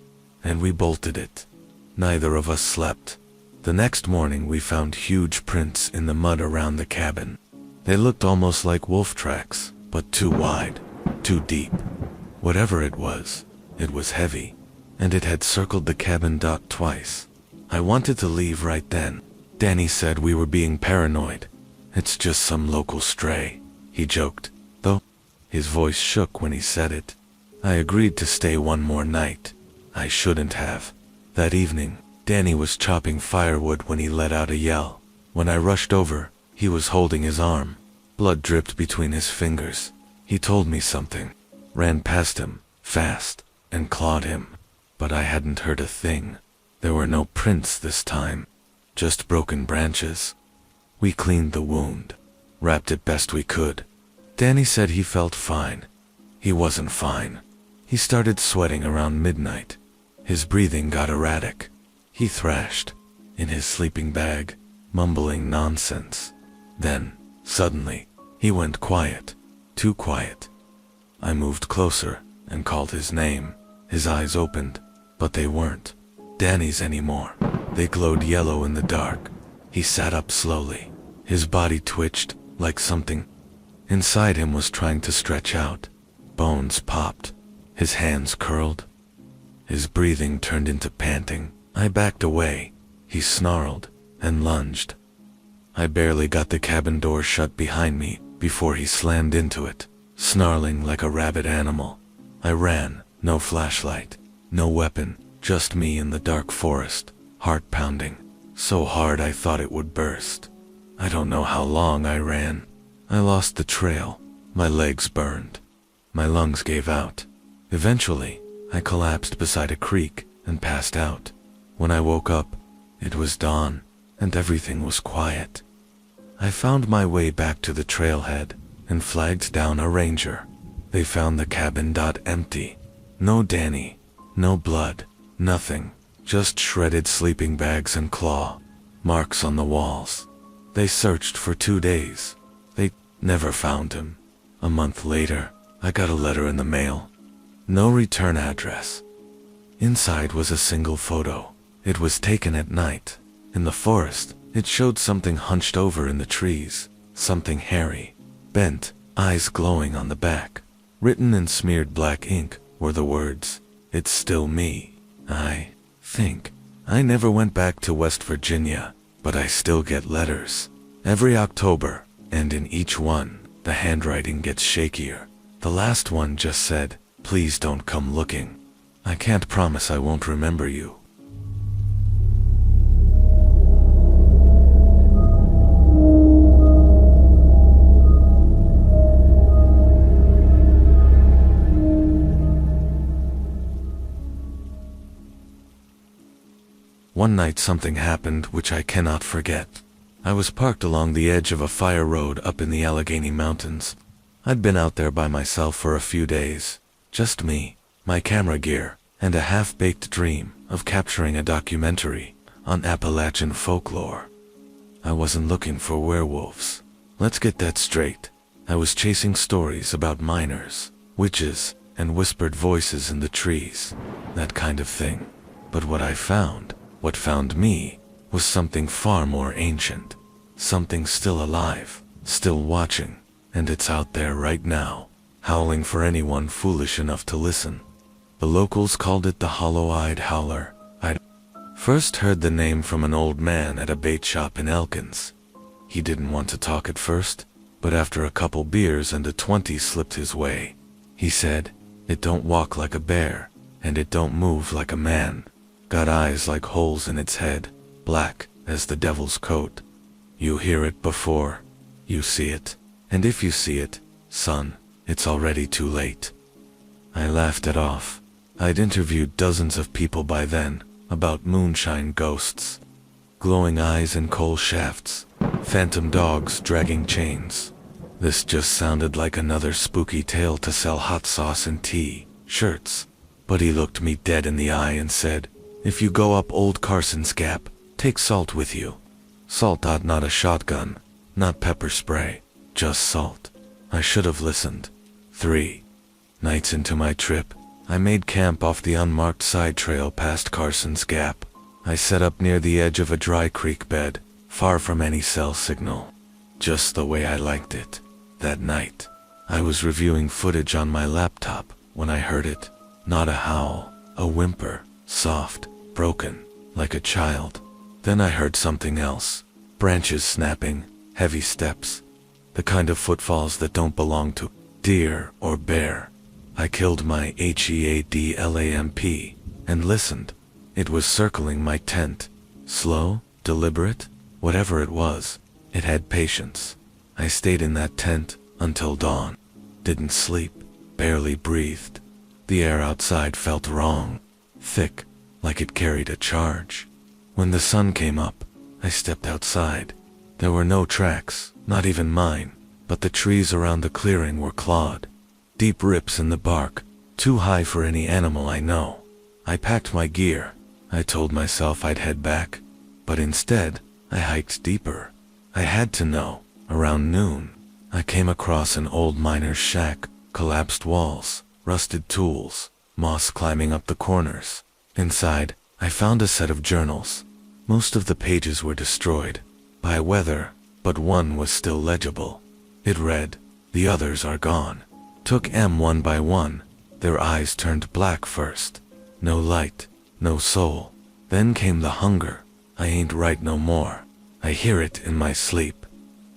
and we bolted it. Neither of us slept. The next morning we found huge prints in the mud around the cabin. They looked almost like wolf tracks, but too wide, too deep. Whatever it was heavy, and it had circled the cabin twice. I wanted to leave right then. Danny said we were being paranoid. "It's just some local stray," he joked, though his voice shook when he said it. I agreed to stay one more night. I shouldn't have. That evening, Danny was chopping firewood when he let out a yell. When I rushed over, he was holding his arm. Blood dripped between his fingers. He told me something. Ran past him, fast, and clawed him. But I hadn't heard a thing. There were no prints this time. just broken branches. We cleaned the wound, wrapped it best we could. Danny said he felt fine. He wasn't fine. He started sweating around midnight. His breathing got erratic. He thrashed in his sleeping bag, mumbling nonsense. Then, suddenly, he went quiet. Too quiet. I moved closer and called his name. His eyes opened, but they weren't Danny's anymore. They glowed yellow in the dark. He sat up slowly. His body twitched like something inside him was trying to stretch out. Bones popped. His hands curled. His breathing turned into panting. I backed away. He snarled and lunged. I barely got the cabin door shut behind me before he slammed into it, snarling like a rabid animal. I ran, no flashlight, no weapon, just me in the dark forest, heart pounding, so hard I thought it would burst. I don't know how long I ran. I lost the trail. My legs burned. My lungs gave out. Eventually, I collapsed beside a creek and passed out. When I woke up, it was dawn, and everything was quiet. I found my way back to the trailhead and flagged down a ranger. They found the cabin empty. No Danny, no blood, nothing, just shredded sleeping bags and claw marks on the walls. They searched for 2 days. They never found him. A month later, I got a letter in the mail. No return address. Inside was a single photo. It was taken at night. In the forest, it showed something hunched over in the trees, something hairy, bent, eyes glowing on the back. Written in smeared black ink were the words, "It's still me, I think." I never went back to West Virginia, but I still get letters every October, and in each one, the handwriting gets shakier. The last one just said, "Please don't come looking. I can't promise I won't remember you." One night something happened which I cannot forget. I was parked along the edge of a fire road up in the Allegheny Mountains. I'd been out there by myself for a few days. Just me, my camera gear, and a half-baked dream of capturing a documentary on Appalachian folklore. I wasn't looking for werewolves. Let's get that straight. I was chasing stories about miners, witches, and whispered voices in the trees. That kind of thing. But what found me, was something far more ancient. Something still alive, still watching, and it's out there right now, howling for anyone foolish enough to listen. The locals called it the hollow-eyed howler. I'd first heard the name from an old man at a bait shop in Elkins. He didn't want to talk at first, but after a couple beers and a 20 slipped his way, he said, "It don't walk like a bear, and it don't move like a man. Got eyes like holes in its head, black as the devil's coat. You hear it before you see it, and if you see it, son, it's already too late." I laughed it off. I'd interviewed dozens of people by then about moonshine ghosts, glowing eyes in coal shafts, phantom dogs dragging chains. This just sounded like another spooky tale to sell hot sauce and T-shirts. But he looked me dead in the eye and said, "If you go up Old Carson's Gap, take salt with you. Salt, not a shotgun, not pepper spray, just salt." I should have listened. 3 nights into my trip, I made camp off the unmarked side trail past Carson's Gap. I set up near the edge of a dry creek bed, far from any cell signal. Just the way I liked it. That night, I was reviewing footage on my laptop when I heard it. Not a howl, a whimper, soft, broken, like a child. Then I heard something else. Branches snapping, heavy steps. The kind of footfalls that don't belong to deer or bear. I killed my headlamp and listened. It was circling my tent. Slow, deliberate, whatever it was. It had patience. I stayed in that tent until dawn. Didn't sleep, barely breathed. The air outside felt wrong, thick, like it carried a charge. When the sun came up, I stepped outside. There were no tracks, not even mine, but the trees around the clearing were clawed. Deep rips in the bark, too high for any animal I know. I packed my gear. I told myself I'd head back, but instead, I hiked deeper. I had to know. Around noon, I came across an old miner's shack, collapsed walls, rusted tools, moss climbing up the corners. Inside, I found a set of journals. Most of the pages were destroyed by weather, but one was still legible. It read, "The others are gone." Took M one by one. Their eyes turned black first. No light, no soul. Then came the hunger. I ain't right no more. I hear it in my sleep.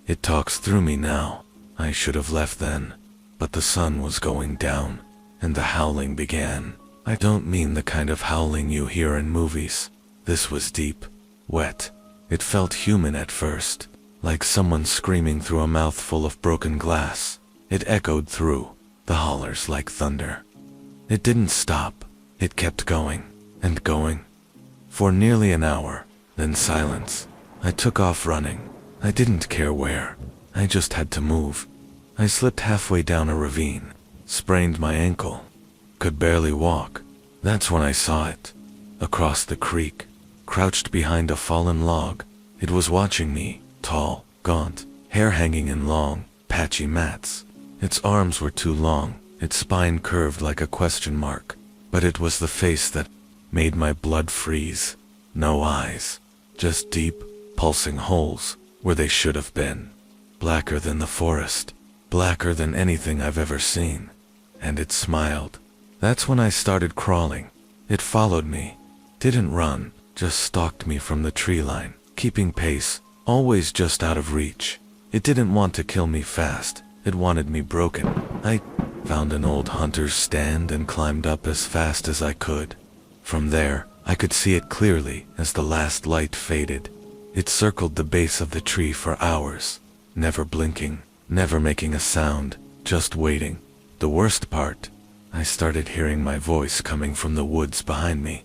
It talks through me now. I should have left then, but the sun was going down, and the howling began. I don't mean the kind of howling you hear in movies. This was deep, wet. It felt human at first, like someone screaming through a mouthful of broken glass. It echoed through the hollers like thunder. It didn't stop. It kept going, and going. For nearly an hour, then silence. I took off running. I didn't care where. I just had to move. I slipped halfway down a ravine, sprained my ankle. Could barely walk. That's when I saw it. Across the creek, crouched behind a fallen log. It was watching me, tall, gaunt, hair hanging in long, patchy mats. Its arms were too long, its spine curved like a question mark. But it was the face that made my blood freeze. No eyes, just deep, pulsing holes where they should have been. Blacker than the forest, blacker than anything I've ever seen. And it smiled. That's when I started crawling. It followed me. Didn't run, just stalked me from the tree line, keeping pace, always just out of reach. It didn't want to kill me fast. It wanted me broken. I found an old hunter's stand and climbed up as fast as I could. From there, I could see it clearly as the last light faded. It circled the base of the tree for hours, never blinking, never making a sound, just waiting. The worst part, I started hearing my voice coming from the woods behind me,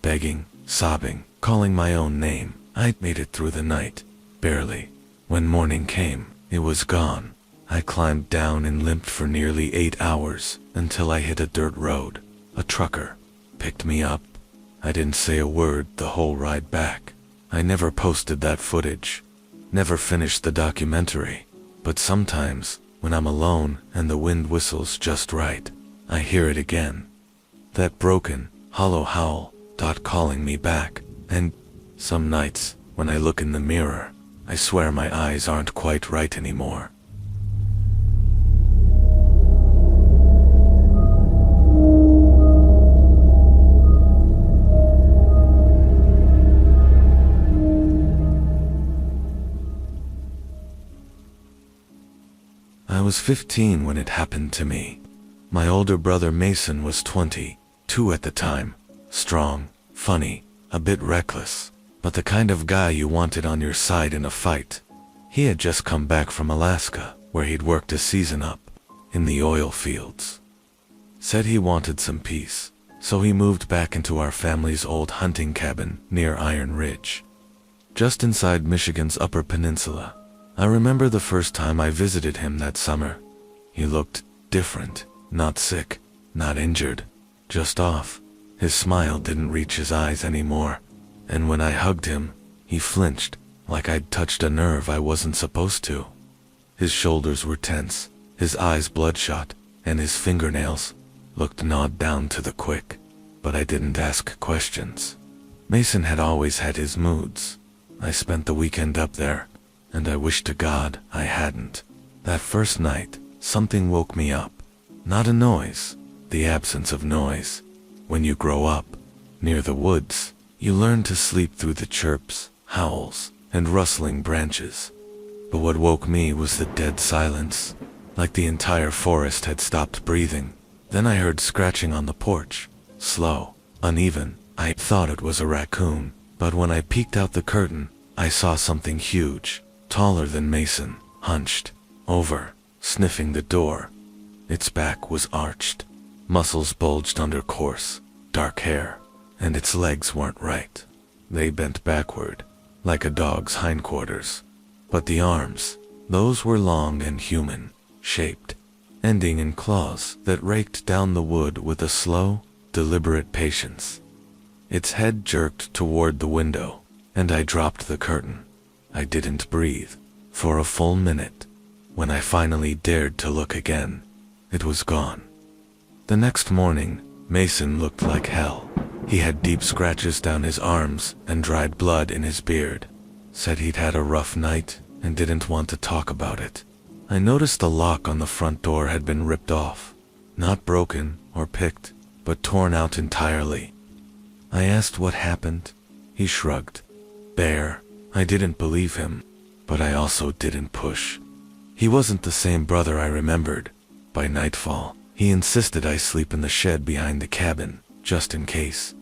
begging, sobbing, calling my own name. I'd made it through the night, barely. When morning came, it was gone. I climbed down and limped for nearly 8 hours until I hit a dirt road. A trucker picked me up. I didn't say a word the whole ride back. I never posted that footage, never finished the documentary, but sometimes, when I'm alone and the wind whistles just right, I hear it again. That broken, hollow howl, calling me back, and some nights, when I look in the mirror, I swear my eyes aren't quite right anymore. I was 15 when it happened to me. My older brother Mason was 22 at the time. Strong, funny, a bit reckless, but the kind of guy you wanted on your side in a fight. He had just come back from Alaska, where he'd worked a season up in the oil fields. Said he wanted some peace, so he moved back into our family's old hunting cabin near Iron Ridge, just inside Michigan's Upper Peninsula. I remember the first time I visited him that summer. He looked different, not sick, not injured, just off. His smile didn't reach his eyes anymore, and when I hugged him, he flinched, like I'd touched a nerve I wasn't supposed to. His shoulders were tense, his eyes bloodshot, and his fingernails looked gnawed down to the quick, but I didn't ask questions. Mason had always had his moods. I spent the weekend up there, and I wish to God I hadn't. That first night, something woke me up. Not a noise, the absence of noise. When you grow up, near the woods, you learn to sleep through the chirps, howls, and rustling branches. But what woke me was the dead silence, like the entire forest had stopped breathing. Then I heard scratching on the porch, slow, uneven. I thought it was a raccoon, but when I peeked out the curtain, I saw something huge, taller than Mason, hunched over, sniffing the door. Its back was arched, muscles bulged under coarse, dark hair, and its legs weren't right. They bent backward, like a dog's hindquarters. But the arms, those were long and human-shaped, ending in claws that raked down the wood with a slow, deliberate patience. Its head jerked toward the window, and I dropped the curtain. I didn't breathe for a full minute. When I finally dared to look again, it was gone. The next morning, Mason looked like hell. He had deep scratches down his arms and dried blood in his beard. Said he'd had a rough night and didn't want to talk about it. I noticed the lock on the front door had been ripped off. Not broken or picked, but torn out entirely. I asked what happened. He shrugged. Bear. I didn't believe him, but I also didn't push. He wasn't the same brother I remembered. By nightfall, he insisted I sleep in the shed behind the cabin, just in case.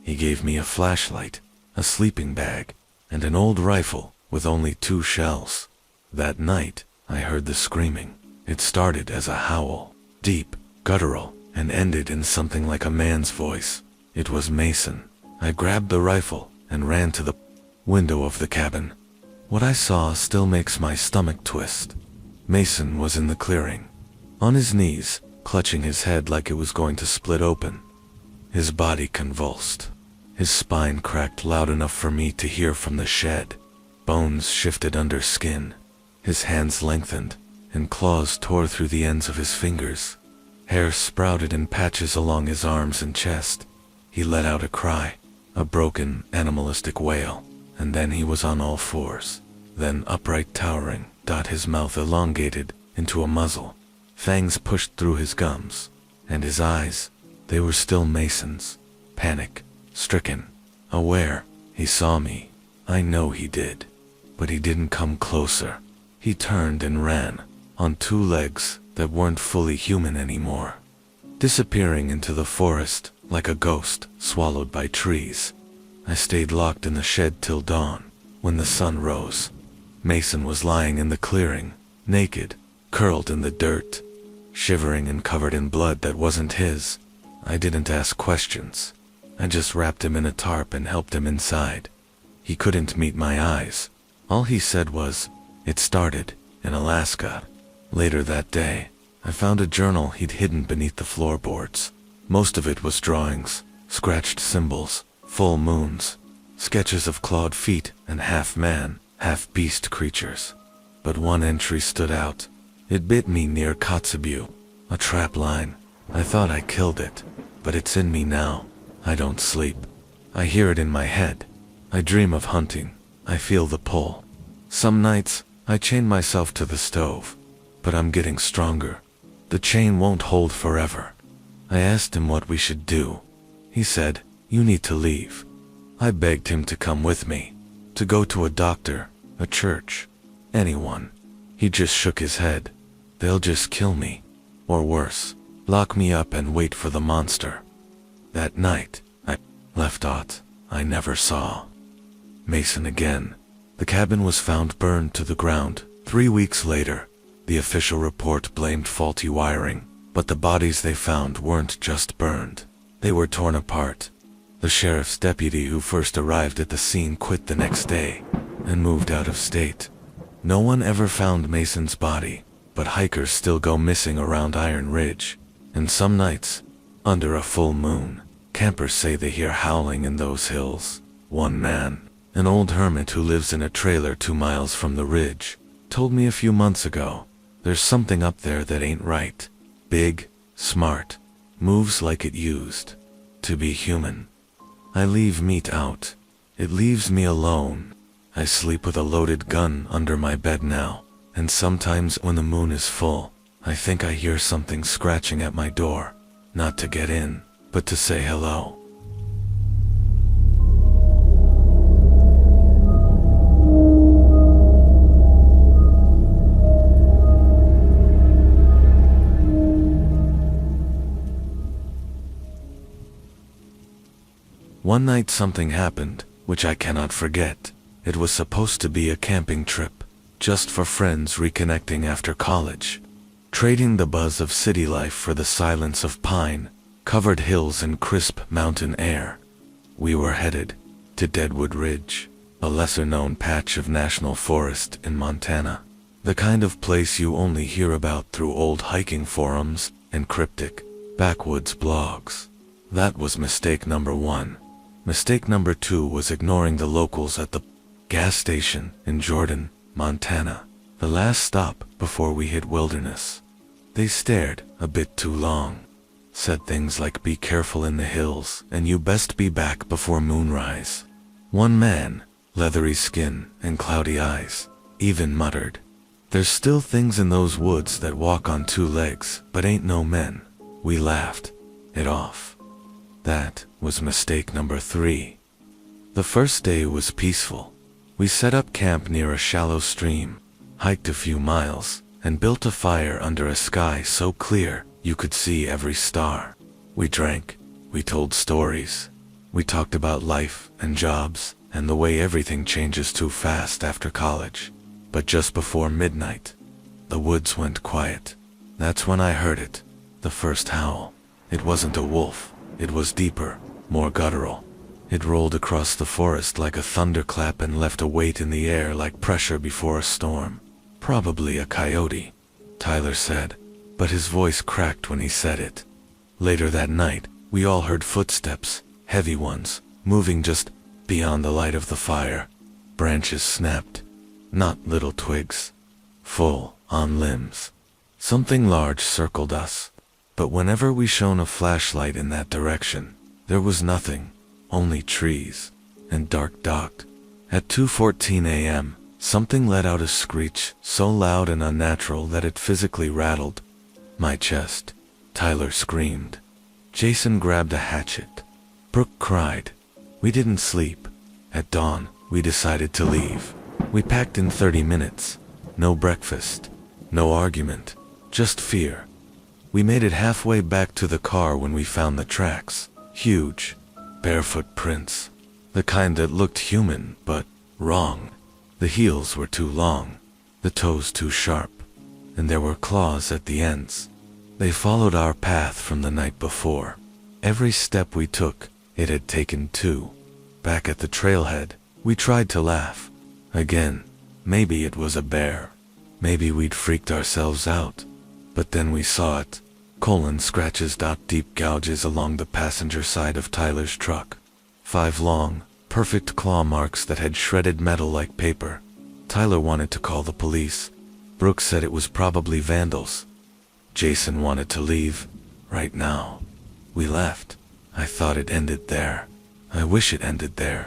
He gave me a flashlight, a sleeping bag, and an old rifle with only 2 shells. That night, I heard the screaming. It started as a howl, deep, guttural, and ended in something like a man's voice. It was Mason. I grabbed the rifle and ran to the window of the cabin. What I saw still makes my stomach twist. Mason was in the clearing, on his knees, clutching his head like it was going to split open. His body convulsed. His spine cracked loud enough for me to hear from the shed. Bones shifted under skin. His hands lengthened, and claws tore through the ends of his fingers. Hair sprouted in patches along his arms and chest. He let out a cry, a broken, animalistic wail, and then he was on all fours. Then upright towering, his mouth elongated into a muzzle. Fangs pushed through his gums, and his eyes, they were still Mason's. Panic, stricken, aware, he saw me. I know he did. But he didn't come closer. He turned and ran, on 2 legs that weren't fully human anymore, disappearing into the forest like a ghost swallowed by trees. I stayed locked in the shed till dawn. When the sun rose, Mason was lying in the clearing, naked, curled in the dirt, shivering and covered in blood that wasn't his. I didn't ask questions. I just wrapped him in a tarp and helped him inside. He couldn't meet my eyes. All he said was, "It started in Alaska." Later that day, I found a journal he'd hidden beneath the floorboards. Most of it was drawings, scratched symbols, full moons, sketches of clawed feet and half-man, half-beast creatures. But one entry stood out. It bit me near Kotzebue, a trap line. I thought I killed it, but it's in me now. I don't sleep. I hear it in my head. I dream of hunting. I feel the pull. Some nights, I chain myself to the stove, but I'm getting stronger. The chain won't hold forever. I asked him what we should do. He said, "You need to leave." I begged him to come with me, to go to a doctor, a church, anyone. He just shook his head. "They'll just kill me. Or worse, lock me up and wait for the monster." That night, I left I never saw Mason again. The cabin was found burned to the ground. 3 weeks later, the official report blamed faulty wiring, but the bodies they found weren't just burned. They were torn apart. The sheriff's deputy who first arrived at the scene quit the next day and moved out of state. No one ever found Mason's body, but hikers still go missing around Iron Ridge. And some nights, under a full moon, campers say they hear howling in those hills. One man, an old hermit who lives in a trailer 2 miles from the ridge, told me a few months ago, "There's something up there that ain't right. Big, smart, moves like it used to be human." I leave meat out. It leaves me alone. I sleep with a loaded gun under my bed now, and sometimes when the moon is full, I think I hear something scratching at my door, not to get in, but to say hello. One night something happened, which I cannot forget. It was supposed to be a camping trip, just for friends reconnecting after college, trading the buzz of city life for the silence of pine, covered hills and crisp mountain air. We were headed to Deadwood Ridge, a lesser-known patch of national forest in Montana. The kind of place you only hear about through old hiking forums and cryptic, backwoods blogs. That was mistake number 1. Mistake number 2 was ignoring the locals at the gas station in Jordan, Montana, the last stop before we hit wilderness. They stared a bit too long. Said things like be careful in the hills and you best be back before moonrise. One man, leathery skin and cloudy eyes, even muttered, "There's still things in those woods that walk on 2 legs, but ain't no men." We laughed it off. That was mistake number 3. The first day was peaceful. We set up camp near a shallow stream, hiked a few miles, and built a fire under a sky so clear you could see every star. We drank, we told stories, we talked about life and jobs and the way everything changes too fast after college. But just before midnight, the woods went quiet. That's when I heard it, the first howl. It wasn't a wolf, it was deeper, more guttural. It rolled across the forest like a thunderclap and left a weight in the air like pressure before a storm. Probably a coyote, Tyler said, but his voice cracked when he said it. Later that night, we all heard footsteps, heavy ones, moving just beyond the light of the fire. Branches snapped, not little twigs, full on limbs. Something large circled us, but whenever we shone a flashlight in that direction, there was nothing, only trees, and dark dot. At 2:14 a.m., something let out a screech so loud and unnatural that it physically rattled my chest. Tyler screamed. Jason grabbed a hatchet. Brooke cried. We didn't sleep. At dawn, we decided to leave. We packed in 30 minutes. No breakfast, no argument, just fear. We made it halfway back to the car when we found the tracks. Huge, barefoot prints. The kind that looked human, but wrong. The heels were too long, the toes too sharp, and there were claws at the ends. They followed our path from the night before. Every step we took, it had taken 2. Back at the trailhead, we tried to laugh. Again, maybe it was a bear. Maybe we'd freaked ourselves out. But then we saw it. Colon scratches, deep gouges along the passenger side of Tyler's truck. 5 long, perfect claw marks that had shredded metal like paper. Tyler wanted to call the police. Brooke said it was probably vandals. Jason wanted to leave, right now. We left. I thought it ended there. I wish it ended there.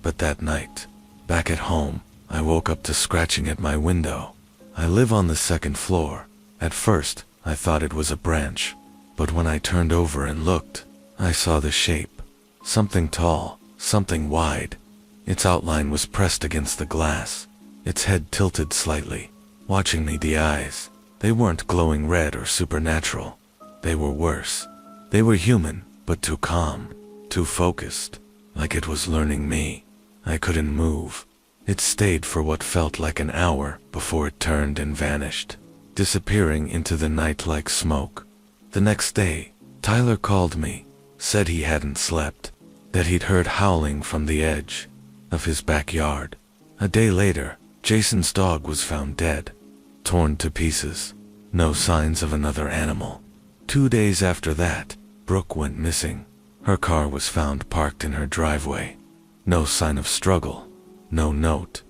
But that night, back at home, I woke up to scratching at my window. I live on the 2nd floor. At first, I thought it was a branch. But when I turned over and looked, I saw the shape. Something tall, something wide. Its outline was pressed against the glass. Its head tilted slightly, watching me. The eyes, they weren't glowing red or supernatural. They were worse. They were human, but too calm, too focused, like it was learning me. I couldn't move. It stayed for what felt like an hour before it turned and vanished, disappearing into the night like smoke. The next day, Tyler called me, said he hadn't slept, that he'd heard howling from the edge of his backyard. A day later, Jason's dog was found dead, torn to pieces. No signs of another animal. 2 days after that, Brooke went missing. Her car was found parked in her driveway. No sign of struggle, no note.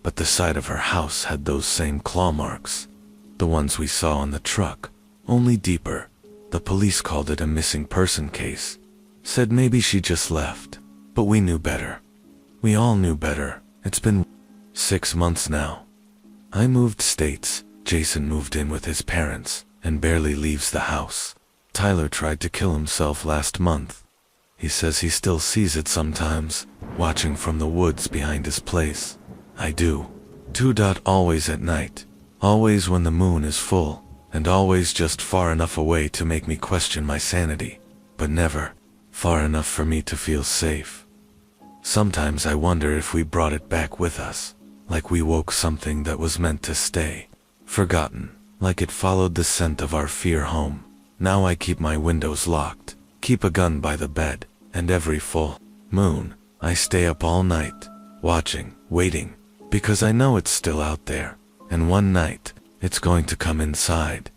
But the side of her house had those same claw marks. The ones we saw on the truck, only deeper. The police called it a missing person case. Said maybe she just left. But we knew better. We all knew better. It's been 6 months now. I moved states. Jason moved in with his parents and barely leaves the house. Tyler tried to kill himself last month. He says he still sees it sometimes, watching from the woods behind his place. I do. Always at night. Always when the moon is full, and always just far enough away to make me question my sanity, but never far enough for me to feel safe. Sometimes I wonder if we brought it back with us, like we woke something that was meant to stay, forgotten, like it followed the scent of our fear home. Now I keep my windows locked, keep a gun by the bed, and every full moon, I stay up all night, watching, waiting, because I know it's still out there, and one night, it's going to come inside.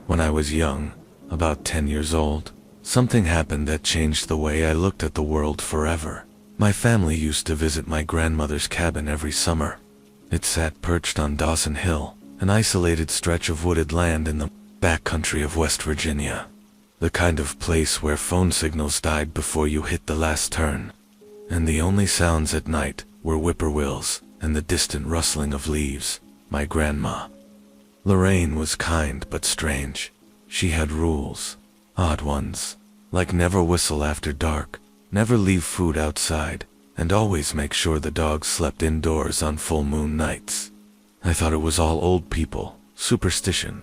When I was young, about 10 years old, something happened that changed the way I looked at the world forever. My family used to visit my grandmother's cabin every summer. It sat perched on Dawson Hill, an isolated stretch of wooded land in the backcountry of West Virginia. The kind of place where phone signals died before you hit the last turn. And the only sounds at night were whippoorwills and the distant rustling of leaves. My grandma, Lorraine, was kind but strange. She had rules, odd ones, like never whistle after dark, never leave food outside, and always make sure the dogs slept indoors on full moon nights. I thought it was all old people, superstition.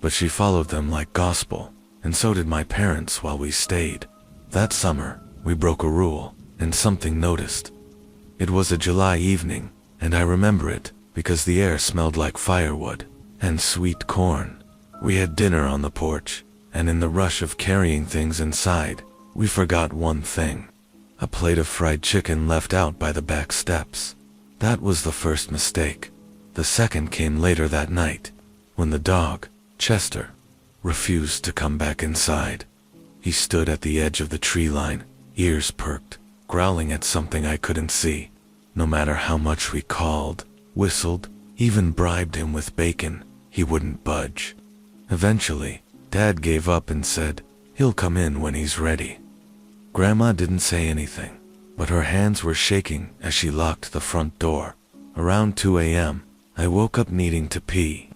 But she followed them like gospel, and so did my parents while we stayed. That summer, we broke a rule, and something noticed. It was a July evening, and I remember it because the air smelled like firewood and sweet corn. We had dinner on the porch, and in the rush of carrying things inside, we forgot one thing: a plate of fried chicken left out by the back steps. That was the first mistake. The second came later that night, when the dog, Chester, refused to come back inside. He stood at the edge of the tree line, ears perked, growling at something I couldn't see. No matter how much we called, whistled, even bribed him with bacon, he wouldn't budge. Eventually, Dad gave up and said, "He'll come in when he's ready." Grandma didn't say anything, but her hands were shaking as she locked the front door. Around 2 a.m., I woke up needing to pee.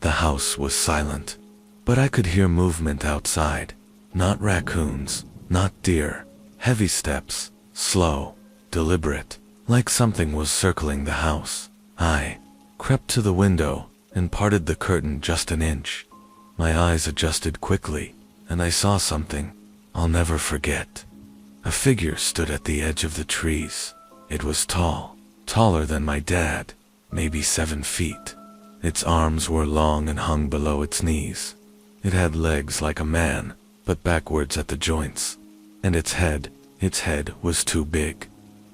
The house was silent, but I could hear movement outside. Not raccoons, not deer, heavy steps, slow, deliberate, like something was circling the house. I crept to the window and parted the curtain just an inch. My eyes adjusted quickly, and I saw something I'll never forget. A figure stood at the edge of the trees. It was tall, taller than my dad, maybe 7 feet. Its arms were long and hung below its knees. It had legs like a man, but backwards at the joints. And its head was too big.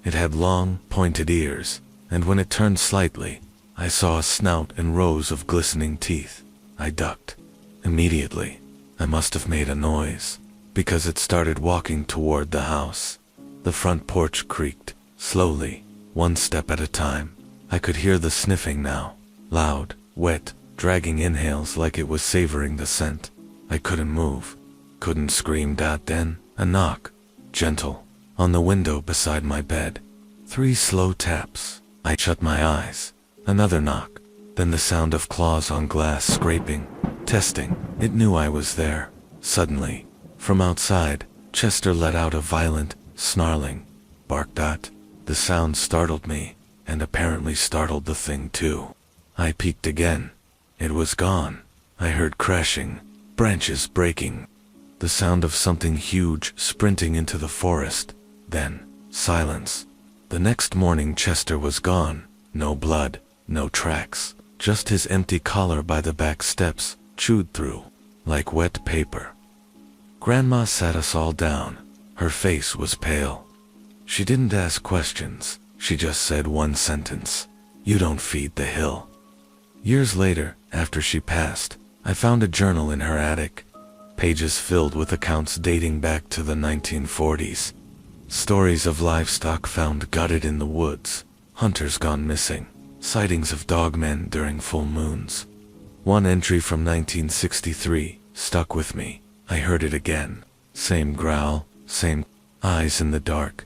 It had long, pointed ears, and when it turned slightly, I saw a snout and rows of glistening teeth. I ducked. Immediately, I must have made a noise, because it started walking toward the house. The front porch creaked, slowly, one step at a time. I could hear the sniffing now, loud, wet, dragging inhales like it was savoring the scent. I couldn't move, couldn't scream. Then, a knock, gentle, on the window beside my bed. 3 slow taps. I shut my eyes. Another knock, then the sound of claws on glass scraping, testing. It knew I was there. Suddenly, from outside, Chester let out a violent, snarling bark. The sound startled me, and apparently startled the thing too. I peeked again. It was gone. I heard crashing, branches breaking, the sound of something huge sprinting into the forest. Then, silence. The next morning Chester was gone. No blood, no tracks, just his empty collar by the back steps, chewed through, like wet paper. Grandma sat us all down. Her face was pale. She didn't ask questions, she just said one sentence: "You don't feed the hill." Years later, after she passed, I found a journal in her attic, pages filled with accounts dating back to the 1940s. Stories of livestock found gutted in the woods, hunters gone missing, sightings of dogmen during full moons. One entry from 1963 stuck with me. I heard it again. Same growl, same eyes in the dark.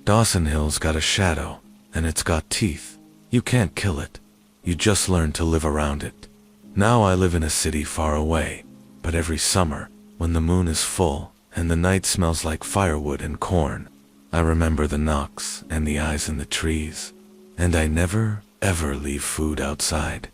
Dawson Hill's got a shadow, and it's got teeth. You can't kill it. You just learn to live around it. Now I live in a city far away, but every summer, when the moon is full and the night smells like firewood and corn, I remember the knocks and the eyes in the trees. And I never, ever leave food outside.